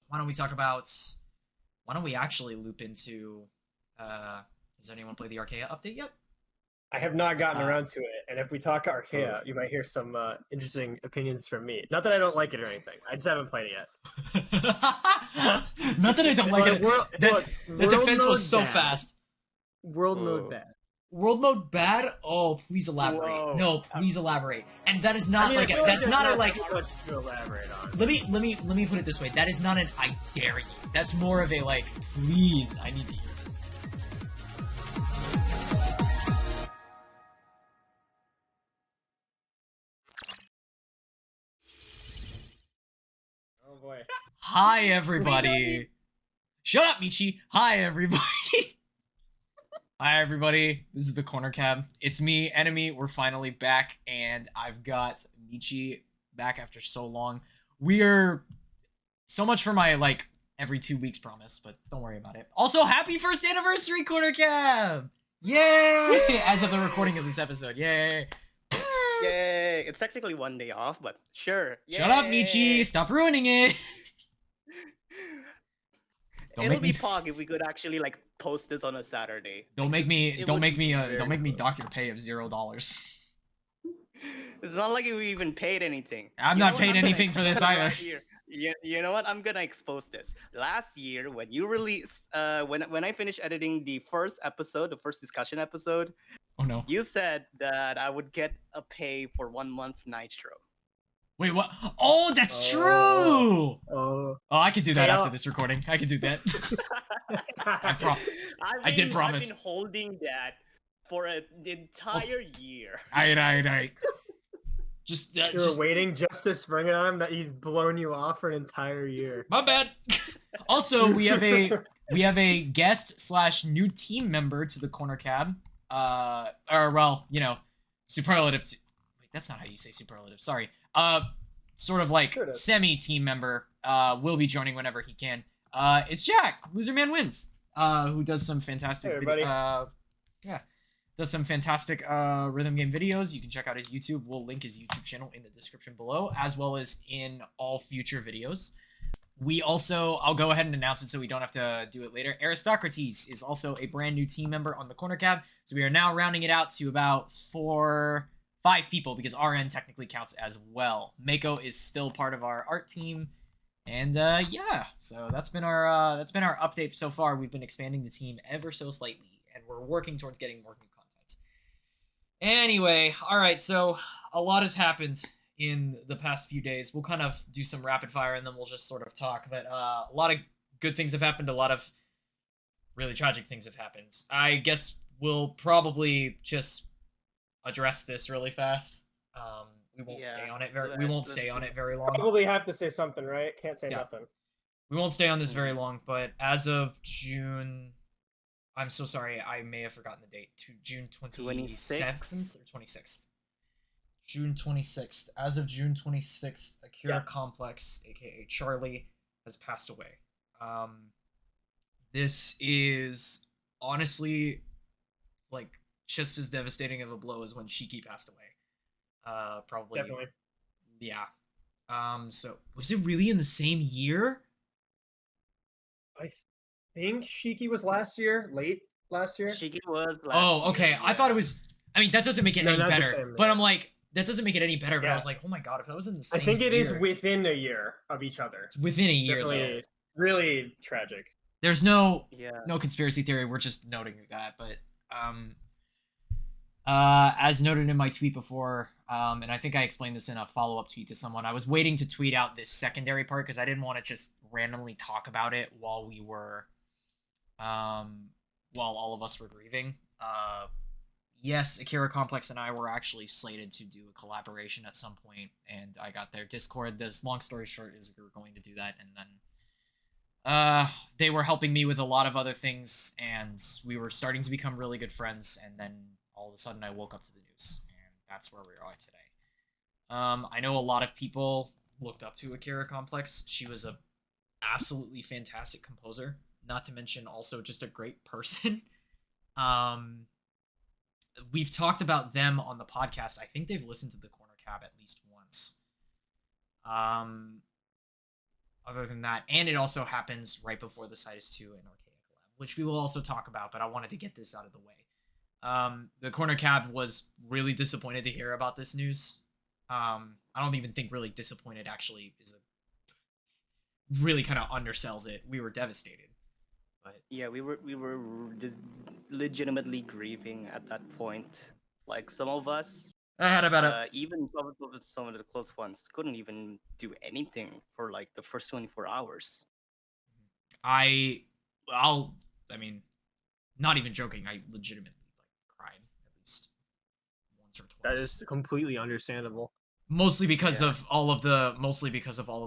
why don't we talk about? Why don't we actually loop into? Does anyone play the Arcaea update yet? I have not gotten Uh, around to it, and if we talk Arcaea, you might hear some interesting opinions from me. Not that I don't like it or anything. I just haven't played it yet. Not that I don't like it. That Look, the world defense was mode so bad. fast. World mode Whoa. bad. World mode bad? Oh, please elaborate. Whoa. No, please elaborate. And that is I not mean, like I feel that's there's not a not like. much to elaborate on. Let me put it this way. That is not an I dare you. That's more of a like, please, I need to hear this. Oh boy. Hi everybody. Shut up, Michi. Hi everybody. Hi everybody. This is the Corner Cab. It's me, Enemy. We're finally back, and I've got Michi back after so long. We're so much for my like every 2 weeks promise, but don't worry about it. Also, happy first anniversary, Corner Cab! Yay! As of the recording of this episode, yay! Yay! It's technically 1 day off, but sure. Shut up, Yay! Michi! Stop ruining it! Don't It'll make be me pog if we could actually like post this on a Saturday. don't make me It don't would make me be don't make me very dock your pay of $0. It's not like we even paid anything. I'm You not know what? paid I'm gonna anything for this expose either. right here. You know what? I'm gonna expose this. Last year, when you released, when I finished editing the first episode, the first discussion episode, Oh no. you said that I would get a pay for 1 month Nitro. Wait, what? Oh, that's Oh. true! Oh. Oh, I could do that Hey, after I'll- this recording. I could do that. I did I've promise. been holding that for an entire year. Alright. Just, You were just waiting just to spring it on him that he's blown you off for an entire year. my bad. Also, we have a guest slash new team member to the Corner Cab. Or well, you know, superlative. Wait, that's not how you say superlative. Sorry. Sort of like Sort of. semi team member. Will be joining whenever he can. It's Jack. Loser Man Wins. Who does some fantastic. Hey, everybody. Yeah. Does some fantastic rhythm game videos. You can check out his YouTube. We'll link his YouTube channel in the description below, as well as in all future videos. We also, I'll go ahead and announce it so we don't have to do it later. Aristocrates is also a brand new team member on the Corner Cab. So we are now rounding it out to about 5 people, because RN technically counts as well. Mako is still part of our art team. And yeah, so that's been our update so far. We've been expanding the team ever so slightly, and we're working towards getting more new content. Anyway, all right, so a lot has happened in the past few days. We'll kind of do some rapid fire, and then we'll just sort of talk. But a lot of good things have happened. A lot of really tragic things have happened. I guess we'll probably just address this really fast. We won't Yeah, stay on it very. We let's- won't let's stay on do it very long. Probably have to say something, right? Can't say Yeah. nothing. We won't stay on this very long, but as of June, I'm so sorry, I may have forgotten the date. To June 27th or 26th. June 26th. As of June 26th, Akira Yeah. Complex, aka Charlie, has passed away. This is honestly like just as devastating of a blow as when Shiki passed away. Probably. Definitely. Yeah. So was it really in the same year? I think Shiki was last year, late last year. Shiki was. Oh, okay. I thought it was. I mean, that doesn't make it No, any not the better. same, But yeah. I'm like, that doesn't make it any better. But I Yeah. was like, oh my god, if that was in the I same think it is year, within a year of each other. it's within a year. Definitely, Though. really tragic. There's no Yeah. conspiracy theory. We're just noting that. But as noted in my tweet before, and I think I explained this in a follow-up tweet to someone, I was waiting to tweet out this secondary part because I didn't want to just randomly talk about it while we were, while all of us were grieving. Yes, Akira Complex and I were actually slated to do a collaboration at some point, and I got their Discord. This, long story short, is we were going to do that, and then they were helping me with a lot of other things, and we were starting to become really good friends, and then all of a sudden I woke up to the news, and that's where we are today. I know a lot of people looked up to Akira Complex. She was a absolutely fantastic composer, not to mention also just a great person. We've talked about them on the podcast. I think they've listened to the Corner Cab at least once. other than that, and it also happens right before the Sidus 2 and Arcaea collab, which we will also talk about, but I wanted to get this out of the way. The Corner Cab was really disappointed to hear about this news. I don't even think really disappointed actually is a really kind of undersells it. We were devastated. But yeah, we were just legitimately grieving at that point. Like some of us, I had about a even some of the close ones, couldn't even do anything for like the first 24 hours. I mean, not even joking, I legitimately like cried at least once or twice. That is completely understandable. Mostly because of all of the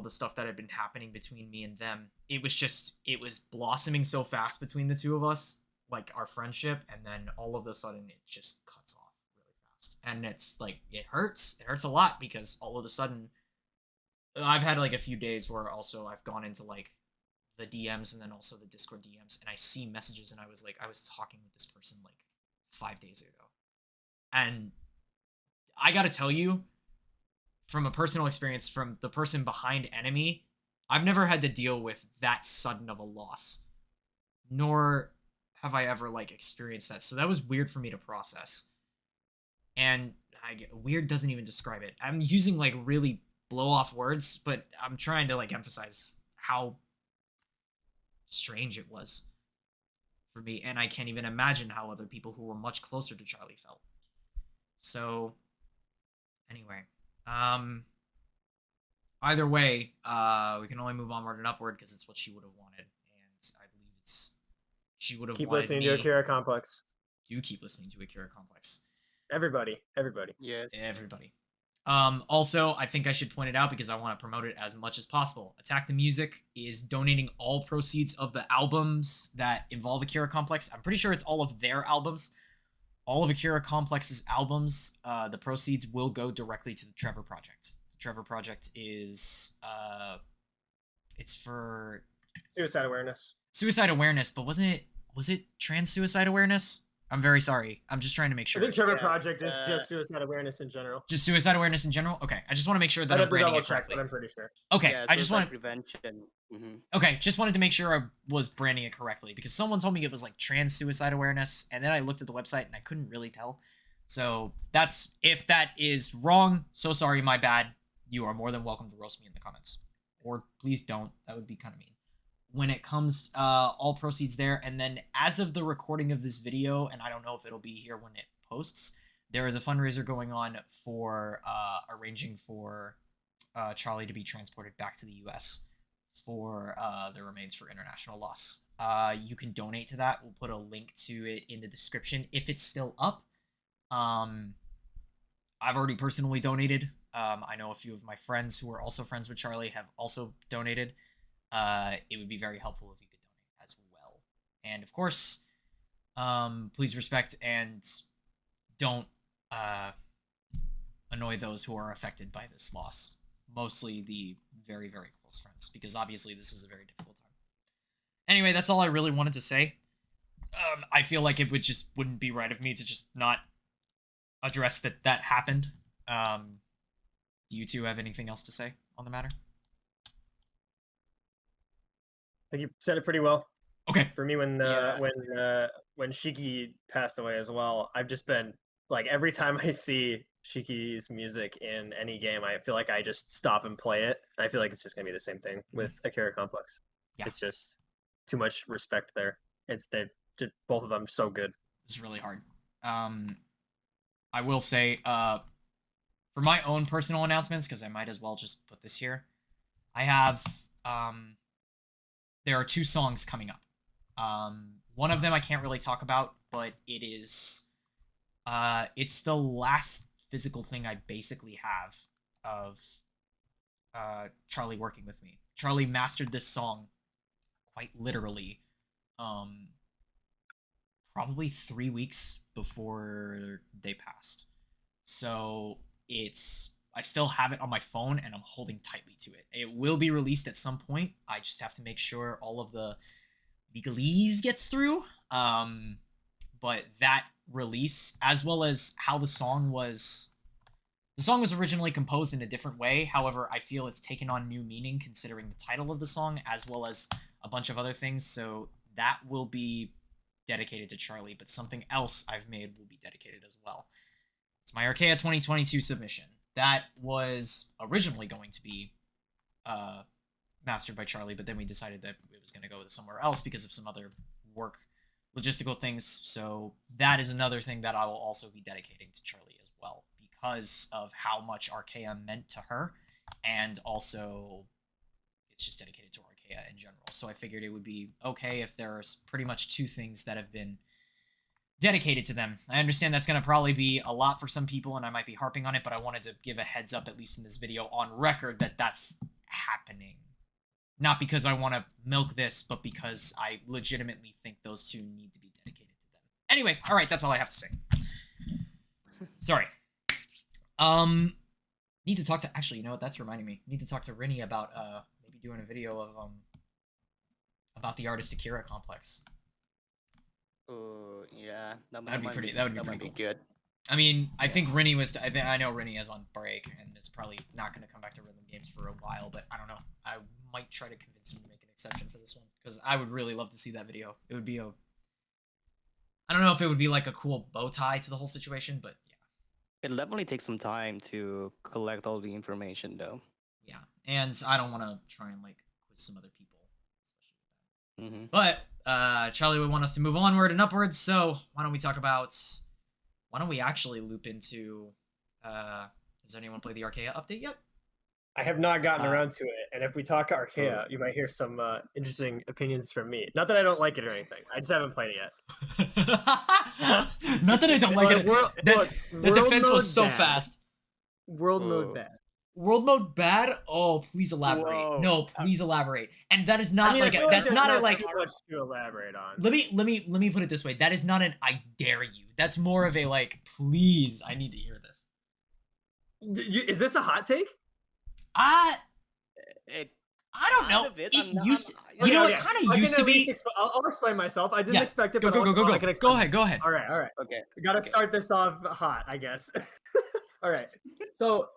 stuff that had been happening between me and them. It was blossoming so fast between the two of us, like our friendship, and then all of a sudden it just cuts off really fast. And it's like it hurts a lot, because all of a sudden I've had like a few days where also I've gone into like the DMs and then also the Discord DMs, and I see messages and I was talking with this person like 5 days ago. And I gotta tell you, from a personal experience, from the person behind Enemy, I've never had to deal with that sudden of a loss, nor have I ever like experienced that. So that was weird for me to process. And weird doesn't even describe it. I'm using like really blow off words, but I'm trying to like emphasize how strange it was for me. And I can't even imagine how other people who were much closer to Charlie felt. So anyway, either way, we can only move onward and upward because it's what she would have wanted, and I believe she would have Keep wanted listening me to Akira Complex. Do keep listening to Akira Complex. Everybody. Yes. Everybody. Also, I think I should point it out because I want to promote it as much as possible. Attack the Music is donating all proceeds of the albums that involve Akira Complex. I'm pretty sure it's all of their albums. All of Akira Complex's albums, the proceeds will go directly to the Trevor Project. The Trevor Project is, it's for Suicide awareness. Suicide awareness, but was it trans suicide awareness? I'm very sorry. I'm just trying to make sure. I think Trevor Project is just suicide awareness in general. Just suicide awareness in general? Okay. I just want to make sure that I'm branding it correctly. But I'm pretty sure. Okay. Yeah, I just want prevention. Mm-hmm. Okay, just wanted to make sure I was branding it correctly, because someone told me it was like trans suicide awareness, and then I looked at the website and I couldn't really tell. So if that is wrong, so sorry, my bad. You are more than welcome to roast me in the comments. Or please don't. That would be kind of mean. When it comes, all proceeds there, and then as of the recording of this video, and I don't know if it'll be here when it posts, there is a fundraiser going on for arranging for Charlie to be transported back to the US for the remains for international loss. You can donate to that. We'll put a link to it in the description if it's still up. I've already personally donated. I know a few of my friends who are also friends with Charlie have also donated. It would be very helpful if you could donate as well. And of course, please respect and don't annoy those who are affected by this loss. Mostly the very, very close friends, because obviously this is a very difficult time. Anyway, that's all I really wanted to say. I feel like it wouldn't be right of me to just not address that happened. Do you two have anything else to say on the matter? I think you said it pretty well. Okay. For me, when Shiki passed away as well, I've just been like, every time I see Shiki's music in any game, I feel like I just stop and play it. I feel like it's just gonna be the same thing with Akira Complex. Yeah. It's just too much respect there. They've just, both of them so good. It's really hard. I will say, for my own personal announcements, because I might as well just put this here, I have there are 2 songs coming up. One of them I can't really talk about, but it is it's the last physical thing I basically have of Charlie working with me. Charlie mastered this song quite literally probably 3 weeks before they passed. So I still have it on my phone and I'm holding tightly to it. It will be released at some point. I just have to make sure all of the legalese gets through. But that release, as well as how the song The song was originally composed in a different way. However, I feel it's taken on new meaning considering the title of the song as well as a bunch of other things. So that will be dedicated to Charlie, but something else I've made will be dedicated as well. It's my Arcaea 2022 submission. That was originally going to be mastered by Charlie, but then we decided that it was going to go somewhere else because of some other work logistical things. So that is another thing that I will also be dedicating to Charlie as well, because of how much Arcaea meant to her, and also it's just dedicated to Arcaea in general. So I figured it would be okay if there's pretty much 2 things that have been dedicated to them. I understand that's going to probably be a lot for some people, and I might be harping on it, but I wanted to give a heads up, at least in this video, on record, that that's happening. Not because I want to milk this, but because I legitimately think those 2 need to be dedicated to them. Anyway, all right, that's all I have to say. Sorry. Need to talk to, actually, you know what, that's reminding me. Need to talk to Rini about maybe doing a video of about the artist Akira complex. Oh yeah, That would be pretty cool. Good. I mean, I think Rini was. I know Rini is on break, and it's probably not going to come back to rhythm games for a while. But I don't know. I might try to convince him to make an exception for this one, because I would really love to see that video. It would be a. I don't know if it would be like a cool bow tie to the whole situation, but yeah. It'll definitely take some time to collect all the information, though. Yeah, and I don't want to try and like quiz some other people, especially with that. Mm-hmm. But Charlie would want us to move onward and upwards, so why don't we talk about? Why don't we actually loop into? Does anyone play the Arcaea update yet? I have not gotten around to it, and if we talk Arcaea, you might hear some interesting opinions from me. Not that I don't like it or anything. I just haven't played it yet. Not that I don't like it. The defense was so fast. World mode bad. World mode bad? Oh, please elaborate. Whoa. No, please elaborate. And that is not that's not a like much to elaborate on. Let me put it this way. That is not an I dare you. That's more of a like, please, I need to hear this. Is this a hot take? I don't know. It used to, you know, it kind of used to be. I'll explain myself. I didn't expect it. Go ahead. Go ahead. All right. Okay. Got to start this off hot, I guess. All right. So,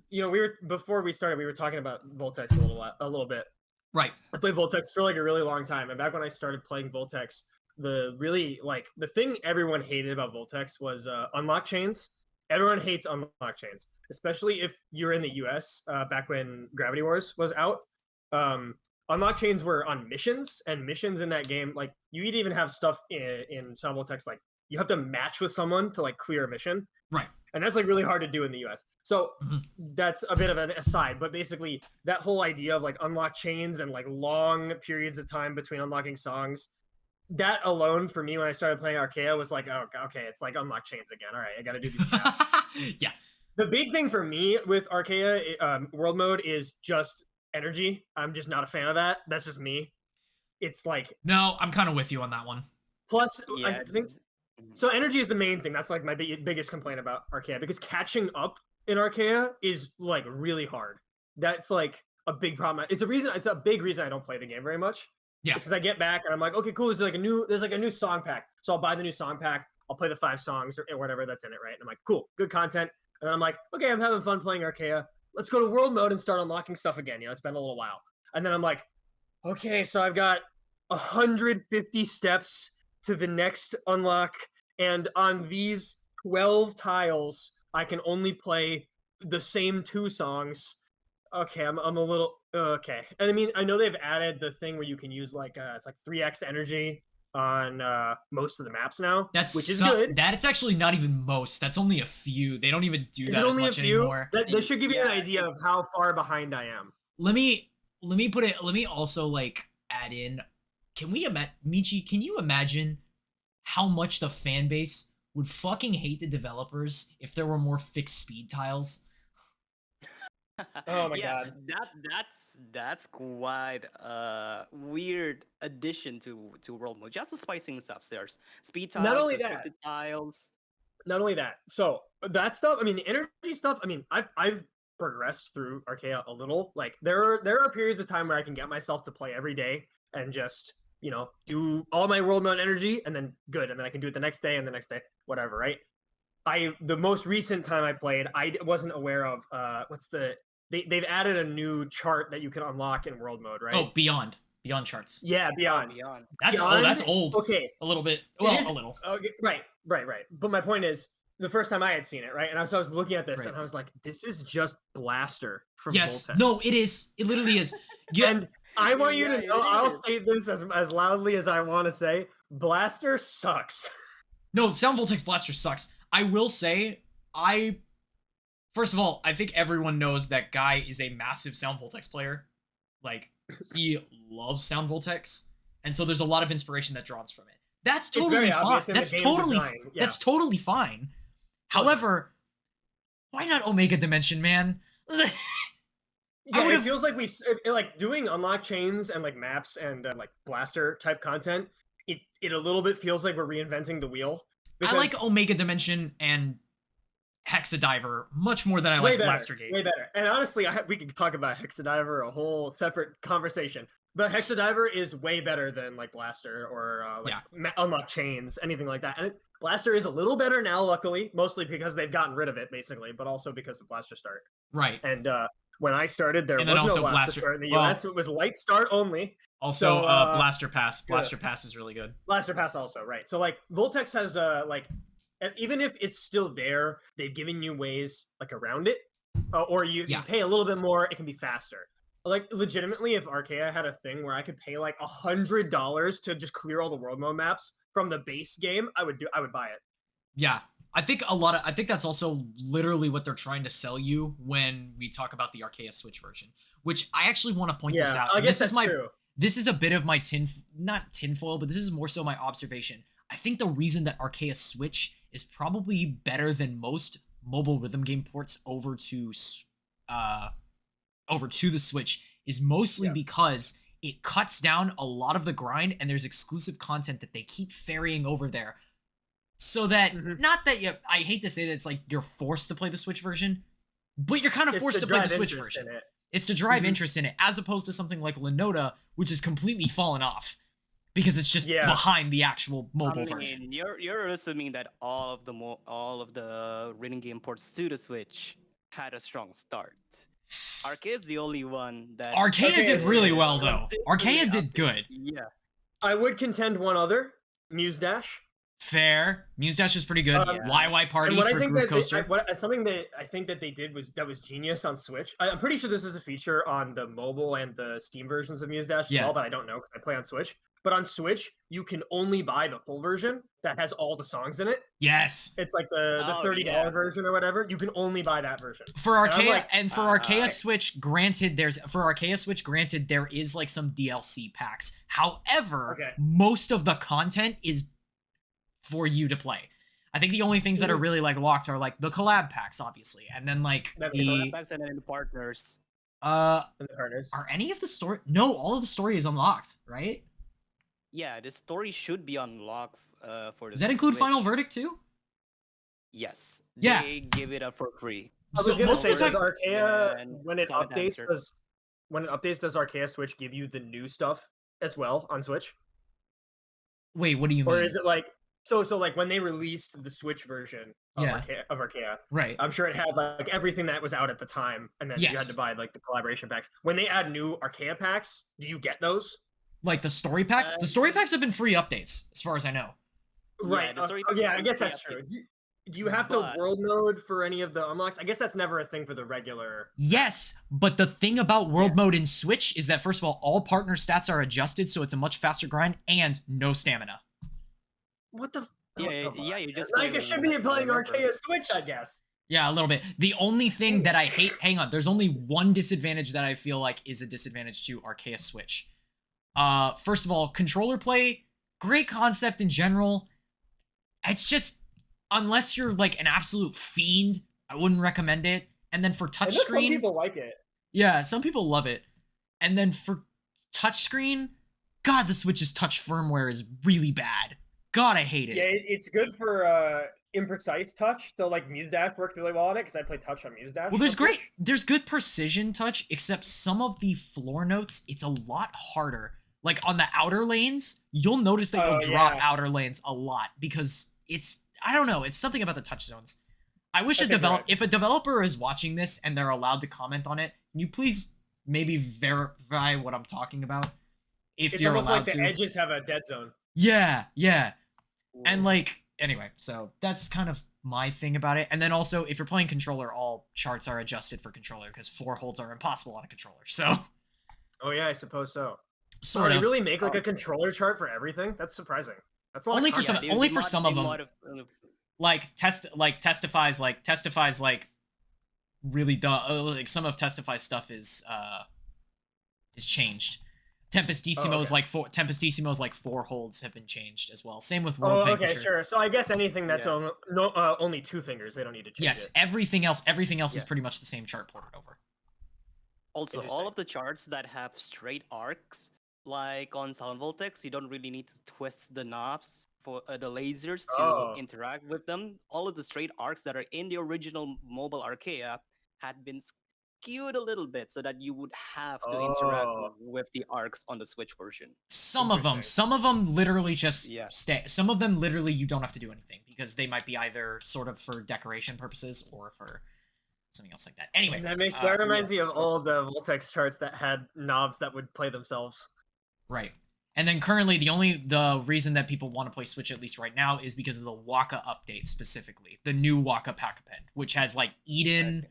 you know, before we started, we were talking about Voltex a little bit. Right. I played Voltex for like a really long time, and back when I started playing Voltex, the thing everyone hated about Voltex was unlock chains. Everyone hates unlock chains, especially if you're in the US back when Gravity Wars was out. Unlock chains were on missions, and missions in that game, like you even have stuff in some Voltex, like you have to match with someone to like clear a mission. Right. And that's like really hard to do in the US. So that's a bit of an aside, but basically that whole idea of like unlock chains and like long periods of time between unlocking songs, that alone for me when I started playing Arcaea was like, oh, okay, it's like unlock chains again. All right, I got to do these maps. Yeah. The big thing for me with Arcaea world mode is just energy. I'm just not a fan of that. That's just me. It's like... No, I'm kind of with you on that one. Plus, yeah. I think... So energy is the main thing. That's like my biggest complaint about Arcaea, because catching up in Arcaea is like really hard. That's like a big problem. It's a big reason I don't play the game very much. Yeah. Because I get back and I'm like, okay, cool. There's like a new song pack. So I'll buy the new song pack. I'll play the 5 songs or whatever that's in it, right? And I'm like, cool, good content. And then I'm like, okay, I'm having fun playing Arcaea. Let's go to world mode and start unlocking stuff again. You know, it's been a little while. And then I'm like, okay, so I've got 150 steps to the next unlock, and on these 12 tiles, I can only play the same 2 songs. Okay, I'm a little okay. And I mean, I know they've added the thing where you can use like it's like 3x energy on most of the maps now, which is good. That's actually not even most. That's only a few. They don't even do that as much anymore. That should give you an idea of how far behind I am. Let me also like add in. Can we Michi? Can you imagine how much the fan base would fucking hate the developers if there were more fixed speed tiles? Oh my god. That's quite a weird addition to world mode. Just to spice things up. There's speed tiles, not only restricted tiles. Not only that. So that stuff, I mean, the energy stuff, I mean, I've progressed through Arcaea a little. Like there are periods of time where I can get myself to play every day and just, you know, do all my world mode energy and then good, and then I can do it the next day and the next day, whatever, right? the most recent time I played, I wasn't aware of they've added a new chart that you can unlock in world mode, right? Oh, Beyond charts. Yeah, Beyond. That's old. Okay, a little bit. Well, a little. Okay, right. But my point is, the first time I had seen it, right, and I was looking at this, and I was like, this is just Blaster from Voltex. No, it is. It literally is. Yeah. And I want you to know, I'll say this as loudly as I want to say, Blaster sucks. No, Sound Voltex Blaster sucks. I will say, first of all, I think everyone knows that Guy is a massive Sound Voltex player. Like, he loves Sound Voltex, and so there's a lot of inspiration that draws from it. That's totally fine. That's totally fine. However, why not Omega Dimension, man? Yeah, it feels like like doing unlock chains and like maps and like Blaster type content. It a little bit feels like we're reinventing the wheel. I like Omega Dimension and Hexadiver much more than I like Blaster Gate. Way better. And honestly, we could talk about Hexadiver, a whole separate conversation. But Hexadiver is way better than like Blaster or unlock chains, anything like that. And Blaster is a little better now, luckily, mostly because they've gotten rid of it, basically, but also because of Blaster Start. Right. And when I started, there was no Blaster Start in the US. It was Light Start only. Also, Blaster Pass. Blaster Pass is really good. Blaster Pass also, right. So, like, Voltex has, even if it's still there, they've given you ways, like, around it. Or you pay a little bit more, it can be faster. Like, legitimately, if Arcaea had a thing where I could pay, like, $100 to just clear all the world mode maps from the base game, I would buy it. Yeah. I think that's also literally what they're trying to sell you when we talk about the Arcaea Switch version, which I actually want to point this out. I guess that's true. This is a bit of my not tinfoil, but this is more so my observation. I think the reason that Arcaea Switch is probably better than most mobile rhythm game ports over to the Switch is mostly because it cuts down a lot of the grind and there's exclusive content that they keep ferrying over there. So that, not that I hate to say that it's like you're forced to play the Switch version, but you're kind of forced to play the Switch version. It's to drive interest in it, as opposed to something like Lenota, which has completely fallen off because it's just behind the actual mobile version. You're assuming that all of the rhythm game ports to the Switch had a strong start. Arcaea is the only one that Arcaea did really well though. Arcaea did good. Yeah. I would contend one other, Muse Dash. Fair. Muse Dash is pretty good. YY Party for Groove Coaster. Something that I think that they did was genius on Switch. I'm pretty sure this is a feature on the mobile and the Steam versions of Muse Dash as well, but I don't know because I play on Switch. But on Switch, you can only buy the full version that has all the songs in it. Yes. It's like the $30 version or whatever. You can only buy that version. For Arcaea Arcaea Switch, granted there is like some DLC packs. However, most of the content is for you to play. I think the only things that are really like locked are like the collab packs, obviously, and then like the collab packs and then the partners. Are any of the story? No, all of the story is unlocked, right? Yeah, the story should be unlocked for the Does that include Switch. Final Verdict too? Yes. Yeah. They give it up for free. So most of the time, Arcaea, when it updates, does Arcaea Switch give you the new stuff as well on Switch? Wait, what do you mean? Or is it like so like when they released the Switch version of Arcaea, right? I'm sure it had like everything that was out at the time, and then you had to buy like the collaboration packs. When they add new Arcaea packs, do you get those? Like the story packs? The story packs have been free updates, as far as I know. Right. I guess that's true. Do you have to world mode for any of the unlocks? I guess that's never a thing for the regular. Yes, but the thing about world mode in Switch is that, first of all partner stats are adjusted, so it's a much faster grind, and no stamina. What the? You just like it should be playing Arcaea Switch, I guess. Yeah, a little bit. The only thing that I hate, hang on, there's only one disadvantage that I feel like is a disadvantage to Arcaea Switch. First of all, controller play, great concept in general. It's just, unless you're like an absolute fiend, I wouldn't recommend it. And then for touchscreen, some people like it. Yeah, some people love it. And then for touchscreen, God, the Switch's touch firmware is really bad. God, I hate it. Yeah, it's good for imprecise touch. So like Muse Dash worked really well on it because I play touch on Muse Dash. Well, there's good precision touch, except some of the floor notes, it's a lot harder. Like on the outer lanes, you'll notice that you'll drop outer lanes a lot because it's I don't know. It's something about the touch zones. I wish if a developer is watching this and they're allowed to comment on it, can you please maybe verify what I'm talking about? If it's you're almost allowed like the to. edges have a dead zone. Yeah. And like, anyway, so that's kind of my thing about it. And then also, if you're playing controller, all charts are adjusted for controller because 4 holds are impossible on a controller. So. Oh yeah, I suppose so. Sort of. They really make like a controller chart for everything? That's surprising. That's only for some. Only for some of them. Testifies really dumb. Like some of Testify's stuff is changed. Tempestissimo's Tempestissimo's like 4 holds have been changed as well. Same with World Vanquisher. Okay, sure. So I guess anything that's only 2 fingers, they don't need to change it. Yes, everything else is pretty much the same chart ported over. Also, all of the charts that have straight arcs, like on Sound Voltex, you don't really need to twist the knobs for the lasers to interact with them. All of the straight arcs that are in the original mobile Arcaea had been skewed a little bit so that you would have to interact with the arcs on the Switch version. Some of them literally just stay. Some of them literally you don't have to do anything because they might be either sort of for decoration purposes or for something else like that. Anyway, that reminds me of all the Voltex charts that had knobs that would play themselves. Right. And then currently the reason that people want to play Switch at least right now is because of the Waka update specifically. The new Waka Pack-a-pen, which has like Eden,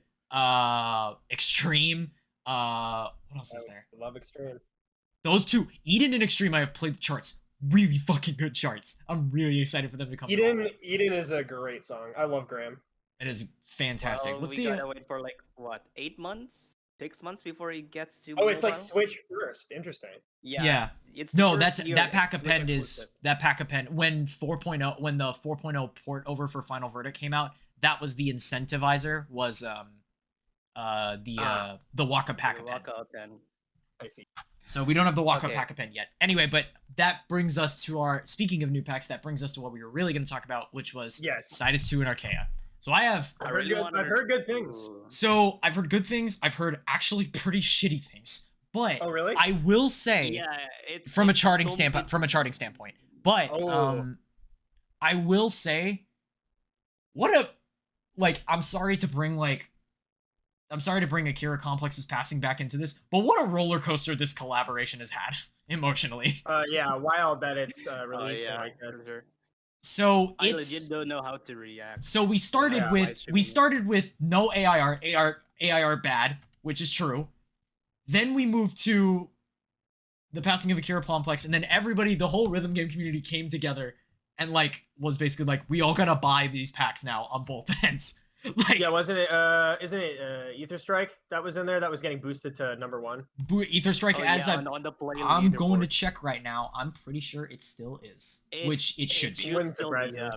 Extreme, what else is there? I love Extreme. Those two, Eden and Extreme, I have played the charts. Really fucking good charts. I'm really excited for them to come. Eden is a great song. I love Graham. It is fantastic. Well, we gotta wait for like what, 8 months? 6 months before he gets to. Oh, it's like Switch first. Interesting. Yeah. It's that Pack-a-pen is that Pack-a-pen when 4.0 when the 4.0 port over for Final Verdict came out. That was the incentivizer. Was the Waka Pack-a-pen. I see. So we don't have the Waka Pack-a-pen yet. Anyway, but that brings us to our. Speaking of new packs, that brings us to what we were really going to talk about, which was Sidus 2 and Arcaea. So I've heard good things. So I've heard good things. I've heard actually pretty shitty things. But really? I will say, from a charting standpoint. But I will say, I'm sorry to bring Akira Complex's passing back into this, but what a roller coaster this collaboration has had emotionally. Wild that it's released like this. So I legit don't know how to react. So we started with no AI art bad, which is true. Then we moved to the passing of Akira Complex, and then the whole rhythm game community came together and was basically we all gotta buy these packs now on both ends. Wasn't it isn't it Ether Strike that was in there that was getting boosted to number 1? Ether Strike on the play I'm going to check right now. I'm pretty sure it still is, which it should be. Wouldn't surprise me.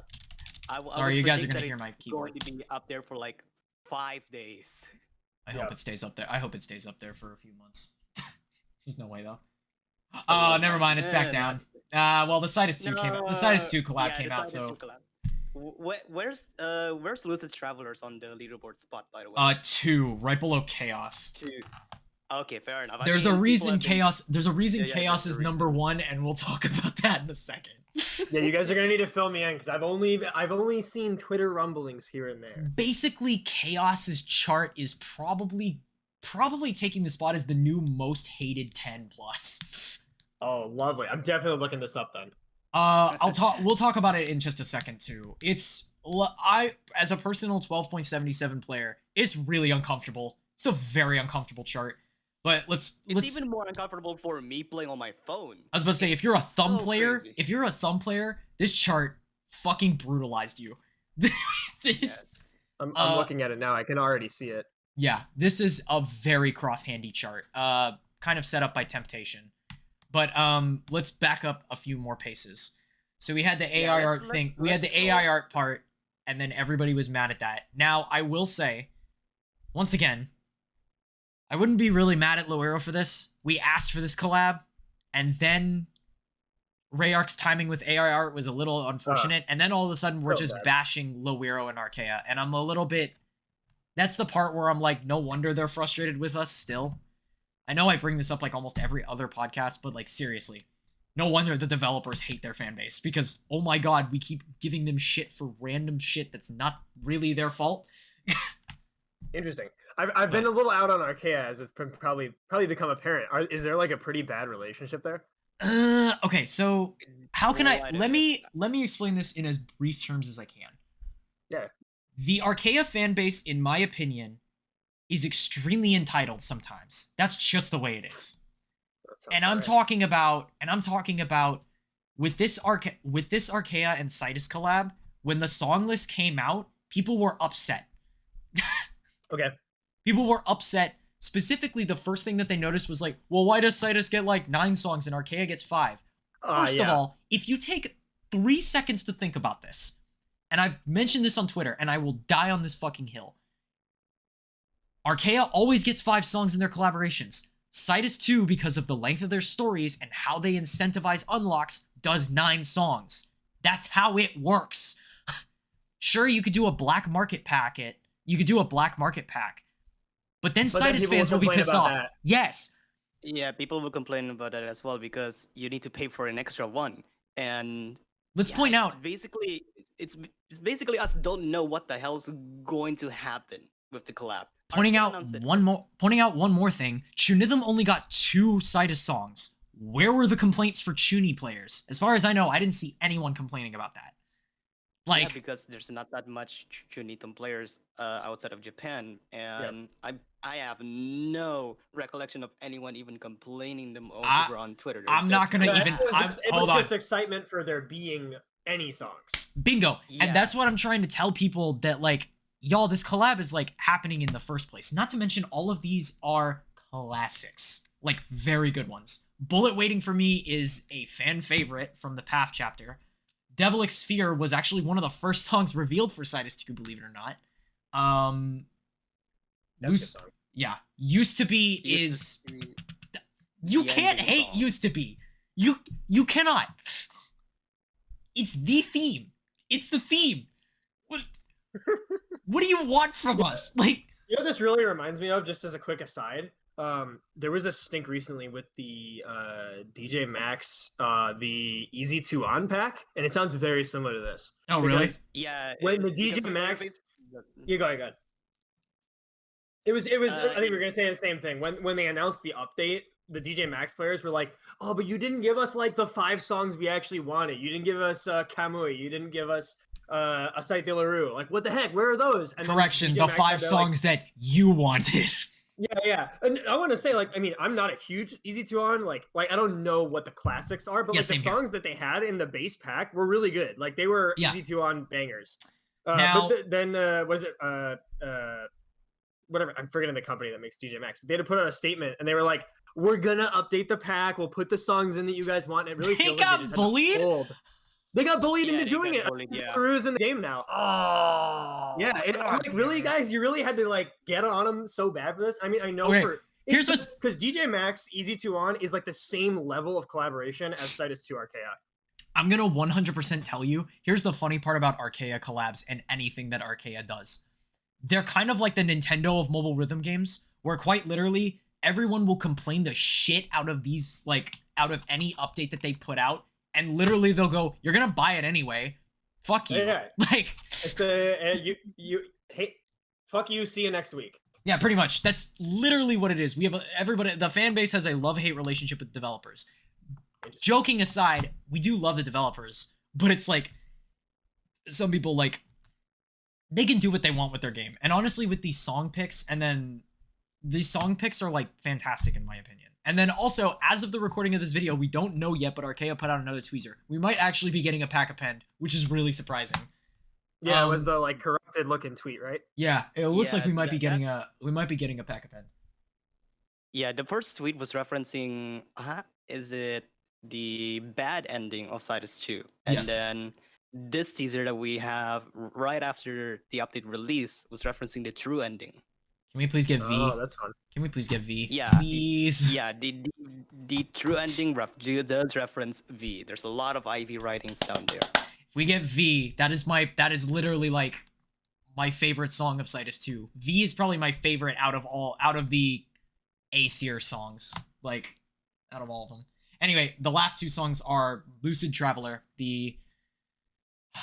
Sorry, you guys are going to hear my keyboard. It's going to be up there for 5 days. I hope it stays up there. I hope it stays up there for a few months. There's no way though. Oh, never mind. It's back down. Well, the Sidus 2 came out. The Sidus 2 collab came out, so. Where's Lucid Travelers on the leaderboard spot, by the way? 2, right below Chaos. 2. Okay, fair enough. There's a reason Chaos is number 1, and we'll talk about that in a second. Yeah, you guys are gonna need to fill me in because I've only seen Twitter rumblings here and there. Basically, Chaos's chart is probably taking the spot as the new most hated 10+. Oh, lovely. I'm definitely looking this up then. We'll talk about it in just a second too. As a personal 12.77 player, it's really uncomfortable. It's a very uncomfortable chart. But let's even more uncomfortable for me playing on my phone. I was about to say, if you're a thumb player, this chart fucking brutalized you. I'm looking at it now. I can already see it. Yeah, this is a very cross-handy chart. Kind of set up by Temptation. But let's back up a few more paces. So we had the AI art thing. We had the AI art part, and then everybody was mad at that. Now, I will say, once again, I wouldn't be really mad at Loero for this. We asked for this collab, and then Rayark's timing with AI art was a little unfortunate, and then all of a sudden we're just bashing Loero and Arcaea, and I'm a little bit... That's the part where I'm like, no wonder they're frustrated with us still. I know I bring this up almost every other podcast, but seriously. No wonder the developers hate their fan base, because, oh my god, we keep giving them shit for random shit that's not really their fault. Interesting. I've been a little out on Arcaea, as it's probably become apparent. Is there like a pretty bad relationship there? Okay, so how can let me explain this in as brief terms as I can. Yeah. The Arcaea fan base, in my opinion, is extremely entitled sometimes. That's just the way it is. And I'm talking about with this Arcaea and Citus collab, when the song list came out, people were upset. Okay. People were upset. Specifically, the first thing that they noticed was like, well, why does Citus get like 9 songs and Arcaea gets 5? First of all, if you take 3 seconds to think about this, and I've mentioned this on Twitter, and I will die on this fucking hill, Arcaea always gets 5 songs in their collaborations. Citus 2, because of the length of their stories and how they incentivize unlocks, does 9 songs. That's how it works. Sure, you could do a black market packet. You could do a black market pack. But then Citus fans will be pissed off. That. Yes. Yeah, people will complain about that as well, because you need to pay for an extra one. And let's point out, it's basically us don't know what the hell's going to happen with the collab. Pointing out one more thing. CHUNITHM only got 2 Citus songs. Where were the complaints for Chuni players? As far as I know, I didn't see anyone complaining about that. Like, yeah, because there's not that much CHUNITHM players outside of Japan, and I have no recollection of anyone even complaining them over on Twitter. I'm not gonna even. It was just excitement for there being any songs. Bingo, yeah. And that's what I'm trying to tell people, that like, y'all, this collab is like happening in the first place. Not to mention, all of these are classics, like very good ones. Bullet Waiting for Me is a fan favorite from the Path chapter. Devilic Sphere was actually one of the first songs revealed for Citus 2, believe it or not. Used to Be is... You can't hate song. Used to Be. You cannot. It's the theme. It's the theme. What do you want from us? Like, you know what this really reminds me of, just as a quick aside? There was a stink recently with the DJ Max, the Easy to On pack, and it sounds very similar to this. Oh, really? Yeah. When the DJ Max, go ahead. It was. I think we were gonna say the same thing. When they announced the update, the DJ Max players were like, "Oh, but you didn't give us like the 5 songs we actually wanted. You didn't give us Kamui. You didn't give us Asite de la Rue. Like, what the heck? Where are those?" And correction, the 5 songs that you wanted. Yeah. And I want to say, like, I mean, I'm not a huge Easy to On. Like I don't know what the classics are, but like the songs that they had in the base pack were really good. Like, they were Easy to On bangers. Now, but then was it whatever? I'm forgetting the company that makes DJ Max. But they had to put out a statement, and they were like, "We're gonna update the pack. We'll put the songs in that you guys want." And it really feels like they just bullied. They got bullied into doing it. Peru's in the game now. Oh, yeah. I'm like, really, guys? You really had to like get on them so bad for this? I mean, I know here's what's because DJ Max Easy to On is like the same level of collaboration as Citus 2 Arcaea. I'm gonna 100% tell you. Here's the funny part about Arcaea collabs and anything that Arcaea does. They're kind of like the Nintendo of mobile rhythm games, where quite literally everyone will complain the shit out of these, like, out of any update that they put out. And literally they'll go, "You're gonna buy it anyway. Fuck you." Yeah. Like, it's the hey, fuck you. See you next week. Yeah, pretty much. That's literally what it is. We have everybody. The fan base has a love-hate relationship with developers. Joking aside, we do love the developers, but it's like some people, like, they can do what they want with their game. And honestly, with these song picks, and then these song picks are like fantastic in my opinion. And then also, as of the recording of this video, we don't know yet, but Arcaea put out another tweezer. We might actually be getting a pack append, which is really surprising. Yeah, it was the like corrupted looking tweet, right? Yeah, it looks like we might be getting a pack append. Yeah, the first tweet was referencing is it the bad ending of Citus 2? And then this teaser that we have right after the update release was referencing the true ending. Can we please get V? Oh, that's fun. Can we please get V? Yeah. Please. The true ending does reference V. There's a lot of IV writings down there. If we get V, that is literally like my favorite song of Citus 2. V is probably my favorite out of the A-tier songs. Like, out of all of them. Anyway, the last two songs are Lucid Traveler, the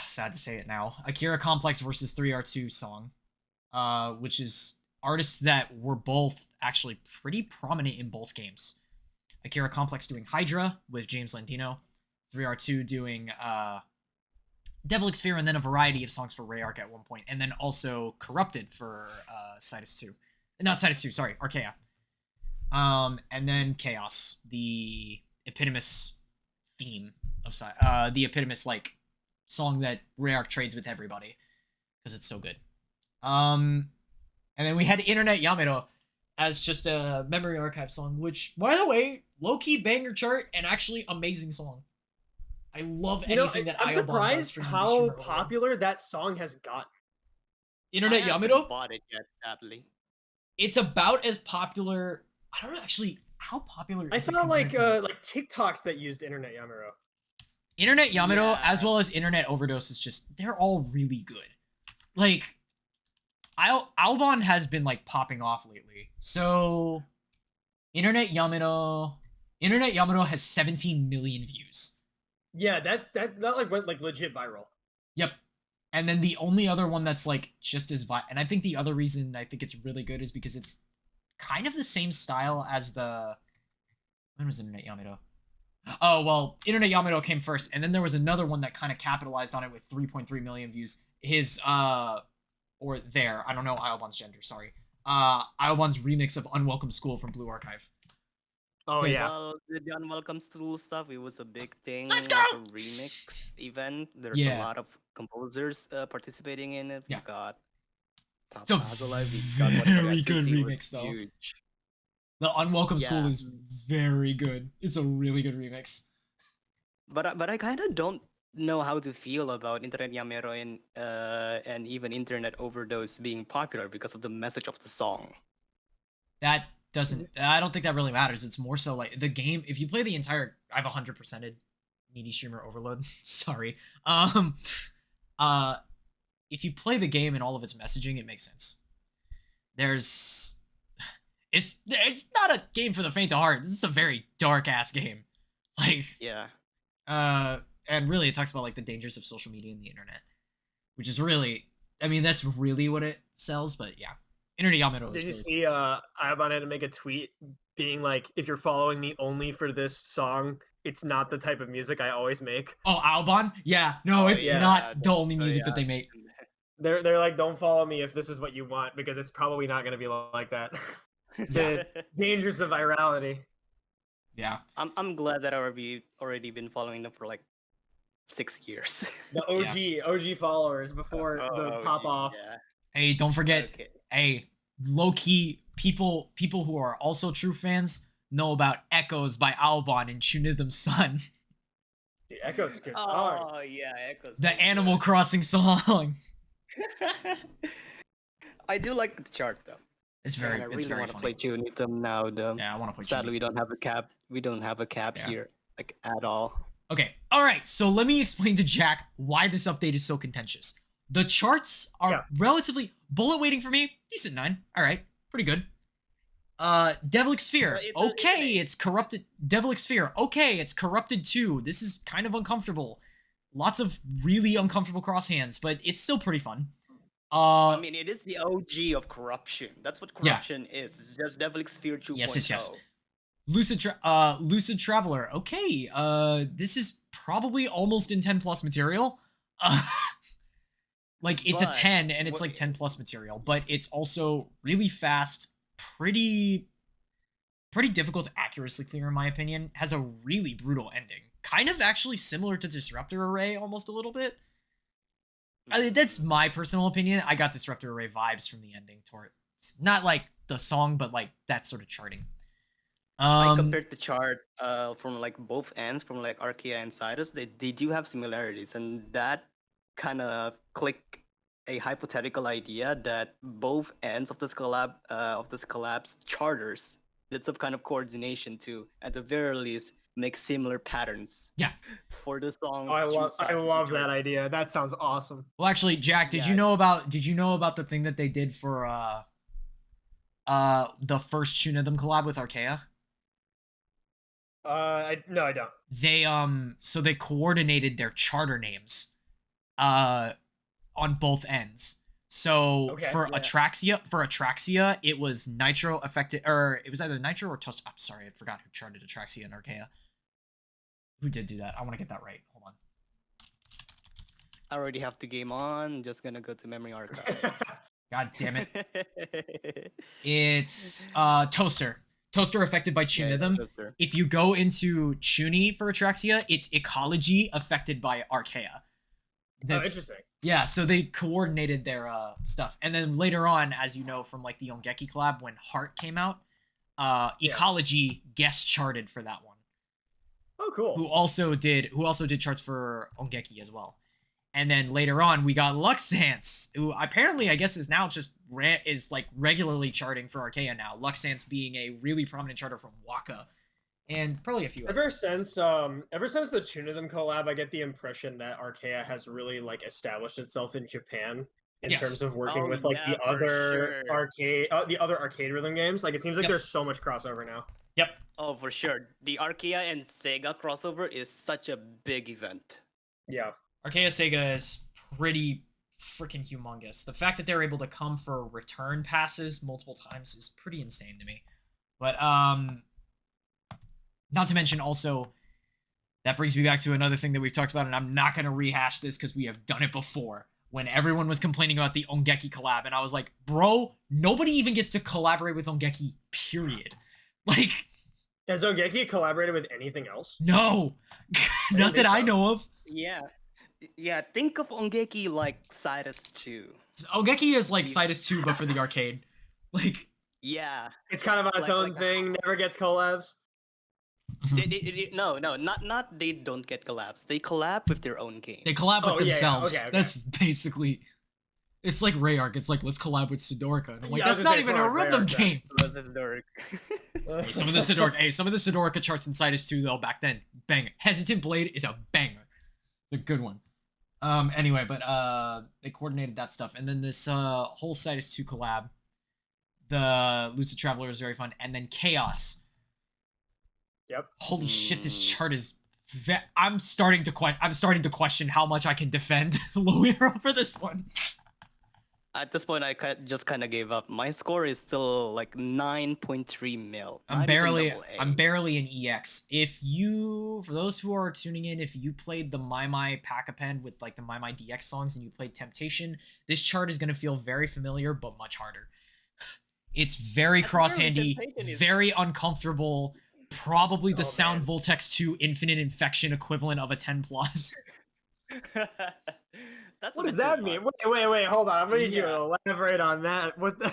sad to say it now, Akira Complex versus 3R2 song, which is artists that were both actually pretty prominent in both games. Akira Complex doing Hydra with James Landino, 3R2 doing Devil Sphere, and then a variety of songs for Rayark at one point, and then also Corrupted for Sidus 2. Not Sidus 2, sorry, Arcaea. And then Chaos, the eponymous theme of the eponymous like song that Rayark trades with everybody because it's so good. And then we had Internet Yamero as just a memory archive song, which, by the way, low-key banger chart and actually amazing song. I love anything that I'm Iobon does surprised for how popular that song has gotten. Internet I haven't Yamero? bought it yet, sadly. It's about as popular. I don't know actually how popular. I saw like TikToks that used Internet Yamero. Internet Yamero, Yeah. as well as Internet Overdose, is just, they're all really good. Like, Albon has been like popping off lately. So Internet Yamero has 17 million views. Yeah, that like went like legit viral. Yep. And then the only other one that's like just as and I think the other reason I think it's really good is because it's kind of the same style as the, when was Internet Yamero? Oh, well, Internet Yamero came first, and then there was another one that kind of capitalized on it with 3.3 million views. His or there, I don't know Iobon's gender, sorry. Iobon's remix of Unwelcome School from Blue Archive. Oh yeah. Well, the Unwelcome School stuff, it was a big thing. Let's go! Like a remix event. There's Yeah. a lot of composers participating in it. Yeah. We got Top It's a Azula, we got very What good SSC was remix, though. huge. The Unwelcome School Yeah. is very good. It's a really good remix. But I kind of don't know how to feel about Internet Yamero and even Internet Overdose being popular because of the message of the song. That doesn't, I don't think that really matters. It's more so like the game, if you play the entire, I've 100%ed Needy Streamer Overload. Sorry. If you play the game and all of its messaging, it makes sense. It's not a game for the faint of heart. This is a very dark ass game. Like, Yeah. and really it talks about like the dangers of social media and the internet, which is really, I mean, that's really what it sells. But yeah, Internet Yamero is Did you really see Iobon had to make a tweet being like, if you're following me only for this song, it's not the type of music I always make. Oh, Albon? Yeah, no, Oh, it's yeah, not the only Oh, music yeah, that they I've make. seen that. They're like, don't follow me if this is what you want, because it's probably not gonna be like that. The dangers of virality. Yeah. I'm glad that I've already been following them for like 6 years. The OG followers before the pop off. Yeah. Hey, don't forget. Okay. Hey, low key people who are also true fans know about Echoes by Albon and Chunithum Son, Dude, Echo's a good song. Oh yeah, Echoes. the Animal Crossing song. I do like the chart though. It's Man, very, I it's really very want to funny. play CHUNITHM now though. Yeah, I want to play. Sadly, Chuni. we don't have a cap. We don't have a cap Yeah. here, like at all. Okay, all right. So let me explain to Jack why this update is so contentious. The charts are relatively bullet weighting for me. Decent 9. All right, pretty good. Devilic Sphere. Okay, it's corrupted. Devilic Sphere. Okay, it's corrupted too. This is kind of uncomfortable. Lots of really uncomfortable crosshands, but it's still pretty fun. I mean, it is the OG of corruption. That's what corruption is. It's just Devilic Sphere 2.0. Yes. Lucid Traveler. Okay, this is probably almost in 10 plus material. Like it's But a 10 and it's like 10 plus material, but it's also really fast, pretty difficult to accurately clear in my opinion. Has a really brutal ending. Kind of actually similar to Disruptor Array almost a little bit. That's my personal opinion. I got Disruptor Array vibes from the ending towards not like the song, but like that sort of charting. I compared the chart from like both ends, from like Arcaea and Sidus. They do have similarities, and that kind of click a hypothetical idea that both ends of this collapse charters did some kind of coordination to, at the very least, make similar patterns. Yeah. For the songs. Oh, I love that idea. That sounds awesome. Well, actually, Jack, did you know about the thing that they did for the first CHUNITHM collab with Arcaea? No, I don't. They so they coordinated their charter names on both ends. So for Atraxia, it was Nitro affected, or it was either Nitro or Toast. I'm sorry, I forgot who charted Atraxia and Arcaea. Who did do that? I want to get that right. Hold on. I already have the game on. Just gonna go to memory archive. God damn it. It's Toaster. Toaster affected by CHUNITHM. Yeah, if you go into Chuni for Atraxia, it's Ecology affected by Arcaea. That's interesting. Yeah, so they coordinated their stuff. And then later on, as you know from like the Ongeki collab, when Heart came out, Ecology guest charted for that one. Oh, cool. Who also did charts for Ongeki as well. And then later on, we got Luxance, who apparently, I guess, is now just like regularly charting for Arcaea now. Luxance being a really prominent charter from Waka, and probably a few. Ever since the CHUNITHM collab, I get the impression that Arcaea has really like established itself in Japan in terms of working with like the other arcade rhythm games. Like it seems like there's so much crossover now. Yep. Oh, for sure. The Arcaea and Sega crossover is such a big event. Yeah. Arcaea Sega is pretty freaking humongous. The fact that they're able to come for return passes multiple times is pretty insane to me. But not to mention also, that brings me back to another thing that we've talked about, and I'm not going to rehash this because we have done it before, when everyone was complaining about the Ongeki collab, and I was like, bro, nobody even gets to collaborate with Ongeki, period. Like... Has Ongeki collaborated with anything else? No! Not that I know of. Yeah, think of Ongeki like Cytus 2. Ongeki is like Cytus 2, but for the arcade. Like... Yeah. It's kind of on its own thing, never gets collabs. No, not they don't get collabs. They collab with their own game. They collab with themselves. Yeah. Okay. That's basically... It's like Rayark. It's like, let's collab with Sidorica. And I'm like, Yeah, that's not even a rhythm game. Hey, some of the Sidorica charts in Cytus 2, though, back then, banger. Hesitant Blade is a banger. It's a good one. Anyway, but they coordinated that stuff. And then this whole Cytus 2 collab, the Lucid Traveler is very fun. And then Chaos. Yep. Holy shit, this chart is... I'm starting to question how much I can defend Loiro for this one. At this point, I just kind of gave up. My score is still like 9.3 mil. I'm barely in EX. For those who are tuning in, if you played the My pack append with like the My DX songs and you played Temptation, this chart is going to feel very familiar, but much harder. It's very cross-handy, very uncomfortable, probably the Sound Voltex 2 Infinite Infection equivalent of a 10+. What does that mean? Wait, hold on. I'm gonna need you to elaborate on that. What the...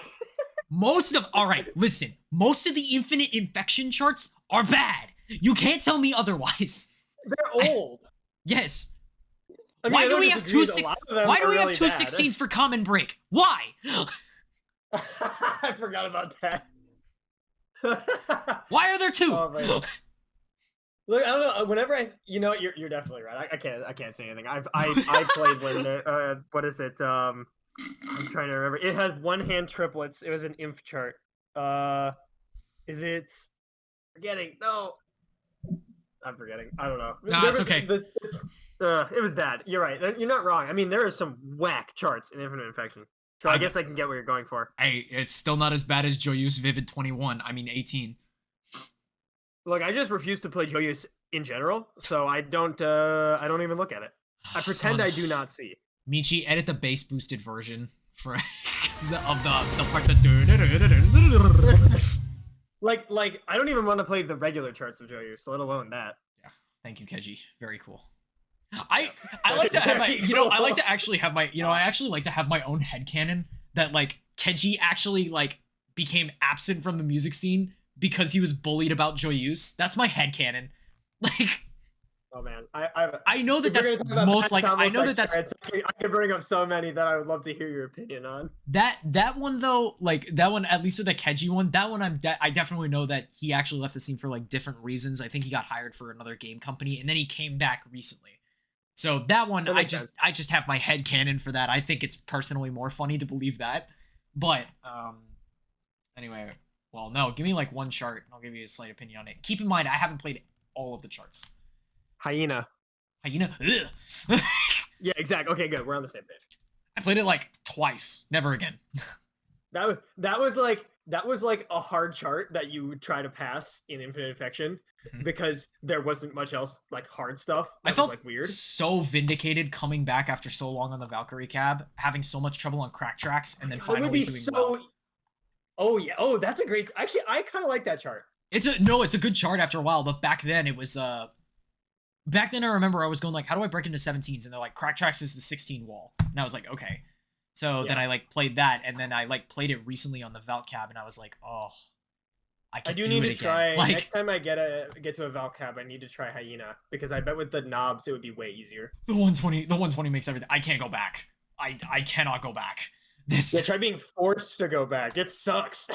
Most of the Infinite Infection charts are bad. You can't tell me otherwise. They're old. Yes. I mean, why do we have two 16s for Common Break? Why? I forgot about that. Why are there two? Oh, look, I don't know. Whenever you're definitely right. I can't say anything. I played when what is it? I'm trying to remember. It had one hand triplets. It was an imp chart. Is it? Forgetting. No, I'm forgetting. I don't know. No, it's okay. It was bad. You're right. You're not wrong. I mean, there are some whack charts in Infinite Infection. So I guess I can get what you're going for. Hey, it's still not as bad as Joyous Vivid 21. I mean 18. Look, I just refuse to play Joyous in general, so I don't even look at it. I pretend I do not see. Michi, edit the bass boosted version for the part like I don't even want to play the regular charts of Joyous, let alone that. Yeah, thank you, Keji. Very cool. I like to have my I like to actually have my I actually like to have my own headcanon that like Keji actually like became absent from the music scene because he was bullied about Joyous. That's my headcanon. Like, oh man, I know that that's most like I know that that's I can bring up so many that I would love to hear your opinion on. That one though, like that one, at least with the Keji one, that one I definitely know that he actually left the scene for like different reasons. I think he got hired for another game company and then he came back recently. So that one, I just have my headcanon for that. I think it's personally more funny to believe that. But anyway, well, no, give me like one chart and I'll give you a slight opinion on it. Keep in mind, I haven't played all of the charts. Hyena. Ugh. Yeah, exactly. Okay, good. We're on the same page. I played it like twice. Never again. That was like a hard chart that you would try to pass in Infinite Infection because there wasn't much else like hard stuff. I felt like weird. So vindicated coming back after so long on the Valkyrie cab, having so much trouble on crack tracks, and then finally doing well. Oh yeah. Oh, that's a great. Actually, I kind of like that chart. It's a good chart after a while, but back then it was back then I remember I was going like, how do I break into 17s? And they're like, crack tracks is the 16 wall, and I was like, okay. So then I like played that, and then I like played it recently on the Valk cab, and I was like, oh, I do need to try. Like, next time I get to a Valk cab, I need to try Hyena because I bet with the knobs it would be way easier. The 120 makes everything. I can't go back. I cannot go back. This. Yeah, try being forced to go back. It sucks.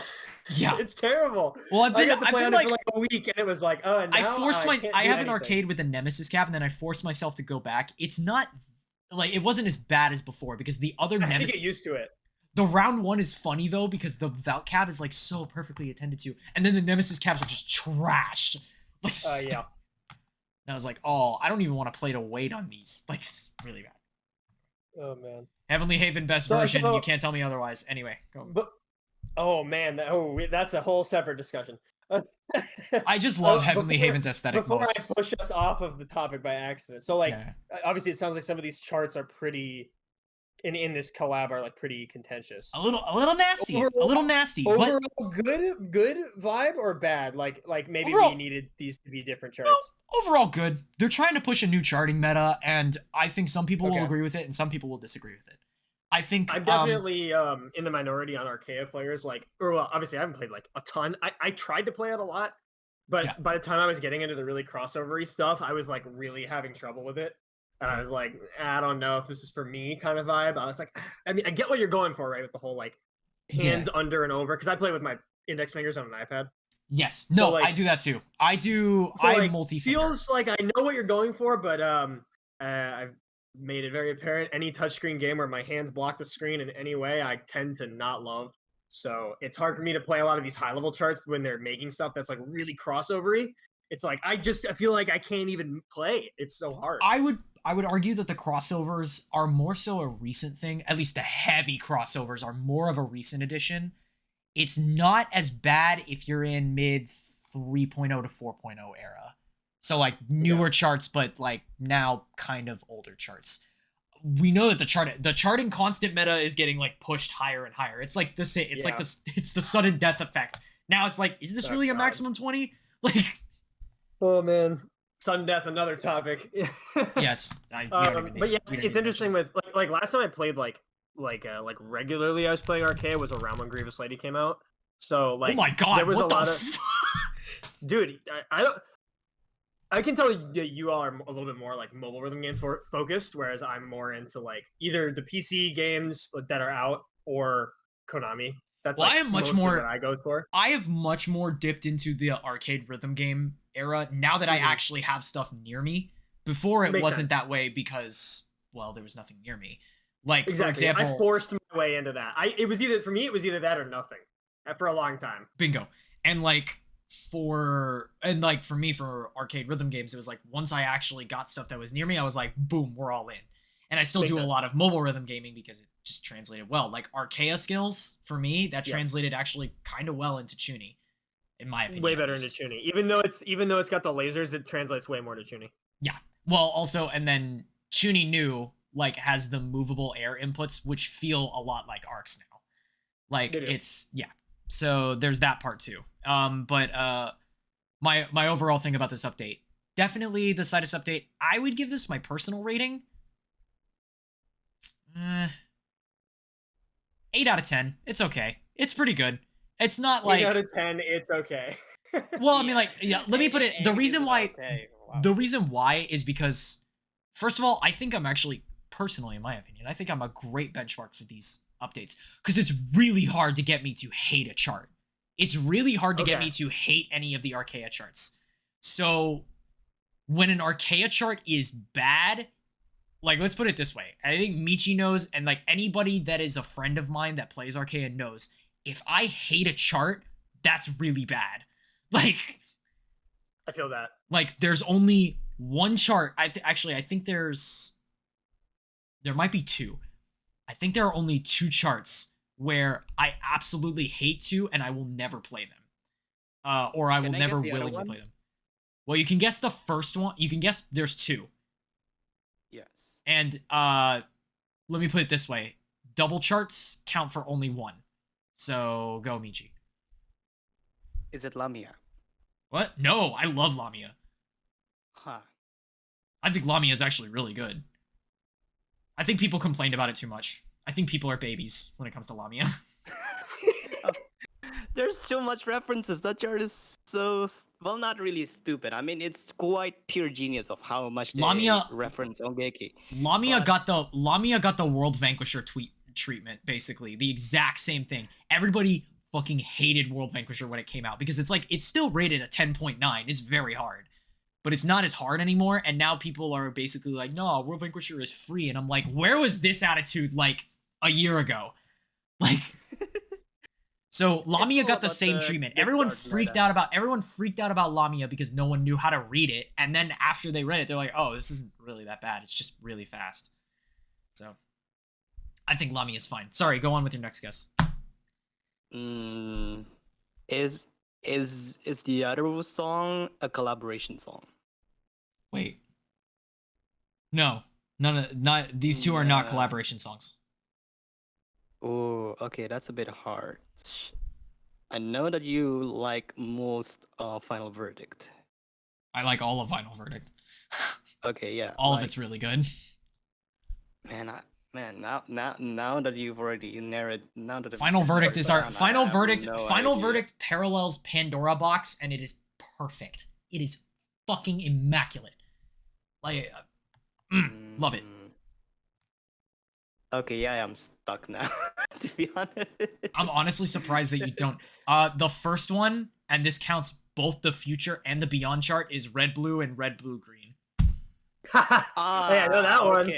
Yeah, it's terrible. Well, I've been on it for like a week, and it was like, oh, I have an arcade with the Nemesis cab, and then I forced myself to go back. It's not. Like, it wasn't as bad as before because the other Nemesis... I had to get used to it. The round one is funny, though, because the Valk cab is, like, so perfectly attended to. And then the Nemesis cabs are just trashed. Like, yeah. And I was like, oh, I don't even want to play to wait on these. Like, it's really bad. Oh, man. Heavenly Haven best version. You can't tell me otherwise. Anyway, go. But, oh, man. That's a whole separate discussion. I just love Heavenly Haven's aesthetic most. Before I push us off of the topic by accident. So, like, obviously it sounds like some of these charts are pretty, in this collab, are, like, pretty contentious. A little nasty. Overall, good vibe or bad? Like maybe overall, we needed these to be different charts. No, overall good. They're trying to push a new charting meta, and I think some people will agree with it, and some people will disagree with it. I think I'm definitely in the minority on Arcaea players. Obviously I haven't played like a ton. I tried to play it a lot, but by the time I was getting into the really crossovery stuff, I was like really having trouble with it. And I was like, I don't know if this is for me kind of vibe. I was like, I mean, I get what you're going for, right? With the whole like hands under and over, because I play with my index fingers on an iPad. Yes. No, I do that too. I multi-finger. Feels like I know what you're going for, but I've made it very apparent any touchscreen game where my hands block the screen in any way, I tend to not love. So it's hard for me to play a lot of these high level charts when they're making stuff that's like really crossovery. It's like I feel like I can't even play. It's so hard. I would argue that the crossovers are more so a recent thing. At least the heavy crossovers are more of a recent addition. It's not as bad if you're in mid 3.0 to 4.0 era. So like newer charts, but like now kind of older charts. We know that the charting constant meta is getting like pushed higher and higher. It's like it's the sudden death effect. Now it's like, is this really a maximum 20? Like, oh man, sudden death, another topic. Yes, but yeah, it's interesting with like last time I played like regularly. I was playing Arcaea was around when Grievous Lady came out. So like, oh my god, there was a lot of dude. I can tell that you all are a little bit more like mobile rhythm game focused, whereas I'm more into like either the PC games that are out or Konami. That's I am much more. What I go for. I have much more dipped into the arcade rhythm game era now that I actually have stuff near me. Before it wasn't that way because there was nothing near me. Like for example, I forced my way into that. It was either that or nothing for a long time. Bingo. And for me for arcade rhythm games, it was like once I actually got stuff that was near me, I was like, boom, we're all in. And I still do a lot of mobile rhythm gaming because it just translated well. Like Arcaea skills for me, that translated actually kind of well into Chuni, in my opinion. Way better into Chuni. Even though it's got the lasers, it translates way more to Chuni. Yeah. Well, also, and then Chuni new has the movable air inputs, which feel a lot like arcs now. Like it's So there's that part too. But my overall thing about this update, definitely the Sidus update. I would give this my personal rating. 8 out of 10. It's okay. It's pretty good. It's not like 8 out of 10. It's okay. Well, I mean, let me put it. The reason why is because, first of all, I think I'm actually personally, in my opinion, I think I'm a great benchmark for these updates because it's really hard to get me to hate a chart. It's really hard to get me to hate any of the Arcaea charts. So when an Arcaea chart is bad, let's put it this way. I think Michi knows, and anybody that is a friend of mine that plays Arcaea knows, if I hate a chart, that's really bad. I feel that. Like, there's only one chart. I think there might be two. I think there are only two charts where I absolutely hate to, and I will never play them. Or I will never willingly play them. Well, you can guess the first one. You can guess there's two. Yes. And let me put it this way. Double charts count for only one. So go, Michi. Is it Lamia? What? No, I love Lamia. Huh. I think Lamia is actually really good. I think people complained about it too much. I think people are babies when it comes to Lamia. There's so much references. That chart is so, well, not really stupid. I mean, it's quite pure genius of how much they reference Ongeki. Lamia got the World Vanquisher treatment, basically. The exact same thing. Everybody fucking hated World Vanquisher when it came out because it's still rated a 10.9. It's very hard. But it's not as hard anymore, and now people are basically like, no, World Vanquisher is free. And I'm like, where was this attitude like a year ago? Like, so Lamia got the same treatment. Everyone freaked out about Lamia because no one knew how to read it. And then after they read it, they're like, oh, this isn't really that bad. It's just really fast. So I think Lamia is fine. Sorry, go on with your next guess. Is the other song a collaboration song? Wait. No. These two are not collaboration songs. Oh, okay, that's a bit hard. I know that you like most Final Verdict. I like all of Final Verdict. Okay, yeah. All of it's really good. Now that you've already narrowed, now that Final Verdict is our Final Verdict parallels Pandora Box, and it is perfect. It is fucking immaculate. Like, love it. Okay, yeah, I'm stuck now. To be honest, I'm honestly surprised that you don't. The first one, and this counts both the future and the beyond chart, is red blue and red blue green. Hey, I know that one.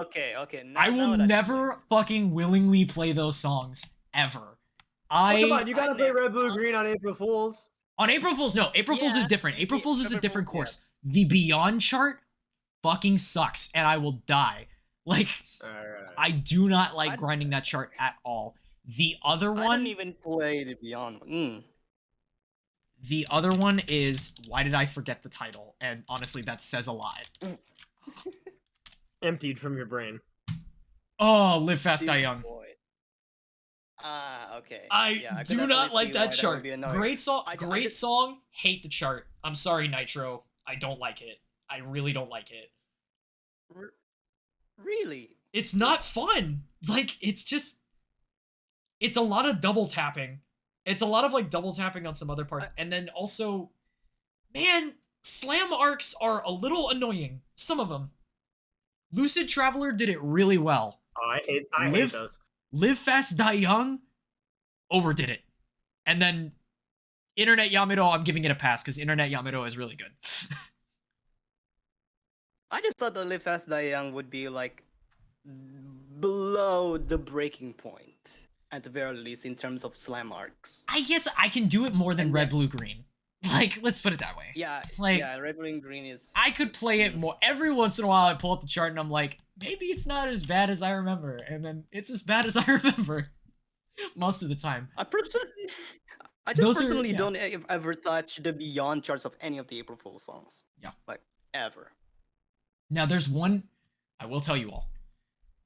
Okay. I will never fucking willingly play those songs ever. Come on, you gotta play Red, Blue, Green on April Fools. On April Fools, no. April Fools is different. April Fools is a different course. Yeah. The Beyond chart fucking sucks, and I will die. Like, I do not like grinding that chart at all. The other one... I didn't even play the Beyond one. The other one is, why did I forget the title? And honestly, that says a lot. Emptied from your brain. Oh, Live Fast, Die Young. Okay. I do not like that chart. Great song, hate the chart. I'm sorry, Nitro. I don't like it. I really don't like it. Really? It's not fun. Like, it's a lot of double tapping. It's a lot of, like, double tapping on some other parts. And then also, man, slam arcs are a little annoying. Some of them. Lucid Traveler did it really well. Oh, I hate those. Live Fast, Die Young overdid it. And then Internet Yamato, I'm giving it a pass because Internet Yamato is really good. I just thought the Live Fast, Die Young would be, like, below the breaking point. At the very least, in terms of slam arcs. I guess I can do it more than Red, Blue, Green. Like, let's put it that way. Yeah, like, Red, Blue, Green is... I could play it more. Every once in a while, I pull up the chart and I'm like, maybe it's not as bad as I remember. And then it's as bad as I remember. Most of the time. I just personally don't ever touch the Beyond charts of any of the April Fool's songs. Yeah. Like, ever. Now, there's one... I will tell you all.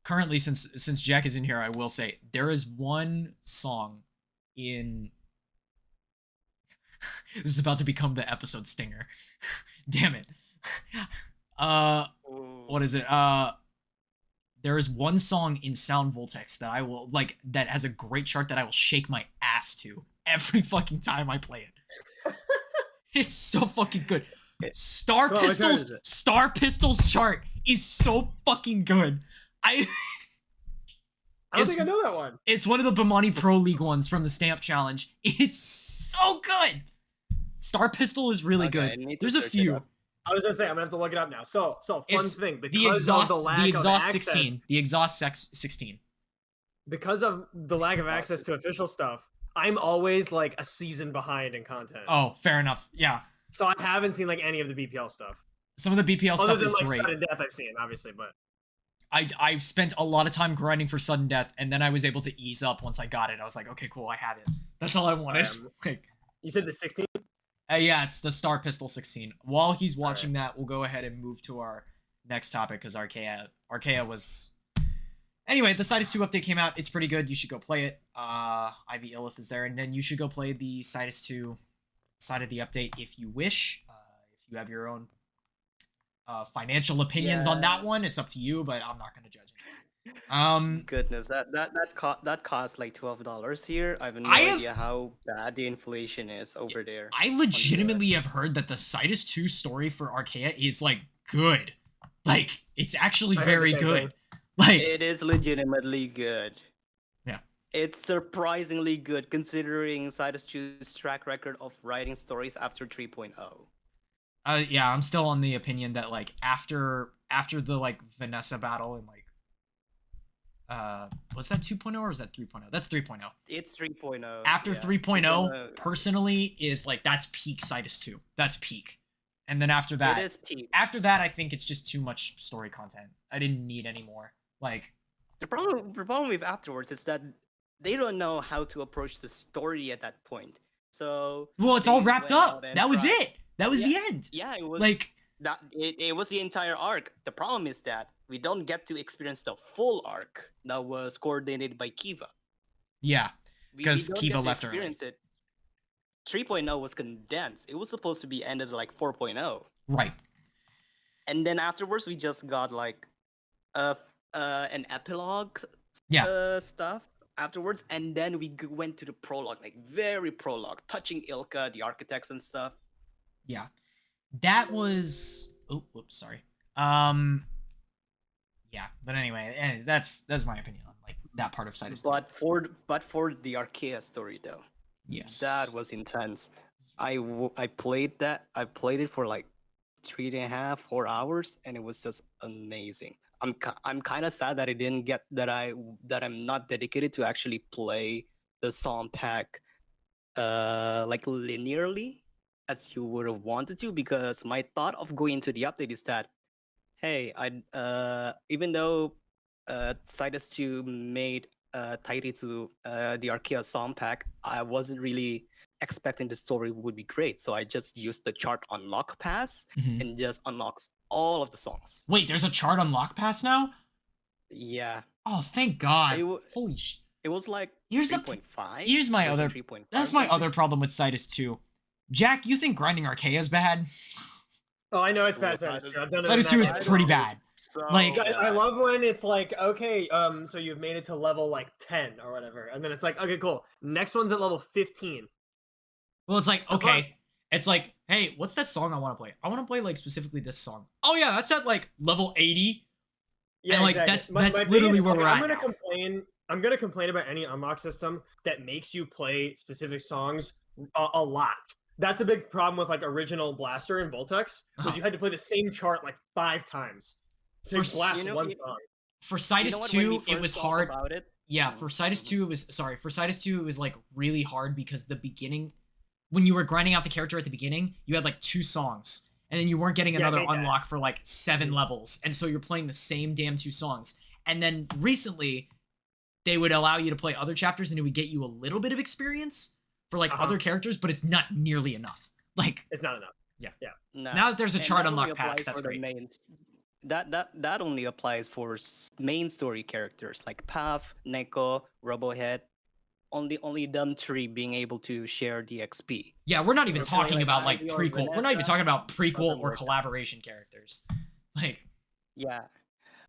Currently, since Jack is in here, I will say there is one song in... This is about to become the episode stinger. Damn it. What is it? There is one song in Sound Voltex that I will, like, that has a great chart that I will shake my ass to every fucking time I play it. It's so fucking good. Star Pistol's chart is so fucking good. I don't think I know that one. It's one of the Bimani Pro League ones from the Stamp Challenge. It's so good. Star Pistol is really good. There's a few. I was gonna say I'm gonna have to look it up now. So fun thing because the exhaust, of the lack the exhaust of 16, access, the exhaust 16. Because of the lack of access to official stuff, I'm always like a season behind in content. Oh, fair enough. Yeah. So I haven't seen like any of the BPL stuff. Some of the BPL stuff is like great. Sudden Death I've seen, obviously, but I spent a lot of time grinding for Sudden Death, and then I was able to ease up once I got it. I was like, okay, cool, I have it. That's all I wanted. Like, you said the 16? Yeah, it's the Star Pistol 16. While he's watching that, we'll go ahead and move to our next topic, because Arcaea was... Anyway, the Sidus 2 update came out. It's pretty good. You should go play it. Ivy Illith is there, and then you should go play the Sidus 2 side of the update if you wish. If you have your own financial opinions on that one, it's up to you, but I'm not going to judge it. Goodness, that costs like $12 here. I have no idea how bad the inflation is over there. I legitimately have heard that the Sidus 2 story for Arcaea is like good. Like, it's actually very good. Like, it is legitimately good. Yeah. It's surprisingly good considering Sidus 2's track record of writing stories after 3.0. Yeah, I'm still on the opinion that like after the like Vanessa battle and like was that 2.0 or was that 3.0? That's 3.0. It's 3.0. After 3.0, personally, is like that's peak Sidus 2. That's peak. And then after that, it is peak. After that, I think it's just too much story content. I didn't need any more. Like the problem with afterwards is that they don't know how to approach the story at that point. So well, it's all wrapped up. That was it. That was the end. Yeah, it was like that. It was the entire arc. The problem is that we don't get to experience the full arc that was coordinated by Kiva. Yeah, because Kiva left early. It. 3.0 was condensed. It was supposed to be ended like 4.0. Right. And then afterwards, we just got like an epilogue stuff afterwards, and then we went to the prologue, like very prologue, touching Ilka, the architects and stuff. Yeah, that was. Oh, whoops, sorry. Yeah, but anyway, that's my opinion on like that part of Sidus 2. But for the Arcaea story though, yes, that was intense. I played that. I played it for like 3.5, 4 hours, and it was just amazing. I'm kind of sad that I didn't get that I'm not dedicated to actually play the song pack like linearly as you would have wanted to, because my thought of going into the update is that, hey, even though Sidus 2 made Tairi to the Arcaea song pack, I wasn't really expecting the story would be great, so I just used the chart unlock pass and just unlocks all of the songs. Wait, there's a chart unlock pass now? Yeah. Oh, thank God. Holy shit. It was like 3.5. Here's my other. That's my other problem with Sidus 2. Jack, you think grinding Arcaea is bad? Oh, I know it's bad. Sidus 2 is pretty bad. So like, I love when it's like, okay, so you've made it to level like 10 or whatever, and then it's like, okay, cool. Next one's at level 15. Well, it's like, okay, it's like, hey, what's that song I want to play? I want to play like specifically this song. Oh yeah, that's at like level 80. Yeah, and like exactly. that's literally where we're at. I'm gonna complain about any unlock system that makes you play specific songs a lot. That's a big problem with like original Blaster and Voltex, because you had to play the same chart like 5 times to blast one song. For Sidus 2, it was hard. Yeah, for Sidus 2, it was like really hard because the beginning, when you were grinding out the character at the beginning, you had like 2 songs, and then you weren't getting another unlock for like 7 levels, and so you're playing the same damn 2 songs. And then recently, they would allow you to play other chapters, and it would get you a little bit of experience for like other characters, but it's not nearly enough. Like, it's not enough. Yeah. No. Now that there's a chart unlock pass, that's great. That only applies for main story characters like Path, Neko, Robohead. Only them 3 being able to share the XP. Yeah, we're not even talking about like prequel. We're not even talking about prequel or collaboration characters. Like, yeah,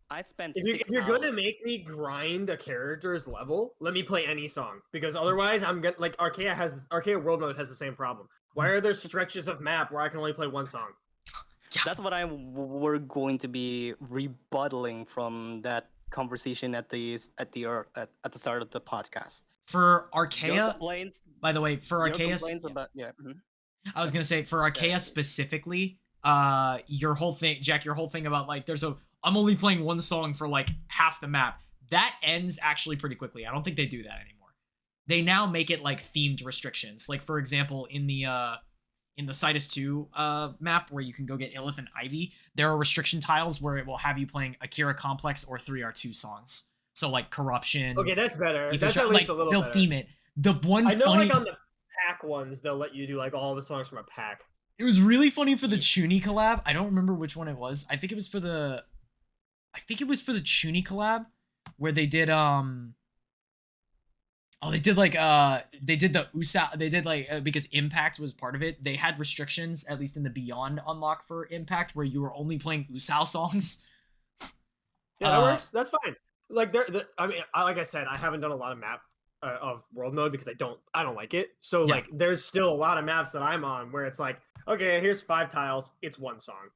I spent. If you're gonna make me grind a character's level, let me play any song, because otherwise I'm gonna like Arcaea World Mode has the same problem. Why are there stretches of map where I can only play one song? That's what we're going to be rebuttaling from that conversation at the start of the podcast. For Arcaea, by the way, for Arcaea, I was gonna say for Arcaea specifically, your whole thing, Jack, your whole thing about like I'm only playing one song for like half the map. That ends actually pretty quickly. I don't think they do that anymore. They now make it like themed restrictions. Like for example, in the in the Citus 2 map where you can go get Illith and Ivy, there are restriction tiles where it will have you playing Akira Complex or 3R2 songs. So like Corruption. Okay, that's better. Ether That's Shroud, at least like, a little they'll better. theme it. The one I know, funny... like on the pack ones, they'll let you do like all the songs from a pack. It was really funny for the Chuni collab. I don't remember which one it was. I think it was for the Chuni collab where they did they did the USA, they did like because Impact was part of it. They had restrictions, at least in the Beyond unlock for Impact, where you were only playing Usao songs. Yeah, that works. That's fine. Like I mean, like I said, I haven't done a lot of map of world mode because I don't like it. So Yeah. like, there's still a lot of maps that I'm on where it's like, okay, here's 5 tiles, it's 1 song.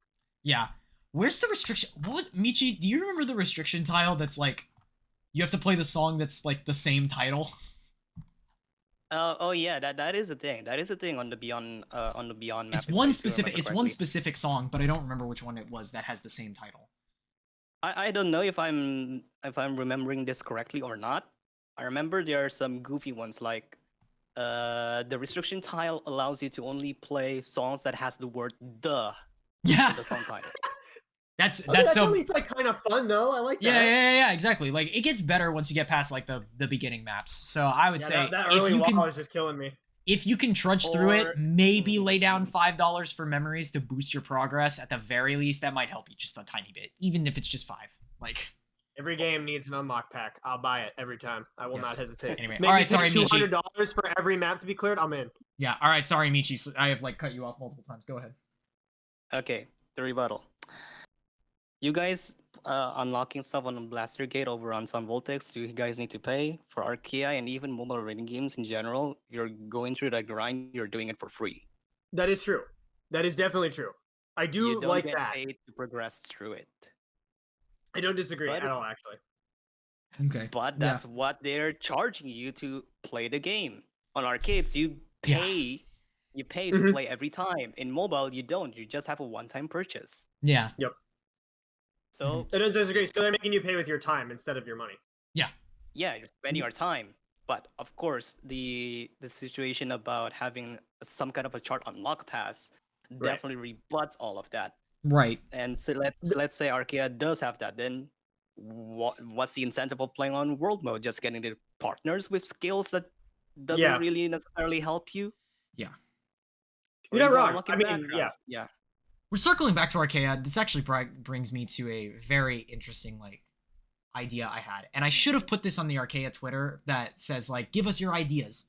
Yeah. Where's the restriction? What was Michi? Do you remember the restriction tile that's like you have to play the song that's like the same title? Oh yeah, that is a thing. That is a thing on the Beyond map. It's one specific song, but I don't remember which one it was that has the same title. I don't know if I'm remembering this correctly or not. I remember there are some goofy ones like the restriction tile allows you to only play songs that has the word "the" Yeah. in the song title. That's so at least like kind of fun though. I like that. Yeah, exactly. Like it gets better once you get past like the beginning maps. So I would say that if early you can, wall is just killing me. if you can trudge through it, maybe lay down $5 for memories to boost your progress. At the very least, that might help you just a tiny bit, even if it's just 5. Like every game needs an unlock pack. I'll buy it every time. I will not hesitate. Anyway, Maybe all right, sorry, Michi. $200 for every map to be cleared. I'm in. Yeah, all right, sorry, Michi. I have like cut you off multiple times. Go ahead. Okay, the rebuttal. You guys unlocking stuff on Blaster Gate over on Sun Voltex, you guys need to pay for Arcaea and even mobile rating games in general. You're going through that grind, you're doing it for free. That is true. That is definitely true. I do you don't like get that. paid to progress through it. I don't disagree at all, actually. Okay. But that's what they're charging you to play the game. On arcades, you pay you pay to play every time. In mobile, you don't. You just have a one-time purchase. Yeah. Yep. So I don't disagree. So they're making you pay with your time instead of your money. Yeah. Yeah, you're spending your time. But of course, the situation about having some kind of a chart unlock pass definitely rebuts all of that. Right. And so let's say Arcaea does have that, then what's the incentive of playing on world mode? Just getting the partners with skills that doesn't really necessarily help you. Yeah. You're not wrong. I mean, yeah. We're circling back to Arcaea. This actually brings me to a very interesting like idea I had, and I should have put this on the Arcaea Twitter that says like, give us your ideas.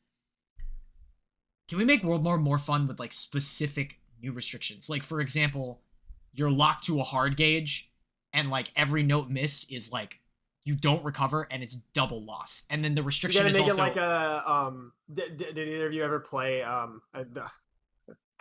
Can we make world mode more fun with like specific new restrictions? Like for example, you're locked to a hard gauge, and like every note missed is like you don't recover, and it's double loss. And then the restriction is also like a Did either of you ever play God,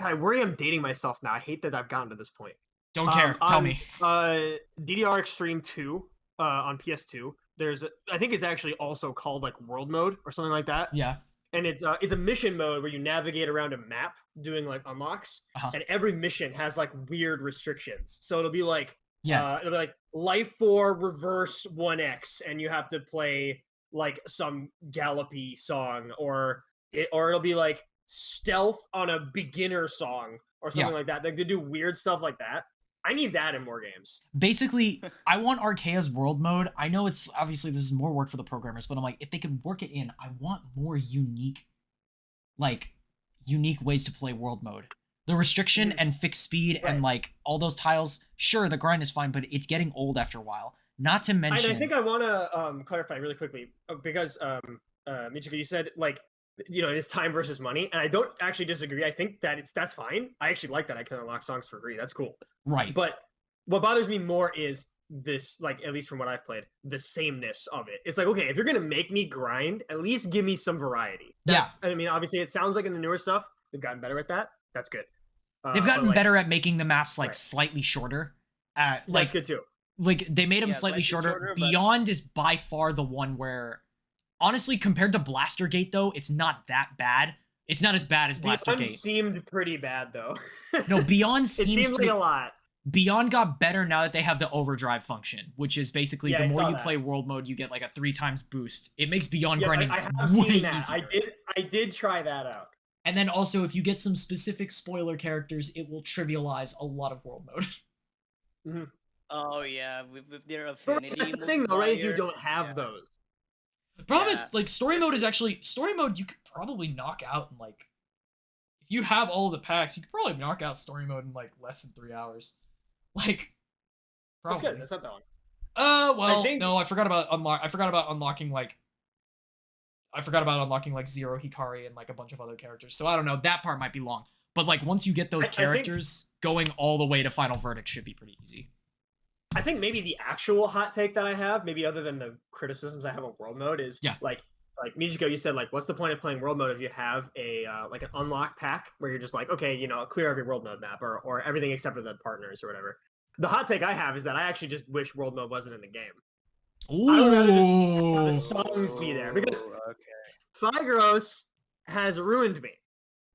I worry I'm dating myself now. I hate that I've gotten to this point. Don't care. Tell me. DDR Extreme 2 on PS2. There's I think it's actually also called like World Mode or something like that. Yeah. And it's a mission mode where you navigate around a map doing like unlocks, and every mission has like weird restrictions. So it'll be like it'll be like Life 4 Reverse 1X, and you have to play like some gallopy song, or it'll be like Stealth on a beginner song or something like that. Like they do weird stuff like that. I need that in more games. Basically, I want Arcaea's world mode. I know it's obviously this is more work for the programmers, but I'm like, if they could work it in, I want more unique ways to play world mode. The restriction and fixed speed and like all those tiles, sure, the grind is fine, but it's getting old after a while. Not to mention, I think I want to clarify really quickly because Michiko, you said like, you know, it is time versus money, and I don't actually disagree. I think that that's fine. I actually like that I can unlock songs for free. That's cool. Right. But what bothers me more is this, like, at least from what I've played, the sameness of it. It's like, okay, if you're gonna make me grind, at least give me some variety. I mean, obviously, it sounds like in the newer stuff they've gotten better at that. That's good. They've gotten better at making the maps like slightly shorter. That's good too. Like they made them slightly shorter. Beyond is by far the one where. Honestly, compared to Blaster Gate, though, it's not that bad. It's not as bad as Blaster Gate. Seemed pretty bad, though. No, Beyond seems like a lot. Beyond got better now that they have the overdrive function, which is basically the more you play world mode, you get like a 3 times boost. It makes Beyond grinding I have way seen that. easier. I did try that out. And then also, if you get some specific spoiler characters, it will trivialize a lot of world mode. Mm-hmm. Oh yeah, with their affinity. That's the thing, though, right? Is you don't have those. The problem is, like, story mode you could probably knock out in, like, if you have all the packs, you could probably knock out story mode in, like, less than 3 hours. Like, probably. That's good. That's not that long. Well, no, I forgot about unlocking, like, Zero Hikari and, like, a bunch of other characters. So I don't know, that part might be long. But, like, once you get those characters, going all the way to Final Verdict should be pretty easy. I think maybe the actual hot take that I have, maybe other than the criticisms I have of world mode, is like Michiko, you said, like, what's the point of playing world mode if you have a like an unlock pack where you're just like, okay, you know, clear every world mode map or everything except for the partners or whatever. The hot take I have is that I actually just wish world mode wasn't in the game. Ooh. I would rather just have the songs be there because Figros has ruined me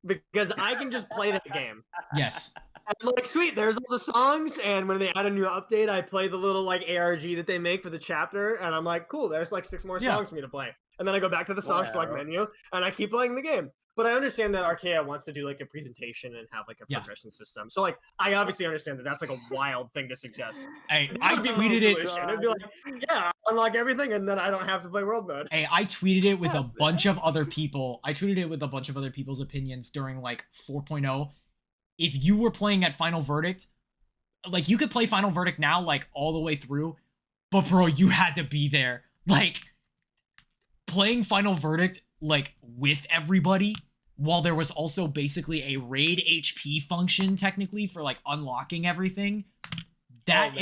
because I can just play that game. Yes. I'm like, sweet, there's all the songs, and when they add a new update, I play the little, like, ARG that they make for the chapter, and I'm like, cool, there's, like, 6 more songs for me to play. And then I go back to the song select menu, and I keep playing the game. But I understand that Arcaea wants to do, like, a presentation and have, like, a progression system. So, like, I obviously understand that that's, like, a wild thing to suggest. Hey, I tweeted it. It'd be like, yeah, unlock everything, and then I don't have to play world mode. Hey, I tweeted it with a bunch of other people. I tweeted it with a bunch of other people's opinions during, like, 4.0. If you were playing at Final Verdict, like, you could play Final Verdict now, like, all the way through, but, bro, you had to be there. Like, playing Final Verdict, like, with everybody, while there was also basically a raid HP function, technically, for, like, unlocking everything, that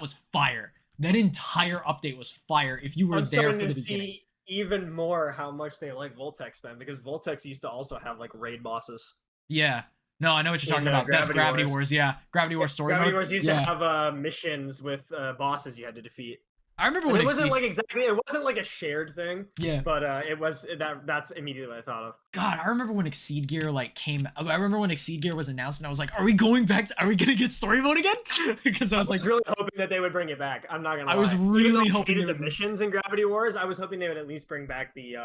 was fire. That entire update was fire if you were there for the beginning. See even more how much they like Voltex then, because Voltex used to also have, like, raid bosses. Yeah. No, I know what you're talking about. That's Gravity Wars. Yeah. Gravity Wars story Gravity mode. Wars used to have missions with bosses you had to defeat. I remember when it wasn't like a shared thing. Yeah. But it was that's immediately what I thought of. God, I remember when Exceed Gear came. I remember when Exceed Gear was announced, and I was like, "Are we gonna get story mode again?" Because I was like, really hoping that they would bring it back. I'm not gonna lie. I was really hoping the missions in Gravity Wars. I was hoping they would at least bring back the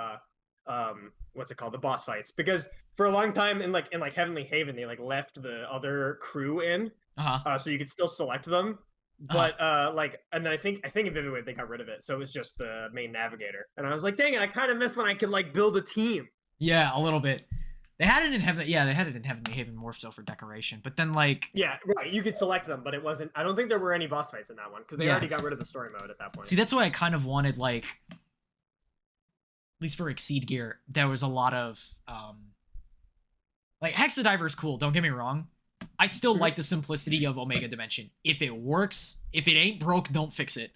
what's it called, the boss fights, because for a long time in Heavenly Haven they, like, left the other crew in, so you could still select them, but and then I think in Vivid they got rid of it, so it was just the main navigator, and I was like, dang it, I kind of miss when I could, like, build a team. Yeah, a little bit. They had it in Heavenly Haven more so for decoration, but then, like, yeah, right, you could select them, but it wasn't. I don't think there were any boss fights in that one because they already got rid of the story mode at that point. See, that's why I kind of wanted, like, at least for Exceed Gear, there was a lot of, like, Hexadiver is cool, don't get me wrong. I still like the simplicity of Omega Dimension. If it works, if it ain't broke, don't fix it.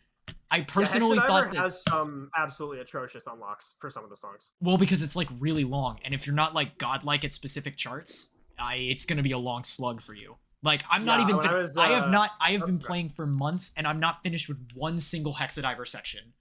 I personally thought that has some absolutely atrocious unlocks for some of the songs. Well, because it's, like, really long, and if you're not, like, godlike at specific charts, it's gonna be a long slug for you. Like, I'm not even, I have been playing for months, and I'm not finished with one single Hexadiver section.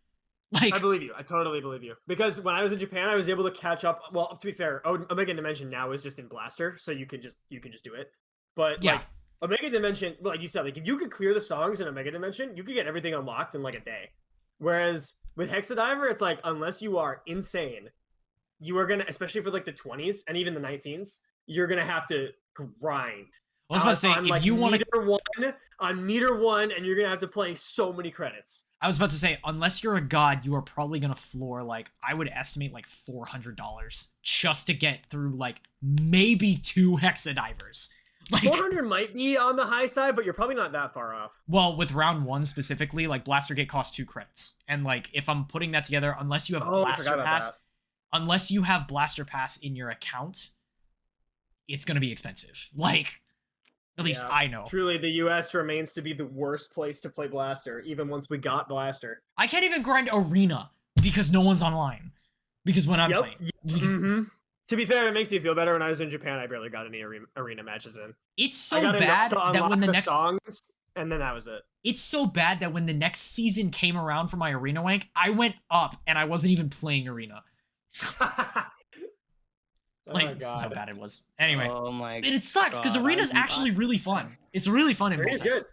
Like, I believe you. I totally believe you. Because when I was in Japan, I was able to catch up. Well, to be fair, Omega Dimension now is just in Blaster, so you can just do it. But like Omega Dimension, like you said, like if you could clear the songs in Omega Dimension, you could get everything unlocked in like a day. Whereas with Hexadiver, it's like unless you are insane, you are gonna, especially for like the 20s and even the 19s, you're gonna have to grind. I was about to say, if you want to on meter one, and you're gonna have to play so many credits. I was about to say, unless you're a god, you are probably gonna floor, like, I would estimate like $400 just to get through like maybe 2 Hexadivers. Like, 400 might be on the high side, but you're probably not that far off. Well, with round 1 specifically, like Blaster Gate costs 2 credits, and like if I'm putting that together, unless you have Blaster Pass in your account, it's gonna be expensive. Like. At least I know. Truly, the US remains to be the worst place to play Blaster, even once we got Blaster. I can't even grind Arena because no one's online. Because when I'm playing. To be fair, it makes me feel better. When I was in Japan, I barely got any arena matches in. It's so bad that when the next songs, and then that was it. It's so bad that when the next season came around for my Arena rank, I went up and I wasn't even playing Arena. Like, that's how bad it was. Anyway, and it sucks because Arena's actually really fun. It's really fun in Vortex.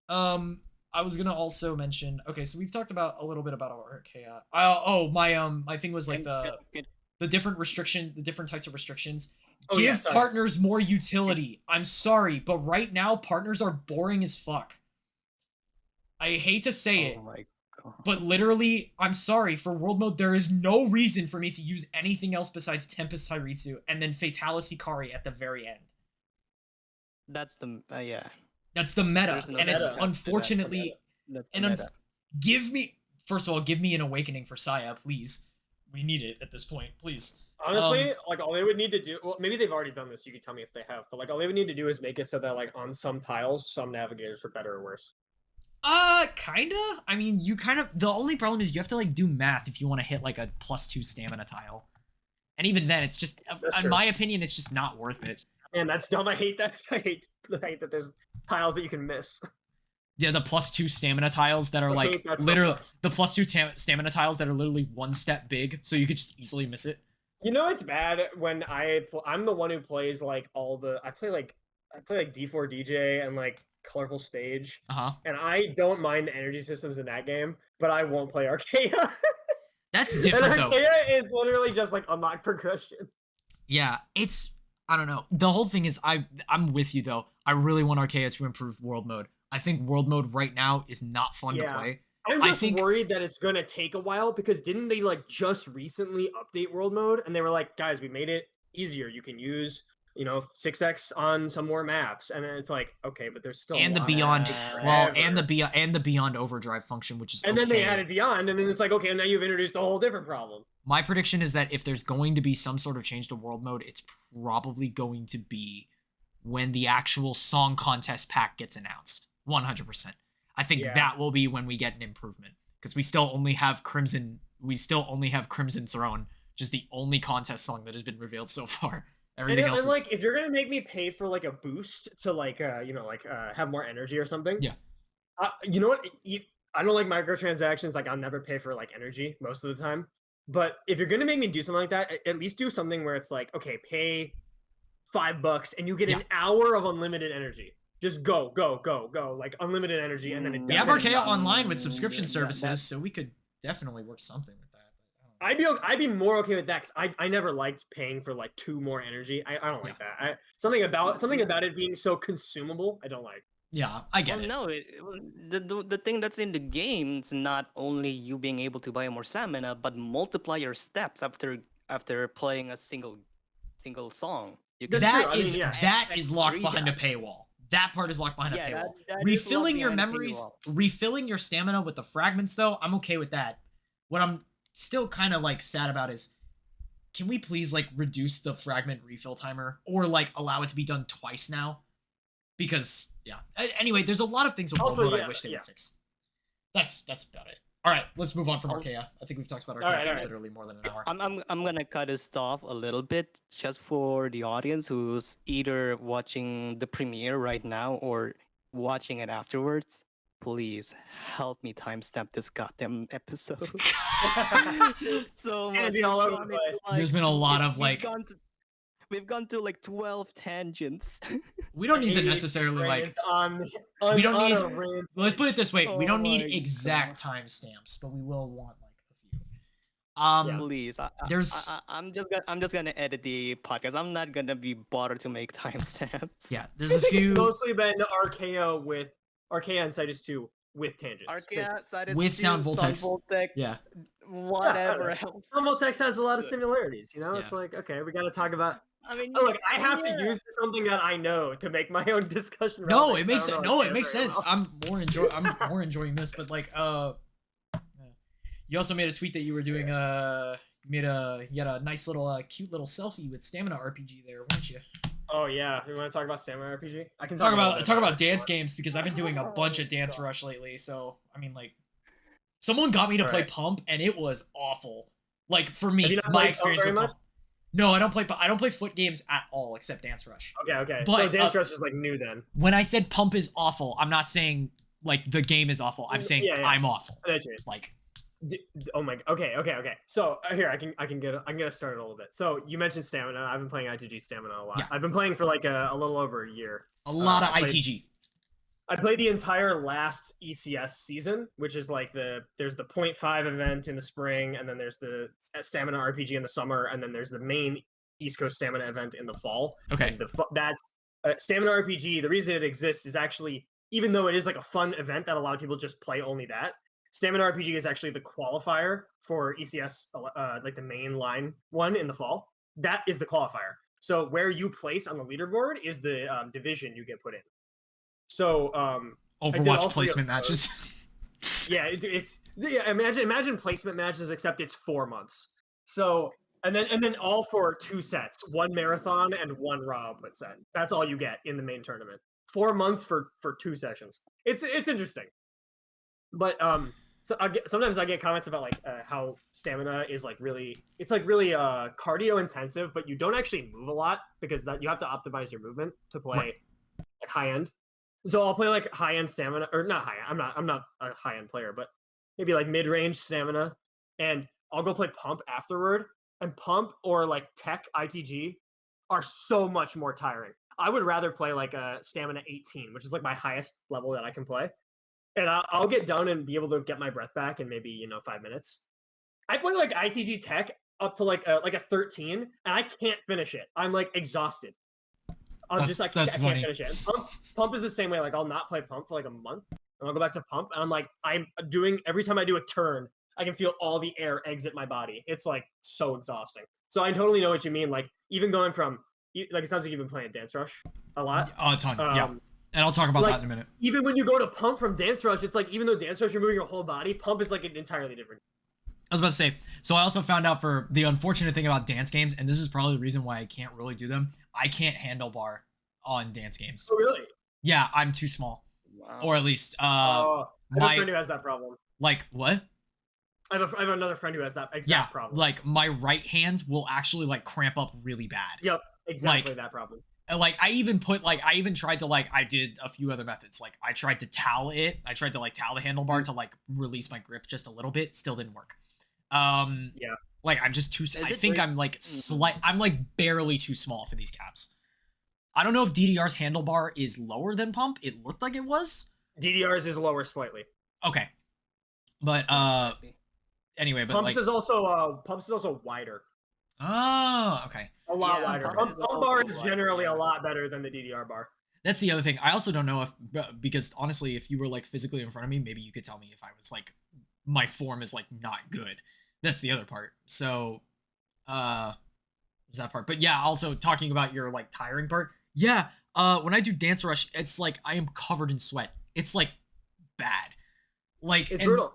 I was gonna also mention. Okay, so we've talked about a little bit about Arcaea. My thing was like the different types of restrictions. Oh, Give yeah, sorry. partners more utility. I'm sorry, but right now partners are boring as fuck. I hate to say it, my God. but literally, I'm sorry, for world mode, there is no reason for me to use anything else besides Tempest Tairitsu and then Fatalis Hikari at the very end. That's the yeah. That's the meta, There's no and it's meta. unfortunately, That's the and meta. give me, first of all, give me an awakening for Saya, please. We need it at this point, please. Honestly, like all they would need to do, well, maybe they've already done this. You can tell me if they have, but like all they would need to do is make it so that like on some tiles, some navigators are better or worse. Kinda. I mean, you kind of, the only problem is you have to like do math if you want to hit like a +2 stamina tile, and even then, it's just, in my opinion, it's just not worth it. Man, that's dumb. I hate that. I hate that there's tiles that you can miss. Yeah, the +2 stamina tiles that are like literally the +2 stamina tiles that are literally one step big, so you could just easily miss it. You know, it's bad when I'm the one who plays like all the. I play like D4 DJ and like Colorful Stage, and I don't mind the energy systems in that game, but I won't play Arcaea. That's different and though. Arcaea is literally just like unlock progression. Yeah, it's, I don't know. The whole thing is, I'm with you though. I really want Arcaea to improve world mode. I think world mode right now is not fun to play. I'm just worried that it's gonna take a while because didn't they like just recently update world mode and they were like, guys, we made it easier. You can use, you know, 6x on some more maps, and then it's like, okay, but there's still and the beyond, and the beyond overdrive function, which is and then they added beyond, and then it's like, okay, and now you've introduced a whole different problem. My prediction is that if there's going to be some sort of change to world mode, it's probably going to be when the actual song contest pack gets announced. 100%. I think that will be when we get an improvement, because we still only have Crimson Throne, just the only contest song that has been revealed so far. Everything else is like, if you're gonna make me pay for like a boost to like have more energy or something. Yeah. You know what? I don't like microtransactions. Like, I'll never pay for like energy most of the time. But if you're gonna make me do something like that, at least do something where it's like, okay, pay $5 and you get an hour of unlimited energy. Just go, like unlimited energy, and then we have Arcaea Online with subscription services, so we could definitely work something with that. I'd be more okay with that, because I never liked paying for like 2 more energy. I don't like that. Something about it being so consumable, I don't like. Yeah, I get it. No, the thing that's in the game is not only you being able to buy more stamina, but multiply your steps after playing a single song. That is locked behind a paywall. That part is locked behind a paywall. Refilling your memories, refilling your stamina with the fragments, though, I'm okay with that. What I'm still kind of like sad about is, can we please like reduce the fragment refill timer, or like allow it to be done twice now? Because anyway, there's a lot of things with world mode I wish they would fix. That's about it. All right, let's move on from Arcaea. I think we've talked about Arcaea for literally more than an hour. I'm gonna cut this off a little bit just for the audience who's either watching the premiere right now or watching it afterwards. Please help me timestamp this goddamn episode. So much all over the place. There's been a lot of like. We've gone to like 12 tangents. We don't need to necessarily like. We don't need. Let's put it this way: we don't need exact timestamps, but we will want like a few. Please. There's. I'm just gonna edit the podcast. I'm not gonna be bothered to make timestamps. Yeah, there's a few. It's mostly been Arcaea and Citus 2 with tangents. Arcaea, Citus with 2, Sound Voltex. Yeah. Whatever else. Sound Voltex has a lot of similarities. You know, it's like, okay, we got to talk about. I mean, look, I have to use something that I know to make my own discussion. No, it makes sense. No, it makes sense. I'm more enjoying this, but like, you also made a tweet that you were doing you had a nice little cute little selfie with Stamina RPG there, weren't you? Oh yeah, we want to talk about Stamina RPG? I can talk about dance games, because I've been doing a bunch of Dance Rush lately. So I mean, like, someone got me to play Pump, and it was awful. Like, for me, my experience with Pump. No, I don't play foot games at all except Dance Rush. Okay. But, so Dance Rush is like new then. When I said Pump is awful, I'm not saying like the game is awful. I'm saying I'm awful. Like, oh my. Okay. So here I'm gonna start it a little bit. So you mentioned Stamina. I've been playing ITG Stamina a lot. Yeah. I've been playing for like a little over a year. A lot of ITG. I played the entire last ECS season, which is like there's the 0.5 event in the spring, and then there's the Stamina RPG in the summer, and then there's the main East Coast Stamina event in the fall. Okay. And that's Stamina RPG. The reason it exists is actually, even though it is like a fun event that a lot of people just play only that, Stamina RPG is actually the qualifier for ECS, like the main line one in the fall. That is the qualifier. So where you place on the leaderboard is the division you get put in. So Overwatch placement matches. Yeah, imagine placement matches, except it's 4 months. So and then all for 2 sets, 1 marathon and 1 raw output set. That's all you get in the main tournament. 4 months for 2 sessions. It's interesting. But sometimes I get comments about like how stamina is like really cardio intensive, but you don't actually move a lot because that you have to optimize your movement to play like high end. So I'll play like high end stamina, or not high. I'm not a high end player, but maybe like mid range stamina, and I'll go play pump afterward. And pump or like tech ITG are so much more tiring. I would rather play like a stamina 18, which is like my highest level that I can play, and I'll get done and be able to get my breath back in maybe 5 minutes. I play like ITG tech up to like a 13, and I can't finish it. I'm like exhausted. I can't finish it. Pump is the same way. Like I'll not play pump for like a month, and I'll go back to pump, and I'm like every time I do a turn, I can feel all the air exit my body. It's like so exhausting. So I totally know what you mean. Like even going from like it sounds like you've been playing Dance Rush a lot. A ton, yeah. And I'll talk about that in a minute. Even when you go to pump from Dance Rush, it's like even though Dance Rush you're moving your whole body, pump is like an entirely different. I was about to say, so I also found out for the unfortunate thing about dance games, and this is probably the reason why I can't really do them. I can't handlebar on dance games. Oh really? Yeah, I'm too small. Wow. Or at least I have a friend who has that problem. Like what? I have another friend who has that exact problem. Like my right hand will actually like cramp up really bad. Yep, exactly that problem. And like I even tried to like I did a few other methods. Like I tried to towel it. I tried to like towel the handlebar to like release my grip just a little bit. Still didn't work. Yeah. Like I'm just too. I think I'm like I'm like barely too small for these caps. I don't know if DDR's handlebar is lower than pump. It looked like it was. DDR's is lower slightly. Okay. But anyway, but pumps is also wider. Oh, okay. A lot wider. Pump bar is generally a lot better than the DDR bar. That's the other thing. I also don't know if, because honestly, if you were like physically in front of me, maybe you could tell me if I was like, my form is like not good. That's the other part. So, there's that part. But yeah, also talking about your like tiring part. Yeah, when I do Dance Rush, it's like I am covered in sweat. It's like bad. Like it's brutal.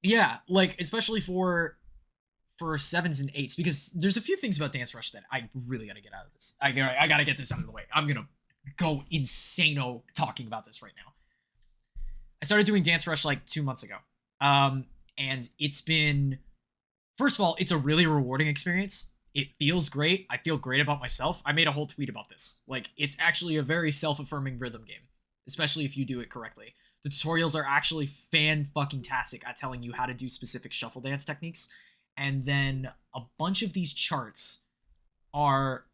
Yeah, like especially for 7s and 8s, because there's a few things about Dance Rush that I really gotta get out of this. I gotta get this out of the way. I'm gonna go insano talking about this right now. I started doing Dance Rush like 2 months ago. And it's been, first of all, it's a really rewarding experience. It feels great. I feel great about myself. I made a whole tweet about this. Like, it's actually a very self-affirming rhythm game, especially if you do it correctly. The tutorials are actually fan-fucking-tastic at telling you how to do specific shuffle dance techniques. And then a bunch of these charts are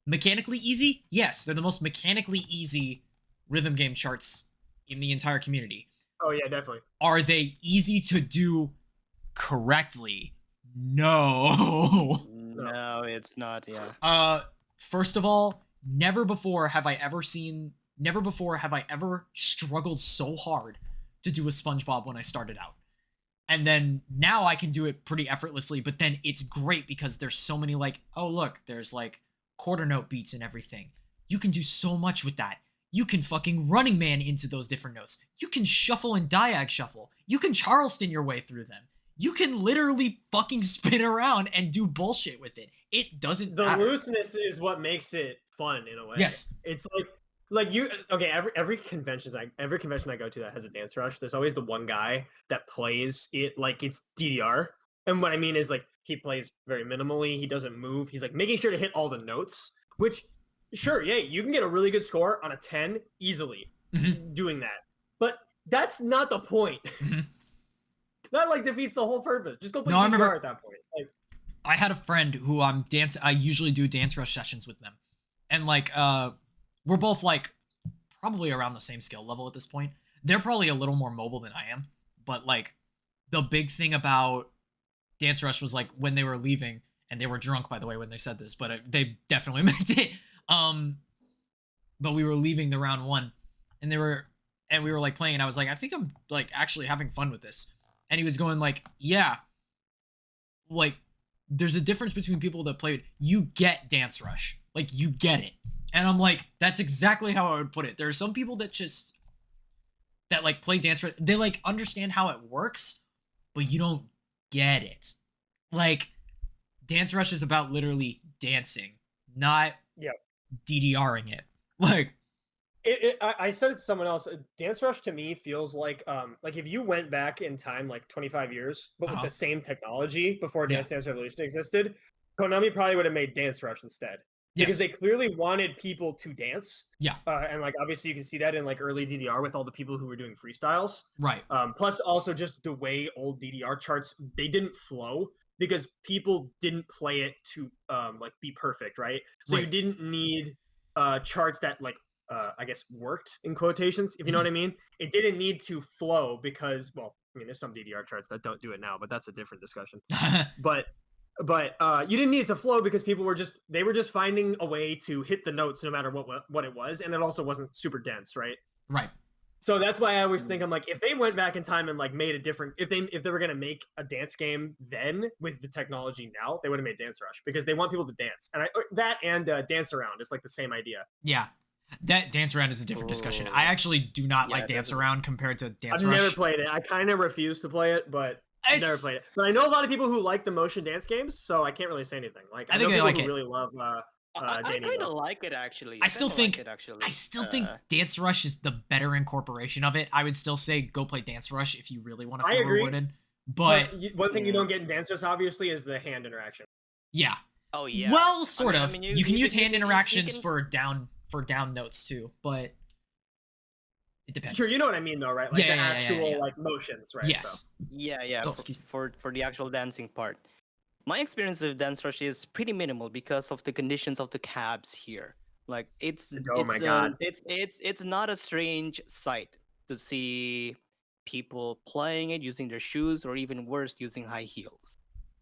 mechanically easy. Yes, they're the most mechanically easy rhythm game charts in the entire community. Oh, yeah, definitely. Are they easy to do correctly? No. No, it's not, yeah. First of all, never before have I ever struggled so hard to do a SpongeBob when I started out. And then now I can do it pretty effortlessly, but then it's great because there's so many like, oh look, there's like quarter note beats and everything. You can do so much with that. You can fucking Running Man into those different notes. You can shuffle and diag shuffle. You can Charleston your way through them. You can literally fucking spin around and do bullshit with it. It doesn't matter. The looseness is what makes it fun in a way. Yes. It's like you okay, every convention I go to that has a Dance Rush, there's always the one guy that plays it like it's DDR. And what I mean is like he plays very minimally, he doesn't move. He's like making sure to hit all the notes, which sure, yeah, you can get a really good score on a 10 easily doing that. But that's not the point. That like defeats the whole purpose. Just go play DDR at that point. Like, I had a friend who I usually do Dance Rush sessions with them. And like we're both like probably around the same skill level at this point. They're probably a little more mobile than I am, but like the big thing about Dance Rush was like when they were leaving, and they were drunk, by the way, when they said this, but they definitely meant it. But we were leaving the round 1, and we were like playing, and I was like, I think I'm like actually having fun with this. And he was going like, yeah, like there's a difference between people that play it. You get Dance Rush, like you get it. And I'm like, that's exactly how I would put it. There are some people that like play Dance Rush, they like understand how it works, but you don't get it. Like Dance Rush is about literally dancing, not DDRing it. Like I said it to someone else. Dance Rush to me feels like if you went back in time like 25 years, but with the same technology before Dance Revolution existed, Konami probably would have made Dance Rush instead. Because they clearly wanted people to dance. Yeah. And like obviously you can see that in like early DDR with all the people who were doing freestyles. Right. Plus also just the way old DDR charts, they didn't flow because people didn't play it to like be perfect, right? So you didn't need charts that like I guess worked in quotations, if you know what I mean. It didn't need to flow because, well, I mean, there's some DDR charts that don't do it now, but that's a different discussion. But you didn't need it to flow because people were just finding a way to hit the notes no matter what it was, and it also wasn't super dense, right? Right. So that's why I always think, I'm like, if they went back in time and like made a different, if they were gonna make a dance game then with the technology now, they would have made Dance Rush because they want people to dance, and Dance Around is like the same idea. Yeah. That Dance Around is a different discussion. I actually do not like Dance Around compared to Dance Rush. I've never played it. I kind of refuse to play it, but I've never played it. But I know a lot of people who like the motion dance games, so I can't really say anything. Like I think know people who really love I kind of like it actually. I still think Dance Rush is the better incorporation of it. I would still say go play Dance Rush if you really want to feel rewarded. But one thing you don't get in Dance Rush obviously is the hand interaction. Yeah. Oh yeah. Well, sort of. You can use hand interactions for down notes too, but it depends. Sure, you know what I mean though, right? Like the actual like motions, right? Yes. So. Yeah. For the actual dancing part. My experience with Dance Rush is pretty minimal because of the conditions of the cabs here. Like it's not a strange sight to see people playing it using their shoes or even worse using high heels.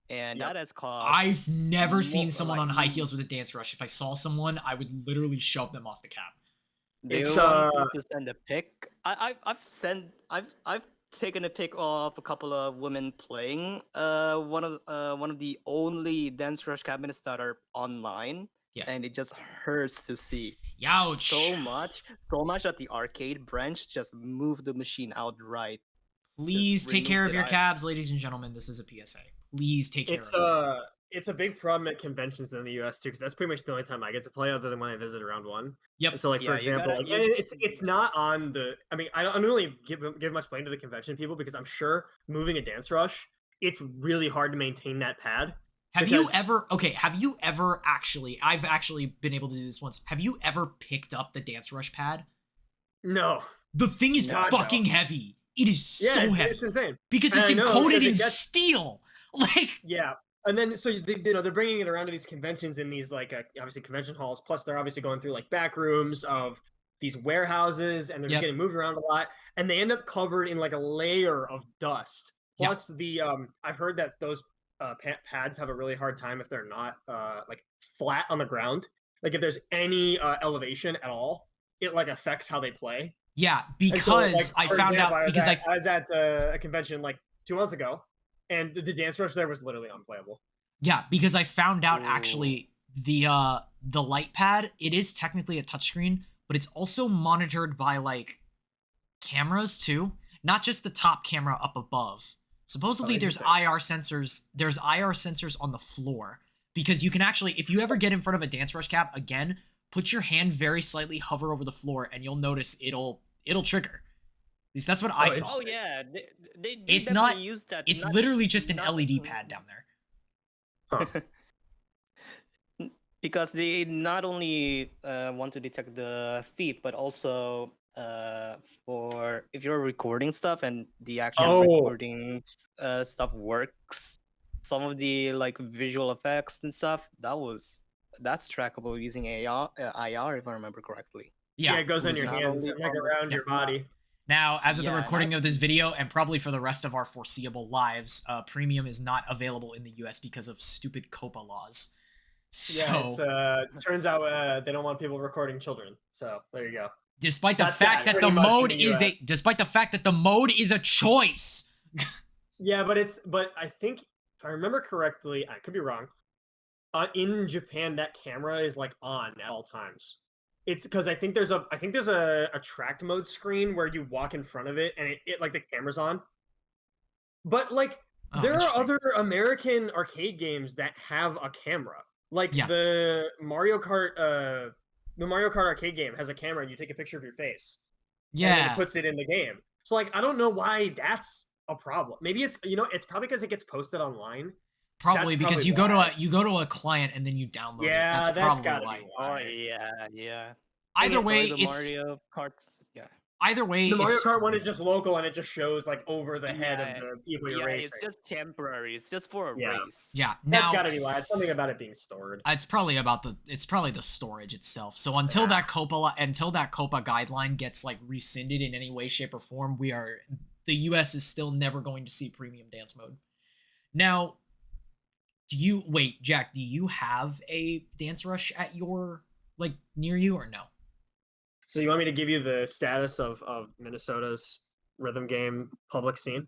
And that has caused... I've never seen someone on high heels with a Dance Rush. If I saw someone, I would literally shove them off the cab. It's to send a pic. I've taken a pic of a couple of women playing one of the only Dance Rush cabinets that are online. Yeah. And it just hurts to see. Youch. So much that the arcade branch just moved the machine outright. Please take care of your cabs, ladies and gentlemen. This is a PSA. Please take care of it. It's a big problem at conventions in the US too, because that's pretty much the only time I get to play other than when I visit round 1. Yep. And so like for example, it's not on the I don't really give much blame to the convention people because I'm sure moving a Dance Rush, it's really hard to maintain that pad. Have you ever actually, I've actually been able to do this once. Have you ever picked up the Dance Rush pad? No. The thing is fucking heavy. It is so heavy. It's insane. Because it's encoded in steel. Like and then so they're bringing it around to these conventions in these like obviously convention halls. Plus they're obviously going through like back rooms of these warehouses, and they're just getting moved around a lot, and they end up covered in like a layer of dust. Plus I've heard that those pads have a really hard time if they're not like flat on the ground. Like if there's any elevation at all, it like affects how they play. Yeah, because I found out because I was at a convention like 2 months ago, and the Dance Rush there was literally unplayable. Yeah, because I found out actually the light pad, it is technically a touchscreen, but it's also monitored by like cameras too, not just the top camera up above. Supposedly there's IR sensors. There's IR sensors on the floor, because you can actually, if you ever get in front of a Dance Rush cab again, put your hand very slightly, hover over the floor, and you'll notice it'll trigger. At least that's what I saw. Oh yeah, they it's not. Use that, it's not, literally just an LED pad down there. Huh. Because they not only want to detect the feet, but also for if you're recording stuff and the actual recording stuff works, some of the like visual effects and stuff that's trackable using IR if I remember correctly. Yeah, it goes on your Not hands only and like on the- around your body. Now, as of the Yeah, recording of this video, and probably for the rest of our foreseeable lives, premium is not available in the US because of stupid COPA laws. So, Yeah, it's turns out they don't want people recording children. So there you go. despite the That's fact that pretty the much in mode the is US. despite the fact that the mode is a choice. Yeah, but I think if I remember correctly, I could be wrong. In Japan, that camera is like on at all times. It's because I think there's a tracked mode screen where you walk in front of it and it like the camera's on. But like there are other American arcade games that have a camera. Like the Mario Kart arcade game has a camera and you take a picture of your face. Yeah. And then it puts it in the game. So like I don't know why that's a problem. Maybe it's it's probably because it gets posted online. Probably because you go to a client and then you download it. That's probably why. Oh yeah. Either way, the it's Mario Kart. Yeah. Either way, the Mario Kart one is just local and it just shows like over the head of the people you're racing. It's just temporary. It's just for a race. Yeah, that's gotta be why. It's something about it being stored. It's probably the storage itself. So until that COPA guideline gets like rescinded in any way, shape, or form, the US is still never going to see premium dance mode. Now, Jack, do you have a Dance Rush at your near you or no? So you want me to give you the status of Minnesota's rhythm game public scene?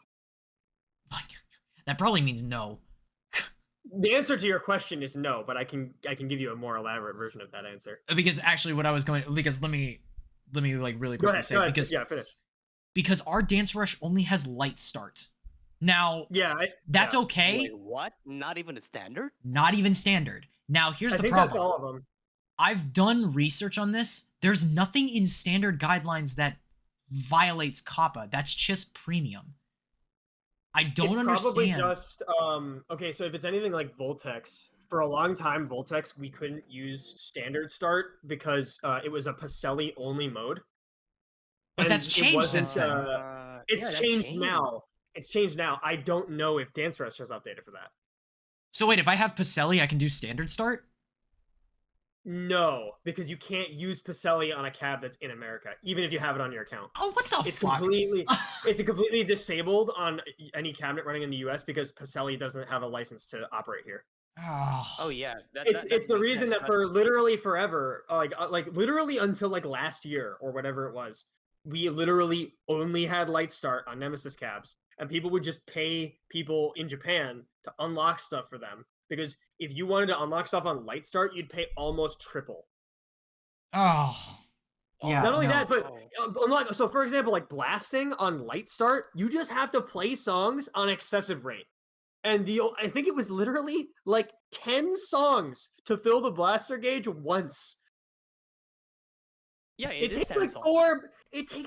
That probably means no. The answer to your question is no, but I can give you a more elaborate version of that answer. Because actually, let me like really quickly say finish. Because our Dance Rush only has light start. Now, that's okay. Wait, what? Not even a standard? Not even standard. Now, here's the problem. That's all of them. I've done research on this. There's nothing in standard guidelines that violates COPPA. That's just premium. I don't understand. It's probably just okay. So if it's anything like Voltex, for a long time, Voltex we couldn't use standard start because it was a Pacelli only mode. But that's changed since then. It's changed now. It's changed now. I don't know if Dance Rush has updated for that. So wait, if I have Pacelli, I can do standard start? No, because you can't use Pacelli on a cab that's in America, even if you have it on your account. Oh, what the fuck? It's completely disabled on any cabinet running in the US because Pacelli doesn't have a license to operate here. Oh yeah, it's the reason that for literally forever, like literally until like last year or whatever it was, we literally only had light start on Nemesis cabs, and people would just pay people in Japan to unlock stuff for them. Because if you wanted to unlock stuff on light start, you'd pay almost triple. Oh. Yeah. Not only that, but unlock. So for example, like blasting on light start, you just have to play songs on excessive rate. And I think it was literally like 10 songs to fill the blaster gauge once. Yeah, it takes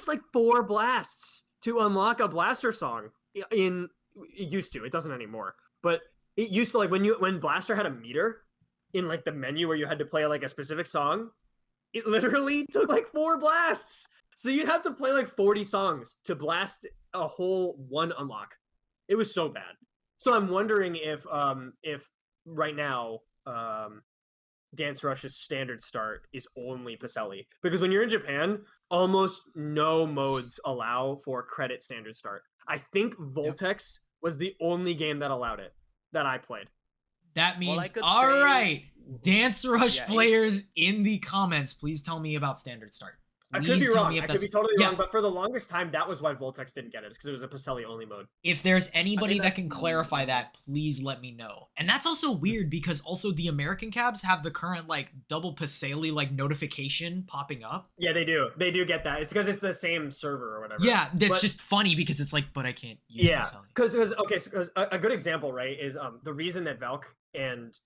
like four blasts to unlock a blaster song. It used to. It doesn't anymore. But it used to, like, when Blaster had a meter in like the menu where you had to play like a specific song, it literally took like 4 blasts. So you'd have to play like 40 songs to blast a whole one unlock. It was so bad. So I'm wondering if right now Dance Rush's standard start is only Pacelli, because when you're in Japan, almost no modes allow for credit standard start. I think Voltex was the only game that allowed it that I played. That means all right, Dance Rush players in the comments, please tell me about standard start. Please I could be tell wrong. me if I that's... could be totally wrong, but for the longest time, that was why Voltex didn't get it, because it was a Pacelli only mode. If there's anybody that can clarify that, please let me know. And that's also weird, because also the American cabs have the current like double Pacelli like notification popping up. Yeah, they do. They do get that. It's because it's the same server or whatever. Yeah, that's just funny because it's like, but I can't use Pacelli. Because a good example, right, is the reason that Valk and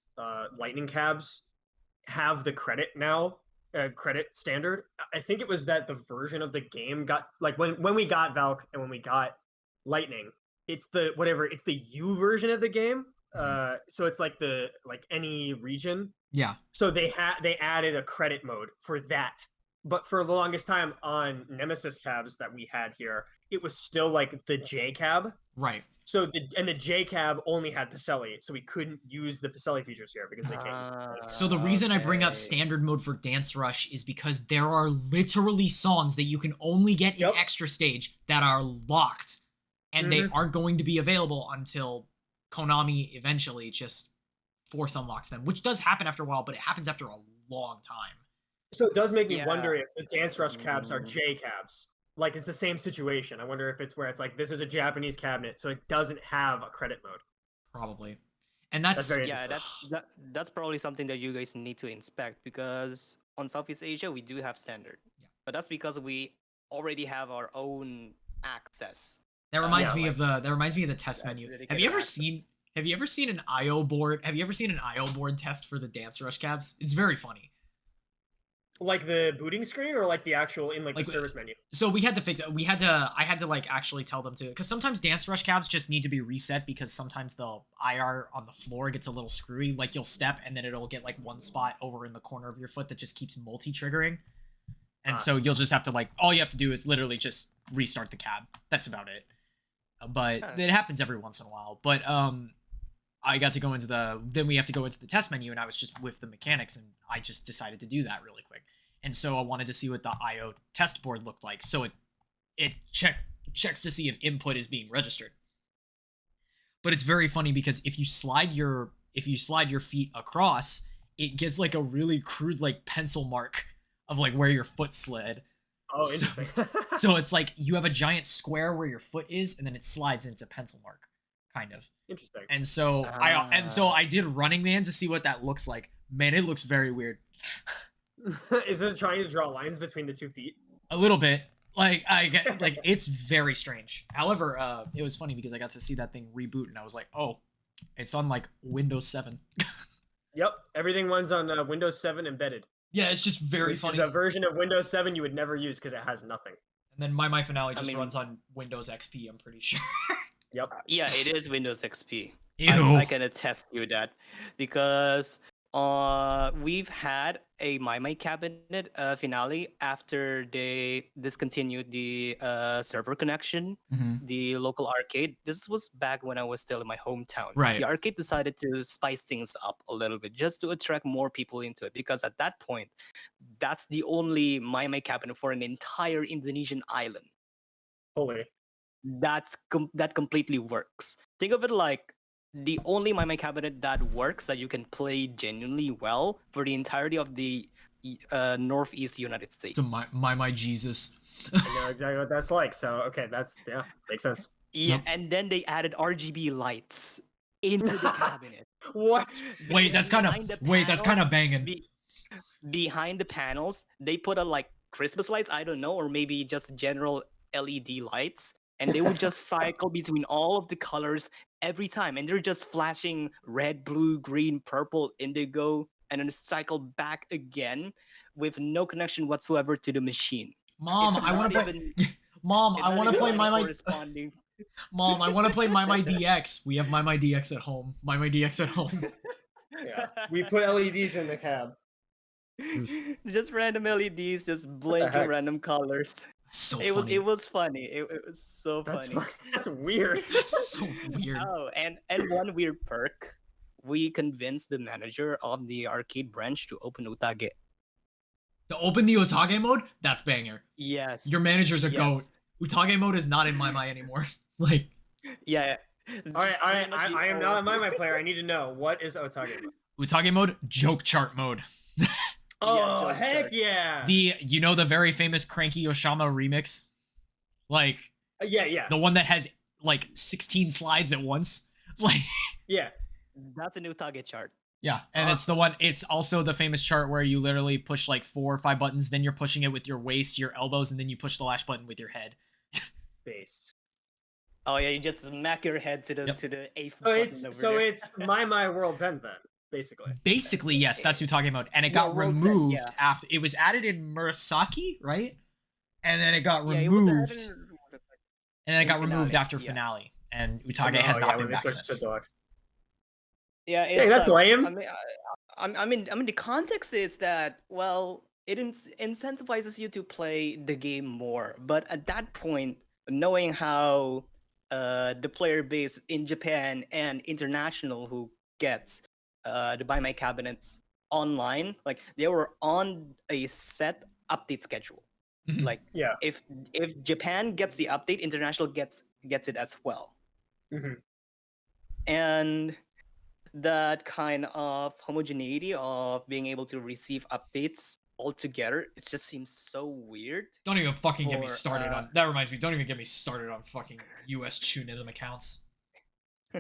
Lightning cabs have the credit now. Credit standard. I think it was that the version of the game got like when we got Valk and when we got Lightning, it's the U version of the game. So it's like any region. Yeah. So they added a credit mode for that but for the longest time on Nemesis cabs that we had here, it was still like the J cab. Right. So the J cab only had Pacelli, so we couldn't use the Pacelli features here because they changed. So the reason I bring up Okay. standard mode for Dance Rush is because there are literally songs that you can only get in extra stage that are locked, and they aren't going to be available until Konami eventually just force unlocks them, which does happen after a while, but it happens after a long time. So it does make me Yeah. wonder if the Dance Rush cabs are J cabs. Like, it's the same situation. I wonder if it's where it's like, this is a Japanese cabinet, so it doesn't have a credit mode. Probably. And that's very Yeah, that's probably something that you guys need to inspect, because on Southeast Asia we do have standard, but that's because we already have our own access. that reminds yeah, me of the test menu. Have you ever access. seen an IO board? Have you ever seen an IO board test for the Dance Rush cabs? It's very funny. Like the booting screen or like the actual in like the Like, service menu? So we had to fix it. I had to like actually tell them to, because sometimes Dance Rush cabs just need to be reset because sometimes the IR on the floor gets a little screwy. Like, you'll step and then it'll get like one spot over in the corner of your foot that just keeps multi-triggering. And so you'll just have to like, all you have to do is literally just restart the cab. That's about it. But it happens every once in a while. But I got to go into then we have to go into the test menu, and I was just with the mechanics, and I just decided to do that really quick. And so I wanted to see what the IO test board looked like. So it checks to see if input is being registered. But it's very funny because if you slide your feet across, it gives like a really crude like pencil mark of like where your foot slid. Oh, interesting. So it's like you have a giant square where your foot is, and then it slides and it's a pencil mark, kind of. Interesting. And so I did Running Man to see what that looks like. Man, it looks very weird. Is it trying to draw lines between the 2 feet? A little bit. Like I get like it's very strange. However, it was funny because I got to see that thing reboot, and I was like, oh, it's on like Windows 7. Yep, everything runs on Windows 7 embedded. Yeah, it's just very Which funny. is a version of Windows 7 you would never use because it has nothing. And then My Finale just runs on Windows XP, I'm pretty sure. Yep. Yeah, it is Windows XP. Ew. I can attest to that, because we've had a My cabinet finale after they discontinued the server connection, the local arcade. This was back when I was still in my hometown. Right. The arcade decided to spice things up a little bit just to attract more people into it, because at that point, that's the only My cabinet for an entire Indonesian island. Holy. That completely works. Think of it like the only My cabinet that works, that you can play genuinely well for the entirety of the northeast United States. It's a My Jesus. I know exactly what that's like. So okay, makes sense. Yeah, and then they added RGB lights into the cabinet. What? Wait, that's kind of banging. Behind the panels, they put up like Christmas lights, I don't know, or maybe just general LED lights, and they would just cycle between all of the colors every time, and they're just flashing red, blue, green, purple, indigo, and then cycle back again with no connection whatsoever to the machine. Mom, I want to play. Mom, I want to play My corresponding. Mom, I want to play My DX. We have My DX at home. My DX at home. Yeah, we put LEDs in the cab. Just random LEDs, just blinking random colors. So funny. It was funny. It was so funny. That's weird. That's so weird. Oh, and one weird perk, we convinced the manager of the arcade branch to open Utage. To open the Utage mode, that's banger. Yes. Your manager's a goat. Utage mode is not in My anymore. Like. Yeah. All right. I am not a My player. I need to know, what is Otage mode? Utage mode, joke chart mode. Oh, heck yeah! The very famous Cranky Oshama remix? Like, yeah. The one that has like 16 slides at once? Like, yeah. That's a new Utage chart. Yeah, and it's also the famous chart where you literally push like 4 or 5 buttons, then you're pushing it with your waist, your elbows, and then you push the lash button with your head. Based. Oh yeah, you just smack your head to the eighth Oh, button over there. it's My World's End then. Basically, yes, that's Utage mode, and it got removed after it was added in Murasaki, right? And then it got removed, after Finale, and Utage has not been back since. Yeah, that's lame. I mean, the context is that, well, it incentivizes you to play the game more. But at that point, knowing how the player base in Japan and international who gets to buy my cabinets online, like they were on a set update schedule. Like if Japan gets the update, international gets it as well. And that kind of homogeneity of being able to receive updates all together, it just seems so weird. Don't even fucking get me started on that. Reminds me, don't even get me started on fucking US CHUNITHM accounts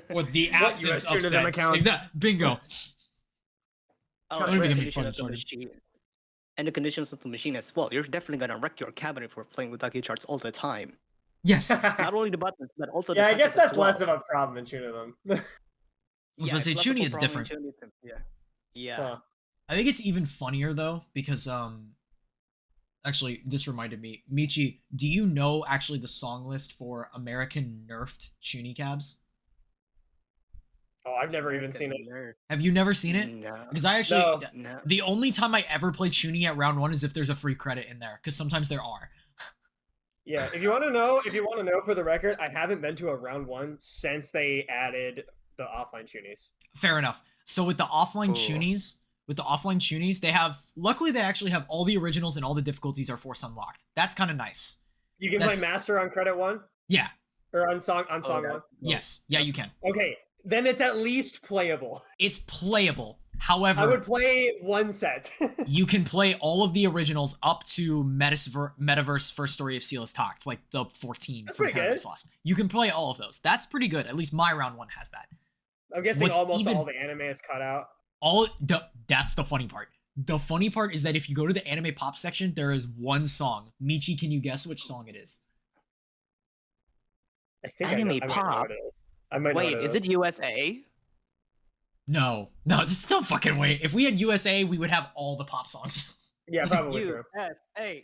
or the absence of said accounts. Exactly, bingo. Don't even get me fucking started. And the conditions of the machine as well. You're definitely gonna wreck your cabinet for playing with lucky charts all the time. Yes. Not only the buttons, but also I guess that's less of a problem in CHUNITHM. I was gonna say Chuni, it's different. Yeah. I think it's even funnier though because actually this reminded me, Michi, do you know actually the song list for American nerfed Chuni cabs? Oh, I've never even seen it. Have you never seen it? No. Because I actually the only time I ever play Chuni at round 1 is if there's a free credit in there, because sometimes there are. Yeah, if you want to know for the record, I haven't been to a round 1 since they added the offline Chunis. Fair enough. So with the offline Chunis, they have, luckily they actually have all the originals and all the difficulties are force unlocked. That's kind of nice. You can play Master on credit 1? Yeah. Or on song 1? Yes. Yeah, you can. Okay, then it's at least playable. It's playable. However, I would play 1 set. You can play all of the originals up to Metaverse First Story of Sealess Talks, like the 14 That's from pretty Paradise good. Lost. You can play all of those. That's pretty good. At least my round 1 has that. I'm guessing almost all the anime is cut out. That's the funny part. The funny part is that if you go to the anime pop section, there is one song. Michi, can you guess which song it is? I think anime pop. Wait, is it USA? No, this is no fucking way. If we had USA, we would have all the pop songs. Yeah, probably true. USA.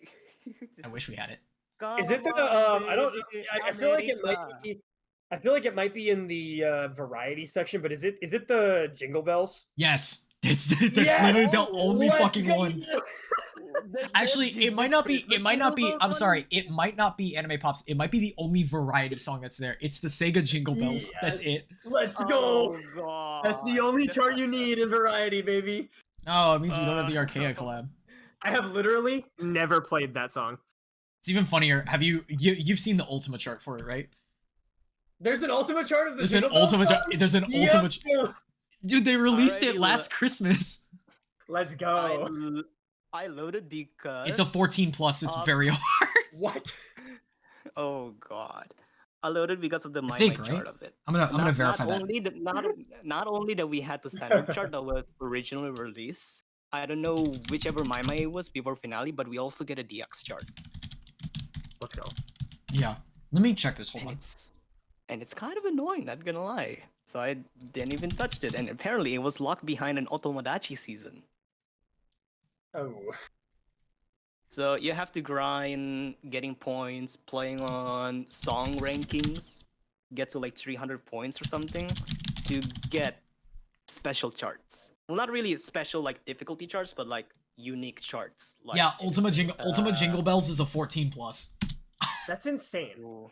I wish we had it. Is it the I don't. I feel like it might be. I feel like it might be in the variety section, but is it the Jingle Bells? Yes, that's literally the only fucking one. Actually, it might not be. I'm sorry. It might not be anime pops. It might be the only variety song that's there. It's the Sega Jingle Bells. Yes. That's it. Let's go. God. That's the only chart you need in variety, baby. No, it means we don't have the Arcaea collab. I have literally never played that song. It's even funnier. Have you've seen the Ultima chart for it, right? There's an Ultima chart of the Jingle Bells song? There's an Ultima. Dude, they released it last Christmas. Let's go. I loaded because it's a 14 plus. It's very hard. What? Oh god! I loaded because of the chart of it. I'm gonna verify not that. Not only that we had the standard chart that was originally released. I don't know whichever My it was before finale, but we also get a DX chart. Let's go. Yeah. Let me check this. Hold on. And it's kind of annoying, not gonna lie. So I didn't even touch it, and apparently it was locked behind an Otomodachi season. Oh. So you have to grind, getting points, playing on song rankings, get to like 300 points or something to get special charts. Well, not really special like difficulty charts, but like unique charts. Like, yeah, Ultima Jingle Bells is a 14 plus. That's insane.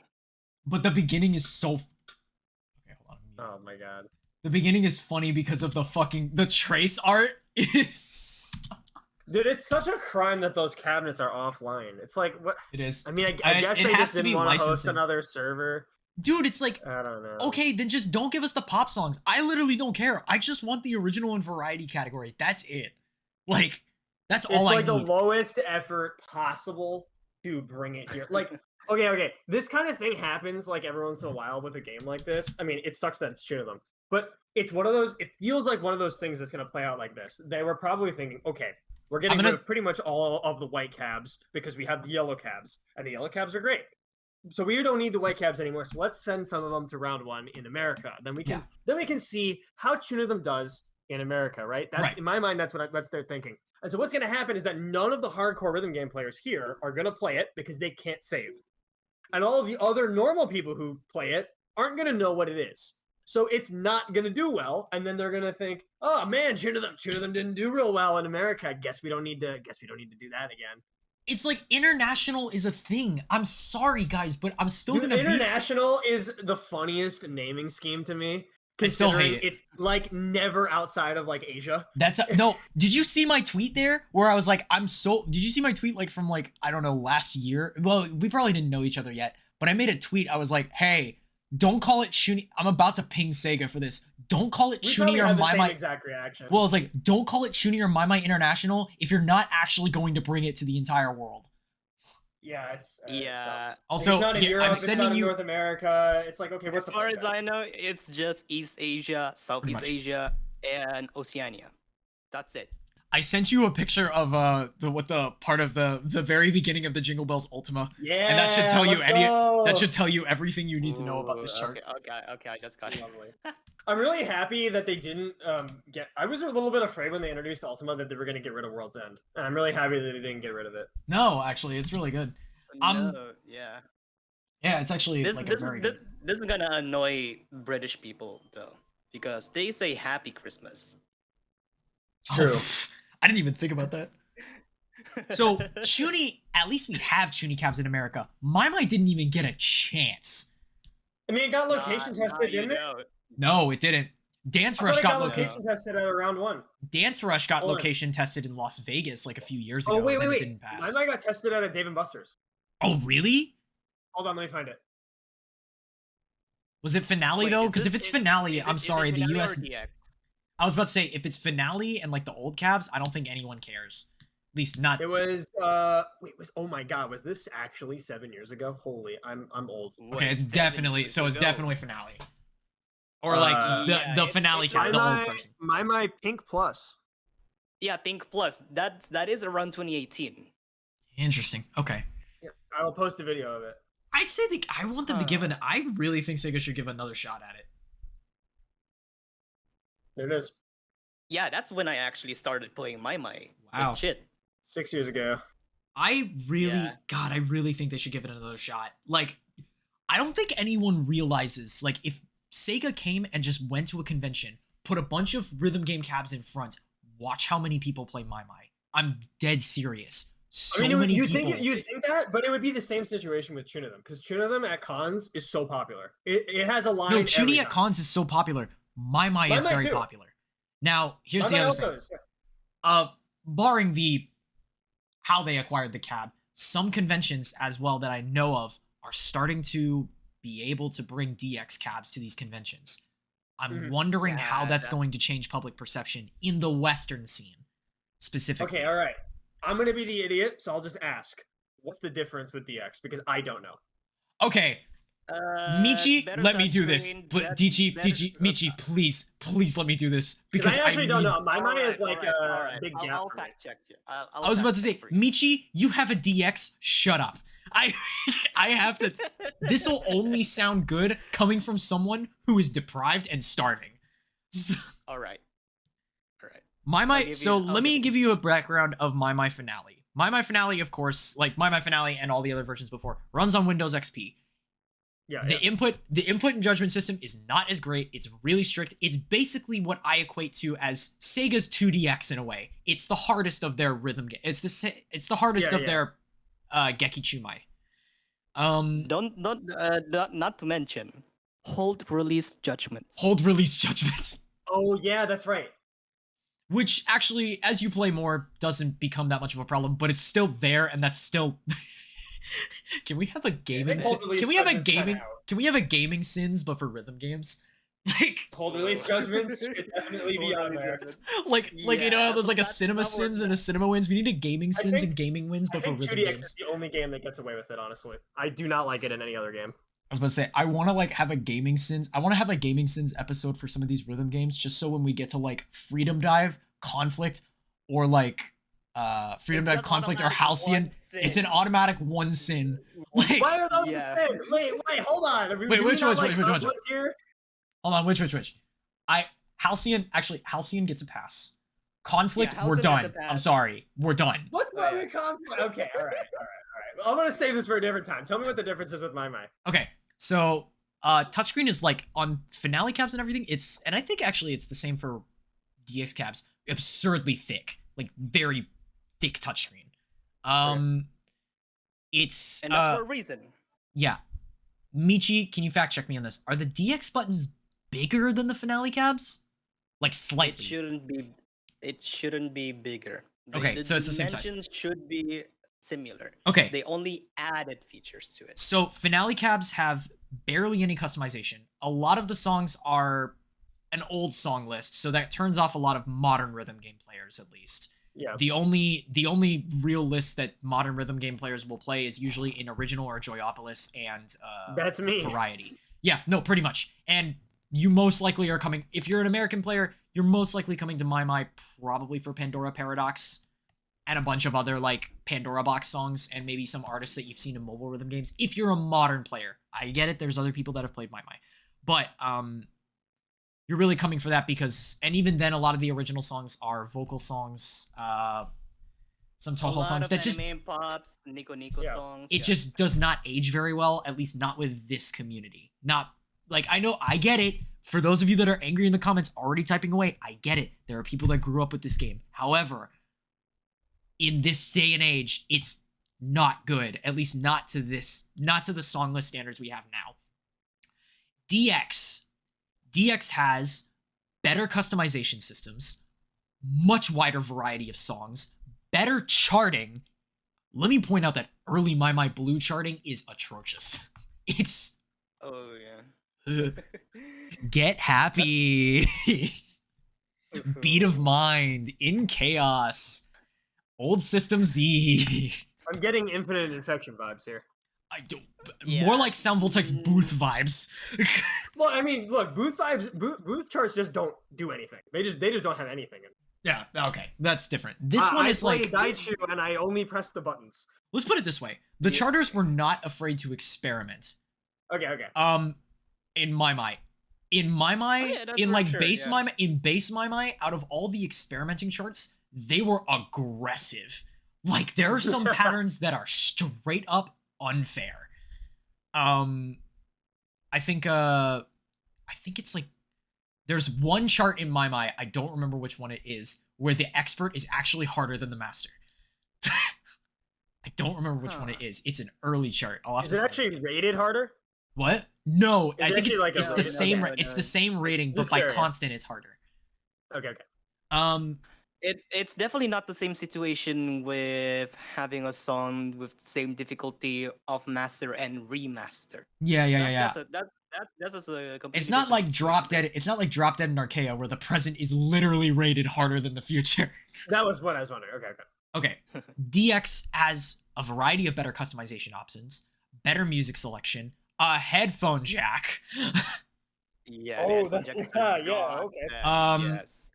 But the beginning is so. Okay, hold on. Oh my god. The beginning is funny because of the trace art is. Dude, it's such a crime that those cabinets are offline. It's like, what? It is. I mean, I guess they just didn't want to host another server. Dude, it's like, I don't know. Okay, then just don't give us the pop songs. I literally don't care. I just want the original and variety category. That's it. Like, that's all I need. It's like the lowest effort possible to bring it here. Like, okay. This kind of thing happens like every once in a while with a game like this. I mean, it sucks that it's CHUNITHM, but it's one of those, it feels like one of those things that's going to play out like this. They were probably thinking, okay, we're getting rid of pretty much all of the white cabs because we have the yellow cabs, and the yellow cabs are great. So we don't need the white cabs anymore. So let's send some of them to round 1 in America. Then we can see how CHUNITHM does in America, right? That's in my mind. That's what they're thinking. And so what's going to happen is that none of the hardcore rhythm game players here are going to play it because they can't save, and all of the other normal people who play it aren't going to know what it is. So it's not gonna do well, and then they're gonna think, "Oh man, CHUNITHM didn't do real well in America. I guess we don't need to do that again." It's like international is a thing. I'm sorry, guys, but I'm still gonna be... International is the funniest naming scheme to me. I still hate it. It's like never outside of like Asia. No. Did you see my tweet there where I was like, did you see my tweet like from like, I don't know, last year? Well, we probably didn't know each other yet, but I made a tweet. I was like, hey, don't call it Chuni. I'm about to ping Sega for this. Don't call it Chuni or My. Exact reaction. Well, it's like, don't call it Chuni or My International if you're not actually going to bring it to the entire world. Yeah, it's also, it's not in Europe, I'm it's sending not in you North America. It's like, okay, what's as far as I know, it's just East Asia, Southeast Asia, and Oceania. That's it. I sent you a picture of the part of the very beginning of the Jingle Bells Ultima. Yeah, and that should tell you that should tell you everything you need to know about this chart. Okay, I just got it. Lovely. I'm really happy that they didn't I was a little bit afraid when they introduced Ultima that they were going to get rid of World's End. And I'm really happy that they didn't get rid of it. No, actually, it's really good. Yeah. Yeah, it's actually This is gonna annoy British people though, because they say Happy Christmas. True. I didn't even think about that. So Chuni, at least we have Chuni cabs in America. My didn't even get a chance. I mean, it got location tested, didn't it? No, it didn't. Dance Rush got location tested at round 1. Dance Rush got location tested in Las Vegas like a few years ago. Oh wait, and it didn't pass. My got tested at a Dave & Buster's. Oh really? Hold on, let me find it. Was it Finale though? Because if it's Finale, I'm sorry, the US. I was about to say, if it's Finale and like the old cabs, I don't think anyone cares. At least not. It was oh my god, was this actually 7 years ago? Holy, I'm old. Okay, it's definitely definitely Finale. Or like the Finale cab, the old version. My Pink Plus. Yeah, Pink Plus. That is around 2018. Interesting. Okay. Yeah, I will post a video of it. I'd say I want them to give I really think Sega should give another shot at it. There it is. Yeah, that's when I actually started playing My. Wow. Shit. 6 years ago. I really think they should give it another shot. Like, I don't think anyone realizes, like, if Sega came and just went to a convention, put a bunch of rhythm game cabs in front, watch how many people play My. I'm dead serious. So many people. You'd think that, but it would be the same situation with CHUNITHM, because CHUNITHM at cons is so popular. It has a line. No, Chuni at cons is so popular. My is very popular. Now, here's the other thing. Barring how they acquired the cab, some conventions as well that I know of are starting to be able to bring DX cabs to these conventions. I'm wondering how that's going to change public perception in the Western scene, specifically. Okay, all right. I'm going to be the idiot, so I'll just ask. What's the difference with DX? Because I don't know. Okay. Michi, let me do this. Michi, please let me do this. Because I actually don't know. My is like a big gap. I'll fact check you. I was about to say, Michi, you have a DX. Shut up. I have to. This will only sound good coming from someone who is deprived and starving. So, all right. Let me give you a background of My Finale. My Finale, of course, like My Finale and all the other versions before, runs on Windows XP. Yeah. The input and judgment system is not as great. It's really strict. It's basically what I equate to as Sega's 2DX in a way. It's the hardest of their rhythm game. It's the hardest of their Geki Chumai. Not to mention hold release judgments. Oh yeah, that's right. Which actually, as you play more, doesn't become that much of a problem, but it's still there, and that's still. Can we have a gaming? Can we have a gaming sins, but for rhythm games? Like hold release judgments should definitely be on there. Like you know, there's like a cinema sins and a cinema wins. We need a gaming sins and gaming wins, but for rhythm games. 2DX is the only game that gets away with it. Honestly, I do not like it in any other game. I was about to say, I want to like have a gaming sins. I want to have a gaming sins episode for some of these rhythm games, just so when we get to like Freedom Dive, Conflict, or like Freedom Dive, Conflict, or Halcyon, it's an automatic one sin. Like, why are those a sin? Wait, hold on. Wait, which one? Hold on, which? Halcyon gets a pass. Conflict, we're done. I'm sorry, we're done. What's wrong with Conflict? Okay, all right. Well, I'm gonna save this for a different time. Tell me what the difference is with My. Okay, so touchscreen is like on finale cabs and everything. And I think actually it's the same for DX cabs. Absurdly thick, like very thick touchscreen. It's and that's for a reason. Yeah, Michi, can you fact check me on this? Are the DX buttons bigger than the finale cabs? Like slightly. It shouldn't be bigger. Okay, so it's the same size. Dimensions should be similar. Okay. They only added features to it. So finale cabs have barely any customization. A lot of the songs are an old song list, so that turns off a lot of modern rhythm game players, at least. Yeah. The only real list that modern rhythm game players will play is usually in original or Joyopolis and that's me. Variety. Yeah, no, pretty much. And you most likely are coming, if you're an American player, you're most likely coming to My probably for Pandora Paradox and a bunch of other like Pandora Box songs and maybe some artists that you've seen in mobile rhythm games. If you're a modern player, I get it. There's other people that have played My, but you're really coming for that because, and even then, a lot of the original songs are vocal songs, some Toho songs that just pops, Nico songs. It just does not age very well, at least not with this community. Not like I know I get it. For those of you that are angry in the comments already typing away, I get it. There are people that grew up with this game. However, in this day and age, it's not good. At least not to the song list standards we have now. DX has better customization systems, much wider variety of songs, better charting. Let me point out that early My Blue charting is atrocious. It's oh yeah. Get happy. Beat of Mind, In Chaos, Old System Z. I'm getting Infinite Infection vibes here. I don't. Yeah. More like Sound Voltaic's booth vibes. Well, I mean, look, booth vibes, booth charts just don't do anything. They just don't have anything. Yeah. Okay, that's different. This one is like Daichu, and I only press the buttons. Let's put it this way: the charters were not afraid to experiment. Okay. In My, in like sure, base My, in base My, out of all the experimenting charts, they were aggressive. Like there are some patterns that are straight up unfair. I think it's like there's one chart in My, I don't remember which one it is, where the expert is actually harder than the master. I don't remember which one it is. It's an early chart. Is it actually rated harder? What? No, I think it's, like it's the same. It's the same rating, but by constant, it's harder. Okay. It's definitely not the same situation with having a song with the same difficulty of master and remaster. Yeah. That's a complete. It's not like Drop Dead. It's not like Drop Dead and Arcaea, where the present is literally rated harder than the future. That was what I was wondering. Okay. DX has a variety of better customization options, better music selection, a headphone jack. Yeah. Okay. Yes.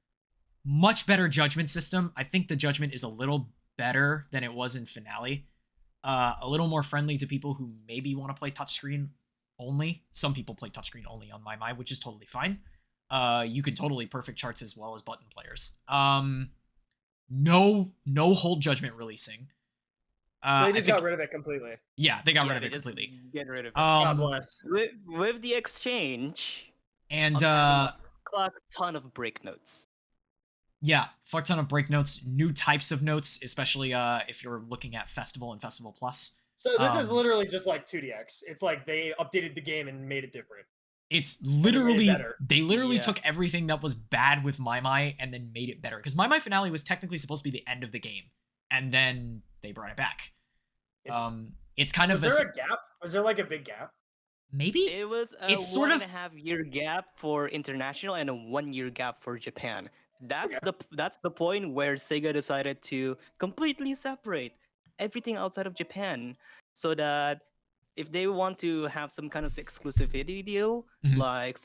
Much better judgment system. I think the judgment is a little better than it was in Finale. A little more friendly to people who maybe want to play touchscreen only. Some people play touchscreen only on My, which is totally fine. You can totally perfect charts as well as button players. No hold judgment releasing. They just got rid of it completely. Yeah, they got rid of it completely. Get rid of it. God bless. With the exchange and a ton of break notes. Yeah, fuck ton of break notes, new types of notes, especially if you're looking at Festival and Festival Plus. So this is literally just like 2DX. It's like they updated the game and made it different. It's literally they literally took everything that was bad with My and then made it better. Because My Finale was technically supposed to be the end of the game, and then they brought it back. It's kind of was there a gap? Was there like a big gap? Maybe it was a it's sort of 1.5 year gap for international and a 1 year gap for Japan. That's the point where Sega decided to completely separate everything outside of Japan, so that if they want to have some kind of exclusivity deal, like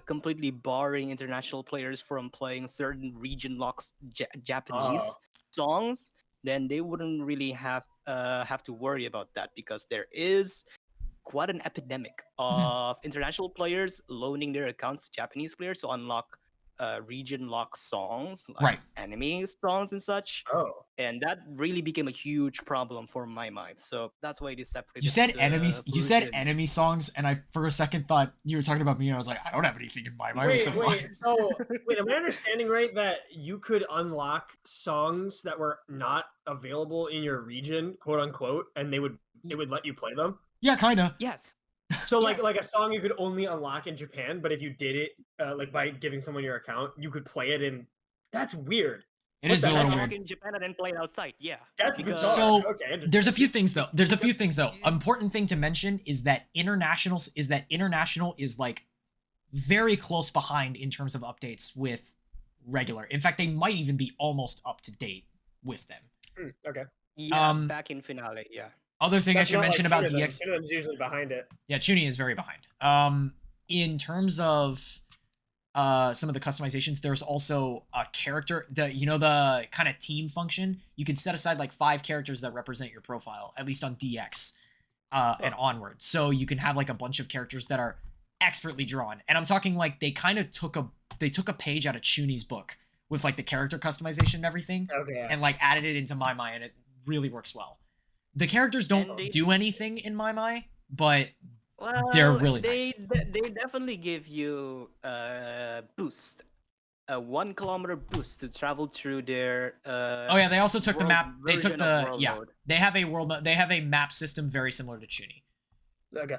completely barring international players from playing certain region locks Japanese songs, then they wouldn't really have to worry about that, because there is quite an epidemic of international players loaning their accounts to Japanese players to unlock region lock songs, like Right. anime songs and such. Oh. And that really became a huge problem for my mind. So that's why it is separated. You said enemies. You said regions. enemy songs, and I for a second thought you were talking about me. And I was like, I don't have anything in my mind. Wait, What the fuck? so wait, am I understanding right that you could unlock songs that were not available in your region, quote unquote, and it would let you play them? Yeah, kinda. Yes. So like a song you could only unlock in Japan, but if you did it like by giving someone your account, you could play it in. That's weird. It is a little Unlock weird. in Japan and then play it outside. Yeah. That's because- bizarre. So Okay, interesting. there's a few things though. Important thing to mention is that international is like very close behind in terms of updates with regular. In fact, they might even be almost up to date with them. Okay. Yeah, back in Finale, yeah. Other thing I should mention about DX. CHUNITHM's usually behind it. Yeah, Chuni is very behind. In terms of some of the customizations, there's also a character, the kind of team function. You can set aside like 5 characters that represent your profile, at least on DX and onward. So you can have like a bunch of characters that are expertly drawn. And I'm talking like they kind of took a page out of Chuni's book with like the character customization and everything, and like added it into My, and it really works well. The characters don't do anything in My, but they're really nice. They definitely give you a boost, a 1 kilometer boost to travel through their. Oh yeah, they also took the map. They took the mode. They have a world. They have a map system very similar to Chuni. Okay.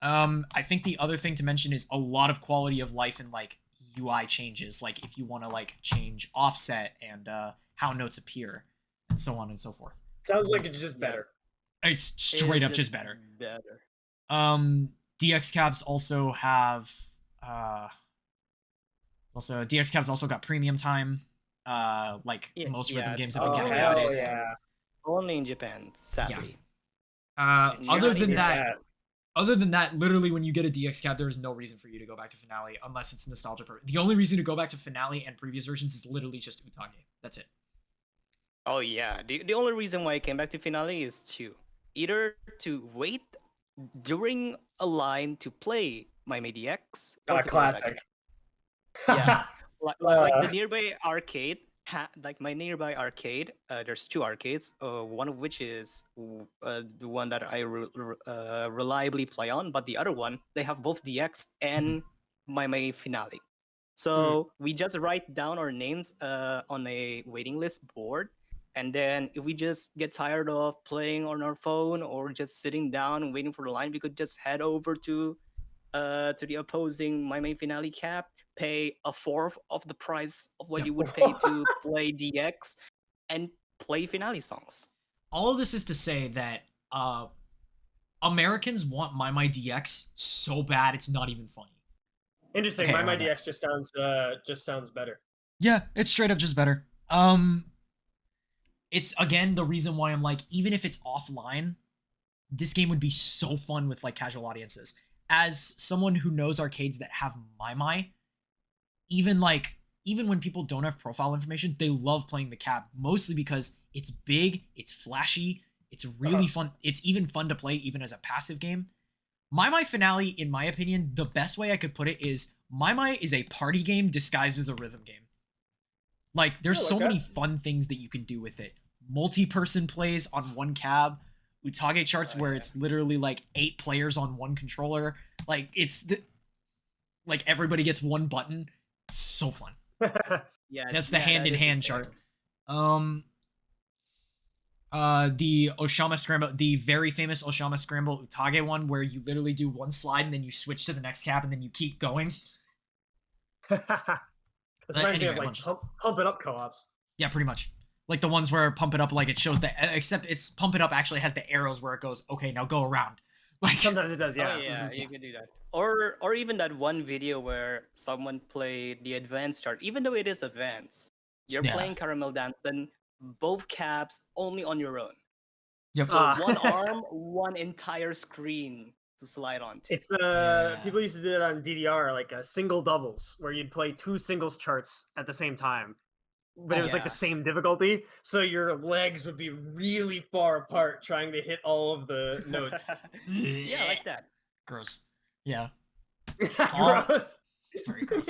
I think the other thing to mention is a lot of quality of life and like UI changes, like if you want to like change offset and how notes appear, and so on and so forth. Sounds like it's just better. It's straight up just better. DX cabs also have DX cabs also got premium time. Like most rhythm games have been getting nowadays. Yeah. Only in Japan, sadly. Other than that, literally when you get a DX cab, there is no reason for you to go back to Finale unless it's nostalgia. The only reason to go back to Finale and previous versions is literally just Utage. That's it. Oh yeah, the only reason why I came back to Finale is either to wait during a line to play My DX. Classic. Yeah, like the nearby arcade. Like my nearby arcade, there's 2 arcades. One of which is the one that I reliably play on, but the other one they have both DX and My Finale. So we just write down our names on a waiting list board, and then if we just get tired of playing on our phone or just sitting down and waiting for the line, we could just head over to the opposing My Finale cap, pay a 4th of the price of what you would pay to play DX, and play Finale songs. All of this is to say that Americans want My DX so bad it's not even funny. Interesting. Okay, My DX just sounds better. Yeah, it's straight up just better. It's again the reason why I'm like, even if it's offline, this game would be so fun with like casual audiences. As someone who knows arcades that have My, even when people don't have profile information, they love playing the cab, mostly because it's big, it's flashy, it's really fun. It's even fun to play even as a passive game. My Finale, in my opinion, the best way I could put it is My is a party game disguised as a rhythm game. Like, there's so many fun things that you can do with it. Multi-person plays on one cab, Utage charts where it's literally like 8 players on one controller. Like, like everybody gets one button. It's so fun. Yeah, that's the hand-in-hand chart. The Oshama Scramble, the very famous Oshama Scramble Utage one, where you literally do one slide and then you switch to the next cab and then you keep going. This reminds me of like pump it up co-ops. Yeah, pretty much. Like the ones where Pump It Up, like it shows that, except it's Pump It Up actually has the arrows where it goes, okay, now go around. Like sometimes it does, yeah. Oh, yeah, you can do that. Or even that one video where someone played the advanced chart, even though it is advanced, you're playing Caramel Dancing, both cabs only on your own. Yep. So one arm, one entire screen to slide on. It's the people used to do it on DDR, like single doubles, where you'd play 2 singles charts at the same time. But it was like the same difficulty, so your legs would be really far apart trying to hit all of the notes. Yeah, like that. Gross. Yeah. Gross. It's very gross.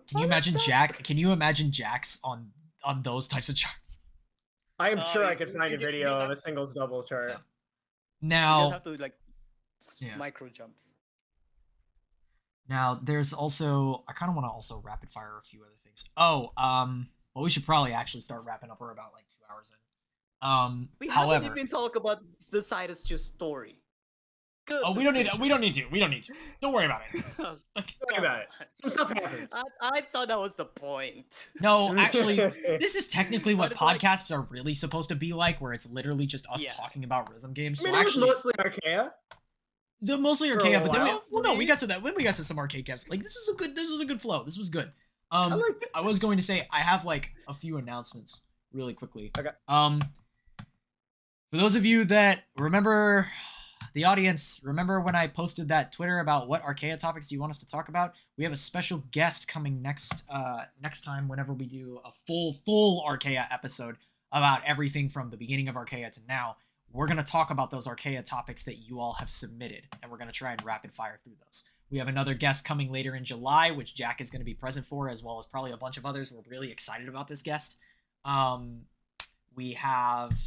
Can you imagine Jack? Can you imagine Jax on those types of charts? I am sure I could find a video of a singles doubles chart. Yeah. Now, you have to like micro jumps. Now, there's also, I kind of want to also rapid fire a few other things. Oh, well, we should probably actually start wrapping up. We're about like 2 hours in. We however, haven't even talked about the Sidus Juice story. Good. Oh, we don't need to. Don't worry about it. Think about it. Some stuff happens. I thought that was the point. No, actually, this is technically what podcasts are really supposed to be like, where it's literally just us talking about rhythm games. I mean, it was mostly Arcaea. Mostly Arcaea, but then we got to that when we got to some arcade games. Like this was a good flow. This was good. I was going to say I have like a few announcements really quickly. Okay. For those of you that remember, the audience, remember when I posted that Twitter about what Arcaea topics do you want us to talk about? We have a special guest coming next time whenever we do a full Arcaea episode about everything from the beginning of Arcaea to now. We're going to talk about those Arcaea topics that you all have submitted, and we're going to try and rapid fire through those. We have another guest coming later in July, which Jack is going to be present for, as well as probably a bunch of others. We're really excited about this guest. We have...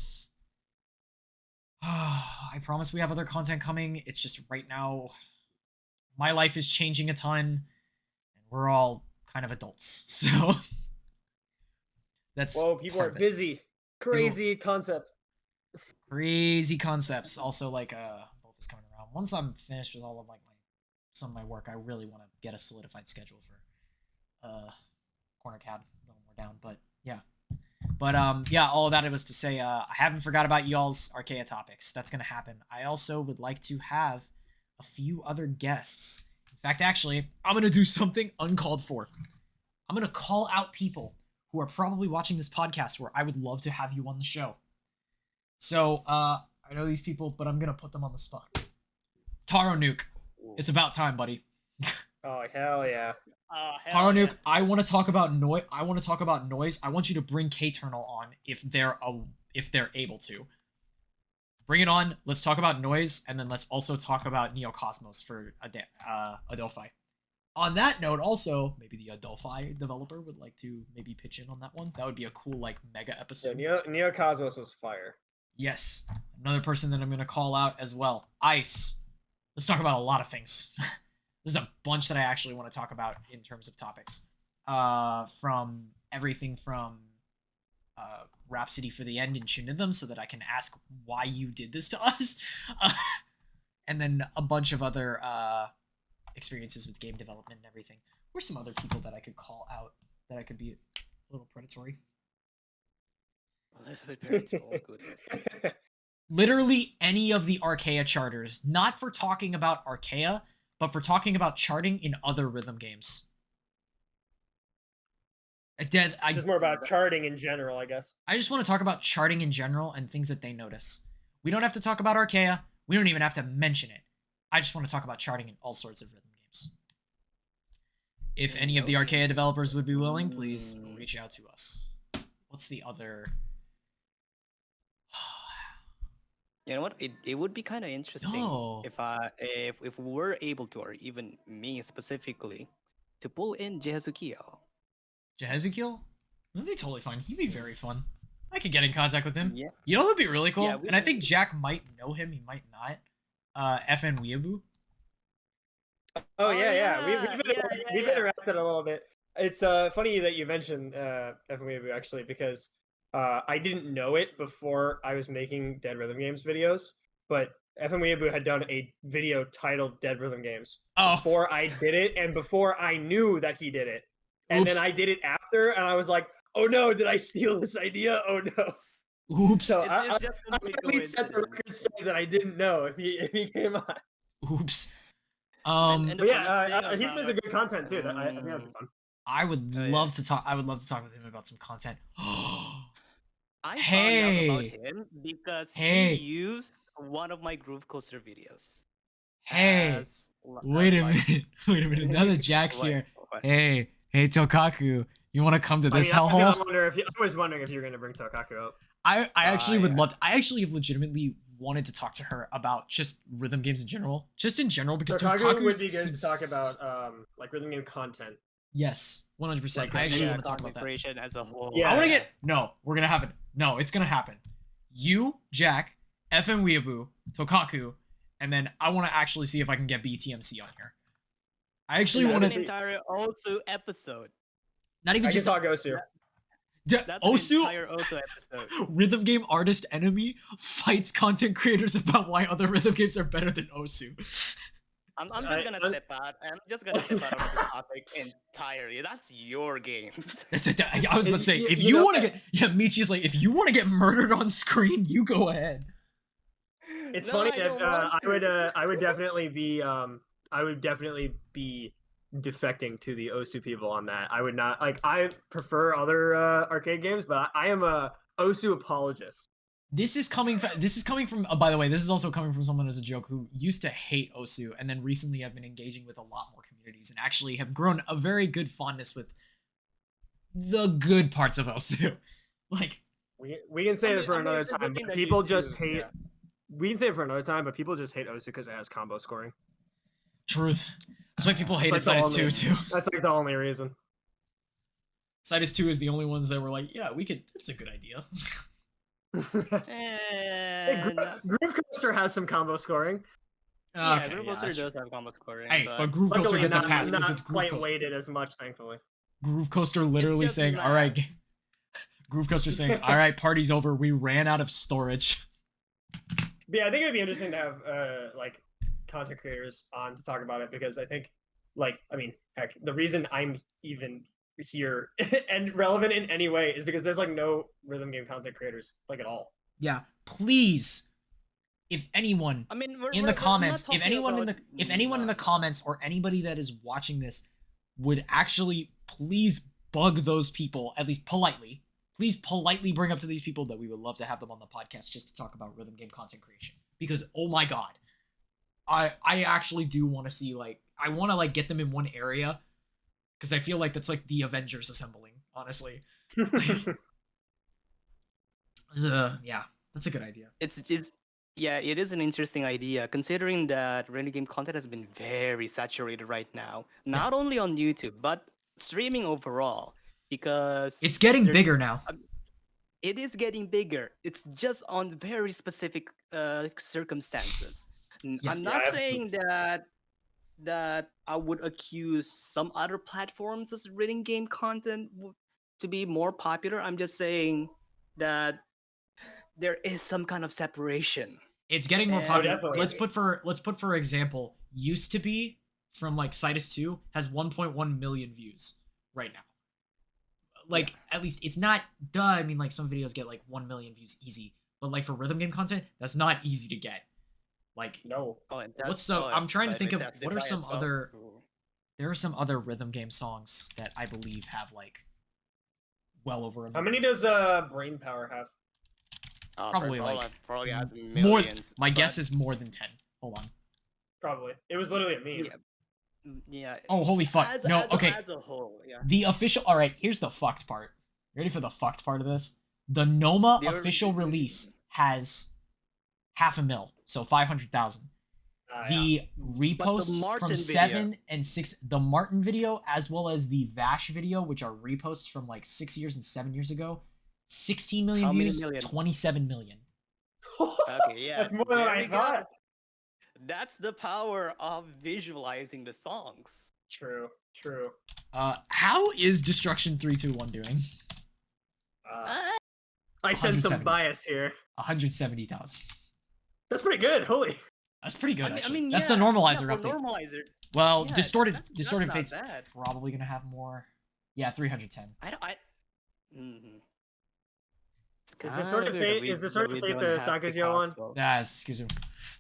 I promise we have other content coming. It's just right now, my life is changing a ton, and we're all kind of adults, so... That's Whoa, people are busy. Crazy concepts. Crazy concepts. Also, like, Wolf is coming around. Once I'm finished with all of like some of my work, I really want to get a solidified schedule for Corner Cab a little more down. But yeah. But yeah, all of that it was to say, I haven't forgot about y'all's Arcaea topics. That's gonna happen. I also would like to have a few other guests. In fact, actually, I'm gonna do something uncalled for. I'm gonna call out people who are probably watching this podcast where I would love to have you on the show. So, I know these people, but I'm gonna put them on the spot. Taro Nuke, it's about time, buddy. Oh, hell yeah. Taro Nuke, I want to talk about noise. I want you to bring K-Turnal on if they're able to. Bring it on. Let's talk about noise, and then let's also talk about Neocosmos for Adelphi. On that note, also, maybe the Adelphi developer would like to maybe pitch in on that one. That would be a cool, like, mega episode. Yeah, Neocosmos was fire. Yes. Another person that I'm going to call out as well. Ice. Let's talk about a lot of things. There's a bunch that I actually want to talk about in terms of topics. From everything from Rhapsody for the End in CHUNITHM, so that I can ask why you did this to us. And then a bunch of other experiences with game development and everything. Or some other people that I could call out that I could be a little predatory. Literally any of the Arcaea charters, not for talking about Arcaea, but for talking about charting in other rhythm games. Just more about charting in general, I guess. I just want to talk about charting in general and things that they notice. We don't have to talk about Arcaea. We don't even have to mention it. I just want to talk about charting in all sorts of rhythm games. If any of the Arcaea developers would be willing, please reach out to us. What's the other... You know what? It would be kind of interesting if we were able to, or even me specifically, to pull in Jehezukiel. Jehezukiel? That'd be totally fun. He'd be very fun. I could get in contact with him. Yeah. You know who'd be really cool? Yeah, and I think Jack might know him. He might not. FN Weeaboo. Oh yeah. We've interacted a little bit. It's funny that you mentioned FN Weeaboo actually, because I didn't know it before I was making Dead Rhythm Games videos, but FN Weeaboo had done a video titled Dead Rhythm Games before I did it, and before I knew that he did it. And then I did it after, and I was like, oh no, did I steal this idea? Oh no. Oops. So I at least set the record straight that I didn't know if he came on. Oops. But yeah, he's made some good content too. I think that'd be fun. I would love to talk. I would love to talk with him about some content. I found out about him because he used one of my Groove Coaster videos. Wait a minute. Now that Jack's here. Hey, Tokaku, you want to come to this hellhole? I was wondering if you were going to bring Tokaku up. I actually would love. I actually have legitimately wanted to talk to her about just rhythm games in general, because Tokaku would be good to talk about like rhythm game content. Yes, 100%. I actually want to talk about that. Creation as a whole. Yeah. I want to get we're gonna have it. No, it's gonna happen. You, Jack, FM Weeaboo, Tokaku, and then I want to actually see if I can get BTMC on here. I actually want an entire Osu episode. Not even just talk Osu. That's Osu, an entire Osu episode. Rhythm game artist enemy fights content creators about why other rhythm games are better than Osu. I'm just gonna step out. I'm just gonna step out of the topic entirely. That's your game. That's it. I was about to say, if you want to get, Michi's like, if you want to get murdered on screen, you go ahead. It's funny that I would definitely be defecting to the Osu people on that. I would not I prefer other arcade games, but I am a Osu apologist. This is coming from by the way, this is also coming from someone as a joke who used to hate Osu and then recently have been engaging with a lot more communities and actually have grown a very good fondness with the good parts of Osu. Like we can say it for another time, but people just hate. Yeah. We can say it for another time, but people just hate Osu because it has combo scoring. Truth. That's why people hated Sidus 2 too. That's like the only reason. Sidus 2 is the only ones that were like, yeah, we could. That's a good idea. And... Groove Coaster has some combo scoring. Yeah, Groove Coaster does have combo scoring. Hey, but Groove Coaster gets a pass because it's Groove Coaster. Weighted as much, thankfully. Groove Coaster literally saying, "All right." Groove Coaster saying, "All right, party's over. We ran out of storage." Yeah, I think it'd be interesting to have content creators on to talk about it because I think, heck, the reason I'm even here and relevant in any way is because there's no rhythm game content creators at all. Yeah, please, if anyone in the comments or anybody that is watching this would actually please bug those people, at least politely, please politely bring up to these people that we would love to have them on the podcast just to talk about rhythm game content creation, because oh my god, I actually do want to see I want to get them in one area because I feel like that's the Avengers assembling, honestly. Yeah, that's a good idea. Yeah, it is an interesting idea considering that rhythm game content has been very saturated right now, not only on YouTube but streaming overall, because it's getting bigger now. It is getting bigger. It's just on very specific circumstances. Yeah. I'm not saying that I would accuse some other platforms as rhythm game content to be more popular. I'm just saying that there is some kind of separation. It's getting more popular. Let's put for example, used to be from Sidus 2 has 1.1 million views right now. At least it's not some videos get 1 million views easy, but for rhythm game content, that's not easy to get. No. I'm trying to think of what are some other. There are some other rhythm game songs that I believe have well over a million. How many does Brain Power have? Probably probably has millions. My guess is more than 10. Hold on. Probably. It was literally a meme. Yeah. Oh, holy fuck. Okay. As a whole, yeah. The official. All right, here's the fucked part. You ready for the fucked part of this? The Noma official release has 500,000, so 500,000. The reposts from 7 and 6, the Martin video as well as the Vash video, which are reposts from 6 years and 7 years ago, 16 million views, 27 million. Okay, yeah. That's more than I thought. That's the power of visualizing the songs. True. How is Destruction 321 doing? I sense some bias here. 170,000. That's pretty good. Holy. That's pretty good. That's the normalizer update. Normalizer. Well, Distorted Fate's probably gonna have more. Yeah, 310. Is Distorted Fate the Sakazuyo one? Yeah, excuse me.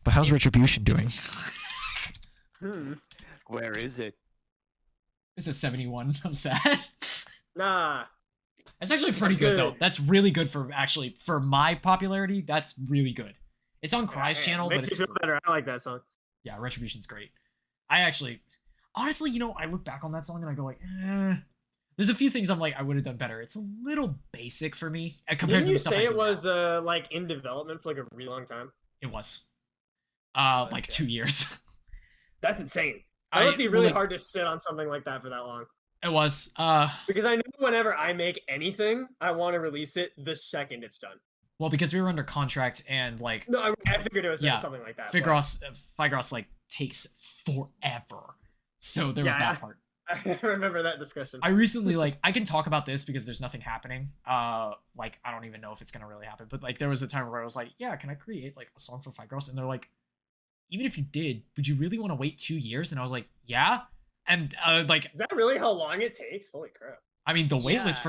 But how's Retribution doing? Where is it? It's a 71. I'm sad. Nah. That's actually pretty good though. That's really good for my popularity. That's really good. It's on Cry's channel, but makes you feel better. I like that song. Yeah, Retribution's great. Honestly, I look back on that song and I go there's a few things I'm I would have done better. It's a little basic for me compared to the stuff I do. Didn't you say it was in development for a really long time? It was. 2 years. That's insane. That must be really hard to sit on something like that for that long. It was. Because I know whenever I make anything, I want to release it the second it's done. Well, because we were under contract and like. No, I figured it was something like that. Figros like takes forever. So there was that part. I remember that discussion. I recently like I can talk about this because there's nothing happening. Like I don't even know if it's gonna really happen. But like there was a time where I was like, yeah, can I create like a song for Figros? And they're like, even if you did, would you really want to wait 2 years? And I was like, yeah. And like, is that really how long it takes? Holy crap! I mean, the waitlist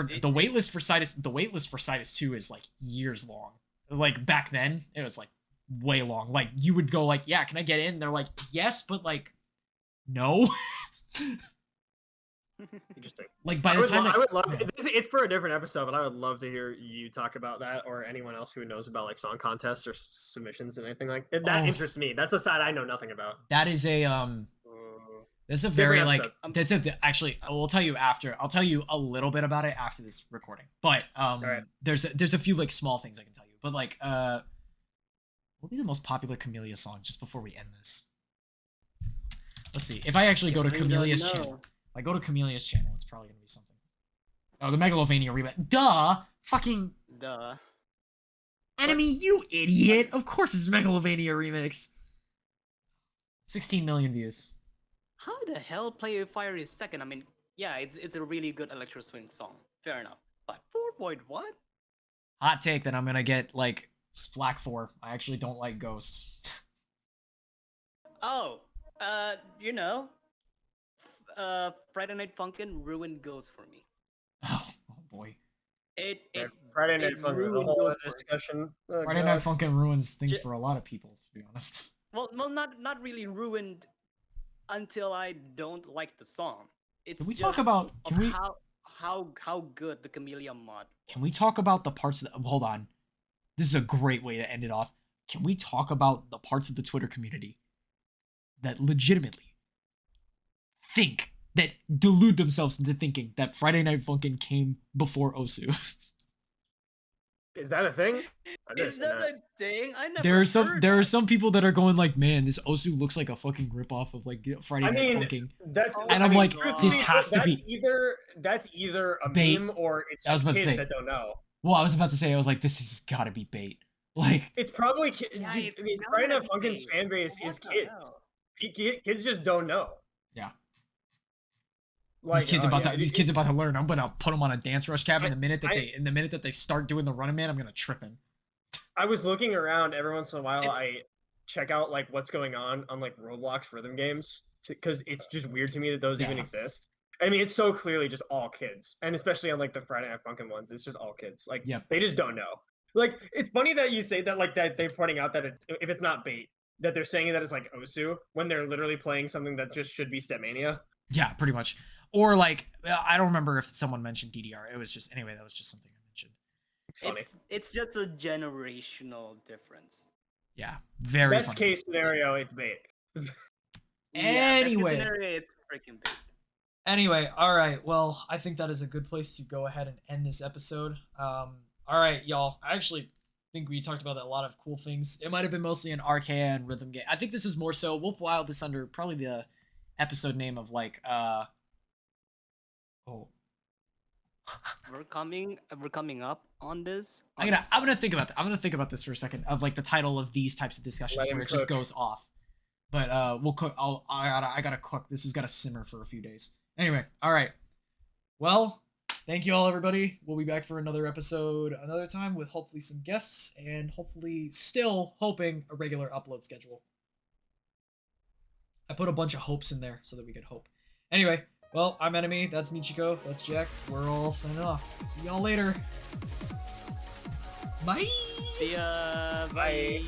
for Citus 2 is like years long. Like back then, it was like way long. Like you would go like, yeah, can I get in? And they're like, yes, but like, no. Interesting. Like by the time I would love it's for a different episode, but I would love to hear you talk about that or anyone else who knows about like song contests or submissions and anything like that. That interests me. That's a side I know nothing about. That is a that's a very like that's a actually I'll tell you after. I'll tell you a little bit about it after this recording. But right. there's a few like small things I can tell you. But like what would be the most popular Camellia song just before we end this? Let's see. If I actually go to Camellia's channel. If I go to Camellia's channel, it's probably gonna be something. Oh, the Megalovania remix. Duh! Fucking duh. Enemy, you idiot! Of course it's Megalovania remix. 16 million views. How the hell Play with Fire is second? I mean, yeah, it's a really good electro swing song. Fair enough. But 4 what? Hot take that I'm gonna get like flack for. I actually don't like Ghost. Oh, you know, Friday Night Funkin' ruined Ghost for me. Oh boy. Friday Night Funkin' was a whole other discussion. Friday Night Funkin' ruins things for a lot of people, to be honest. Well, not really ruined until I don't like the song. It's can we talk about how good the Camellia mod was. Can we talk about the parts that hold on. This is a great way to end it off. Can we talk about the parts of the Twitter community that legitimately delude themselves into thinking that Friday Night Funkin' came before Osu? Is that a thing? Is that a thing? I never. There are some people that are going like, man, this Osu looks like a fucking ripoff of like Friday Night Funkin'. I'm like, this has to be that's either a bait. meme or it's just kids that don't know. Well, I was about to say, I was like, this has got to be bait. Like, it's probably Friday Night Funkin's fan base is kids. Kids just don't know. Yeah. Like, these kids about to learn. I'm gonna put them on a dance rush cab, and the minute that they start doing the running man, I'm gonna trip him. I was looking around every once in a while. I check out like what's going on like Roblox rhythm games because it's just weird to me that those even exist. I mean, it's so clearly just all kids, and especially on like the Friday Night Funkin' ones, it's just all kids. Like they just don't know. Like it's funny that you say that like that they're pointing out that if it's not bait that they're saying that it's like Osu when they're literally playing something that just should be Stepmania. Yeah, pretty much. Or like, I don't remember if someone mentioned DDR. It was just, anyway, that was just something I mentioned. It's funny. It's just a generational difference. Yeah, very Best case scenario, it's bait. Anyway. Best case scenario, it's freaking bait. Anyway, all right. Well, I think that is a good place to go ahead and end this episode. All right, y'all. I actually think we talked about a lot of cool things. It might have been mostly an Arcaea and rhythm game. I think this is more so, we'll file this under probably the episode name of like, we're coming up on this. I'm gonna think about that. I'm gonna think about this for a second of like the title of these types of discussions where it just goes off. But we'll cook. I gotta cook. This has gotta simmer for a few days. Anyway, all right. Well, thank you all, everybody. We'll be back for another episode another time with hopefully some guests and hopefully still hoping a regular upload schedule. I put a bunch of hopes in there so that we could hope. Anyway. Well, I'm Enemy, that's Michiko, that's Jack. We're all signing off. See y'all later. Bye! See ya! Bye!